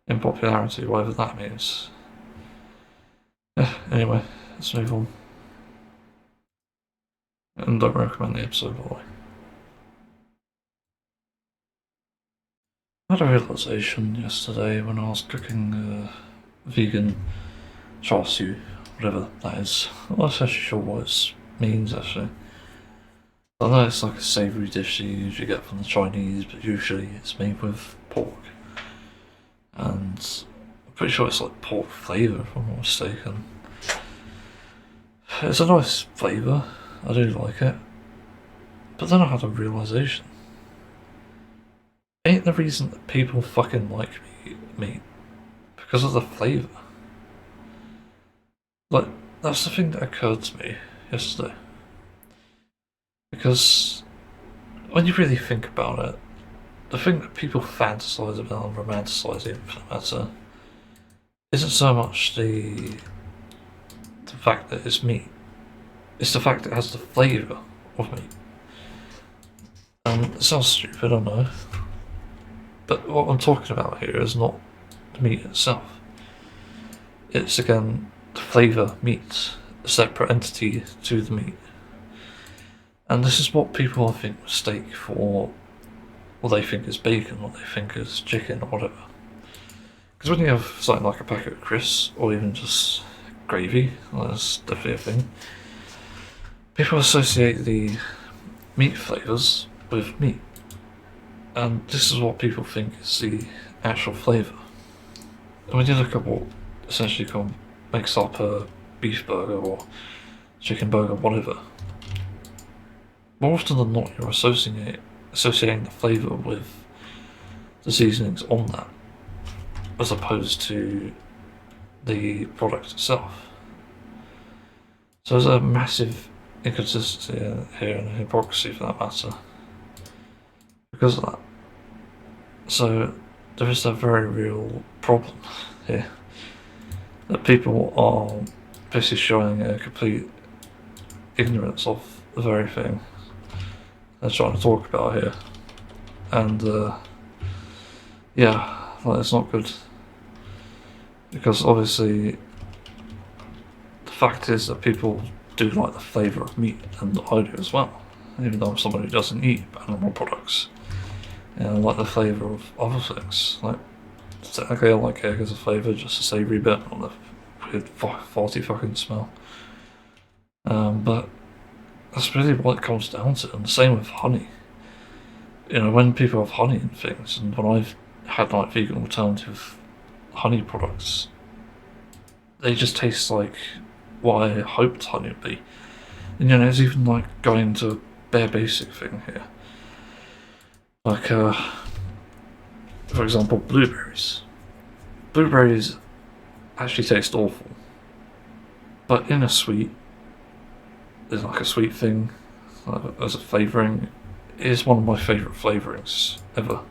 in popularity, whatever that means. Yeah, anyway, let's move on. And don't recommend the episode, by the way. I had a realisation yesterday when I was cooking vegan char siu, whatever that is. I'm not actually sure what it means, actually. I know it's like a savoury dish you usually get from the Chinese, but usually it's made with pork. And I'm pretty sure it's like pork flavour, if I'm not mistaken. It's a nice flavour, I do like it. But then I had a realisation. Ain't the reason that people fucking like meat because of the flavour. Like, that's the thing that occurred to me yesterday. Because when you really think about it, the thing that people fantasize about and romanticize, even for that matter, isn't so much the fact that it's meat. It's the fact that it has the flavour of meat. It sounds stupid, I know. But what I'm talking about here is not the meat itself. It's, again, the flavour meat, a separate entity to the meat. And this is what people, I think, mistake for what they think is bacon, what they think is chicken, or whatever. Because when you have something like a packet of crisps, or even just gravy, well, that's definitely a thing, people associate the meat flavours with meat. And this is what people think is the actual flavour. And when you look at what essentially makes up a beef burger or chicken burger, whatever, more often than not you're associating the flavour with the seasonings on that, as opposed to the product itself. So there's a massive inconsistency here and hypocrisy for that matter because of that. So there is a very real problem here that people are basically showing a complete ignorance of the very thing they're trying to talk about here. And yeah, like, it's not good, because obviously the fact is that people do like the flavour of meat, and I do as well, even though I'm someone who doesn't eat animal products. I like the flavour of other things. Like, technically I like egg as a flavour, just a savoury bit, not the weird farty fucking smell. But that's really what it comes down to, and the same with honey. When people have honey and things, and when I've had like vegan alternative honey products, they just taste like what I hoped honey would be. And it's even like going to a bare basic thing here. Like, for example, blueberries. is like a sweet thing, as a flavouring. It is one of my favourite flavourings ever.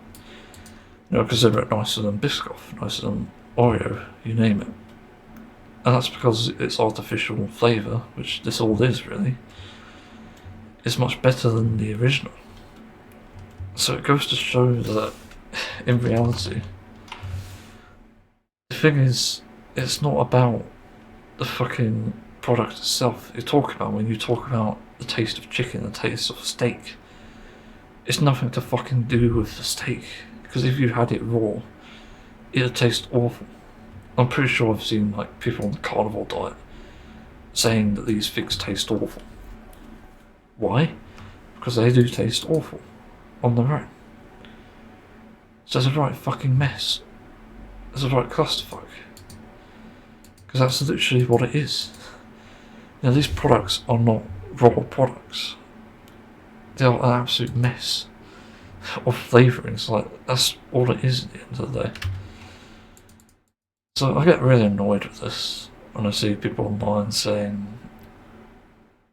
You know, I consider it nicer than Biscoff, nicer than Oreo, you name it. And that's because it's artificial flavour, which this all is really. It's much better than the original. So it goes to show that, in reality, the thing is, it's not about the fucking product itself you talk about when you talk about the taste of chicken, the taste of steak. It's nothing to fucking do with the steak, because if you had it raw, it'd taste awful. I'm pretty sure I've seen like people on the carnivore diet saying that these things taste awful. Why? Because they do taste awful on their own. So it's a right fucking mess. It's a right clusterfuck. Because that's literally what it is. You know, these products are not raw products. They are an absolute mess of flavourings. Like, that's all it is at the end of the day. So I get really annoyed with this when I see people online saying,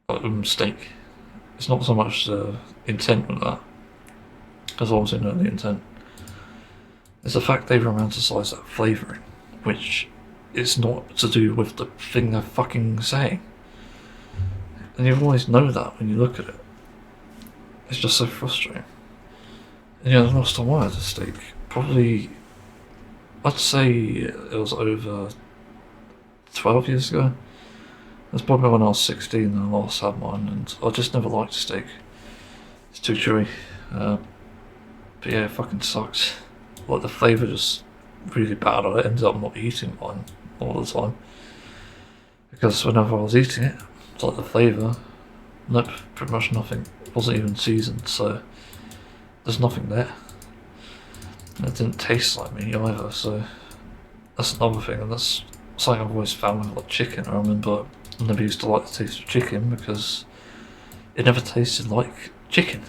like, steak. It's not so much the intent with that, because obviously know the intent. It's the fact they've romanticised that flavouring, which is not to do with the thing they're fucking saying. And you always know that when you look at it. It's just so frustrating. And yeah, the last time I had a steak, probably, I'd say it was over 12 years ago. That's probably when I was 16 and I last had mine, and I just never liked steak. It's too chewy. But yeah, it fucking sucks. Like, the flavour just really bad. I ended up not eating mine all the time. Because whenever I was eating it, it's like the flavour, nope, pretty much nothing. It wasn't even seasoned, so there's nothing there. And it didn't taste like me either, so that's another thing, and that's something I've always found with like chicken. I remember I never used to like the taste of chicken because it never tasted like chicken,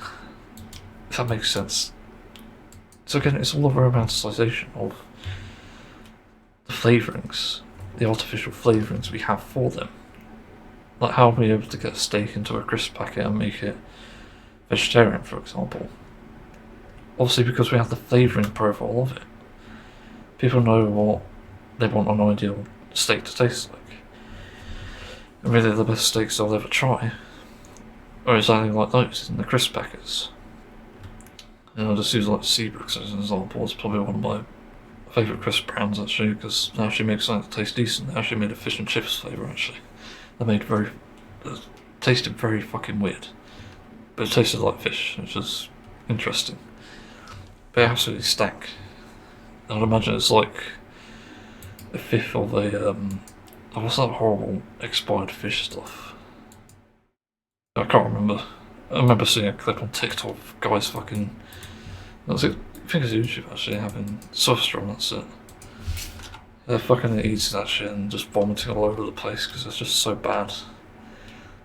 if that makes sense. So again, it's all a romanticisation of the flavourings, the artificial flavourings we have for them. Like, how are we able to get a steak into a crisp packet and make it vegetarian, for example? Obviously because we have the flavouring profile of it. People know what they want an ideal steak to taste like. And really the best steaks they'll ever try are exactly like those in the crisp packets. And I'll just use like Reworks as an example. It's probably one of my favourite crisp brands actually, because they actually make something that tastes decent. They actually made a fish and chips flavour actually. They made it tasted very fucking weird, but it tasted like fish, which is interesting. But it absolutely stank. I'd imagine it's like a fifth of a what's that horrible expired fish stuff? I can't remember. I remember seeing a clip on TikTok of guys fucking, I think it's YouTube actually, having softstraw, that's it. They're fucking eating that shit and just vomiting all over the place because it's just so bad.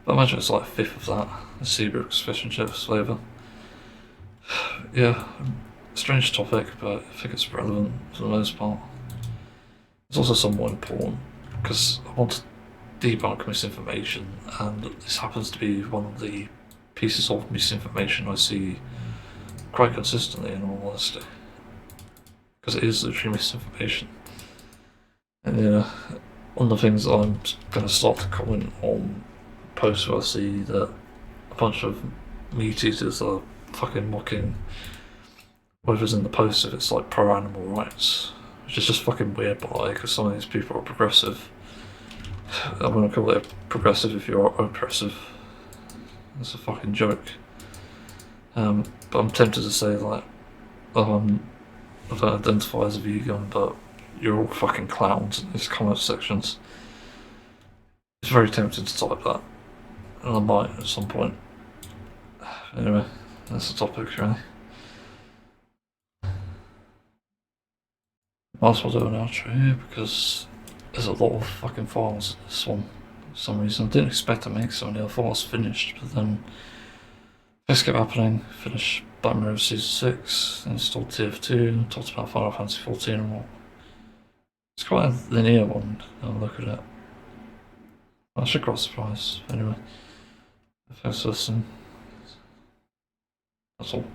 But imagine it's like a fifth of that, the Seabrooks fish and chips flavour. Yeah, strange topic, but I think it's relevant for the most part. It's also somewhat important because I want to debunk misinformation, and this happens to be one of the pieces of misinformation I see quite consistently, in all honesty. Because it is literally misinformation. And yeah, one of the things I'm going to start to comment on posts where I see that a bunch of meat eaters are fucking mocking whatever's in the post if it's like pro-animal rights, which is just fucking weird, by the way, because some of these people are progressive. I'm going to call it progressive if you're oppressive. It's a fucking joke. But I'm tempted to say like, I don't identify as a vegan, but you're all fucking clowns in these comment sections. It's very tempting to type that, and I might at some point. Anyway, that's the topic really. Might as well do an outro here because there's a lot of fucking files in this one for some reason. I didn't expect to make so many. I thought I was finished, but then things kept happening. Finished Batman Season 6, installed TF2, talked about Final Fantasy 14 and all. It's quite a linear one, I'll look at it. I should quite surprised, anyway. Thanks for listening. That's all.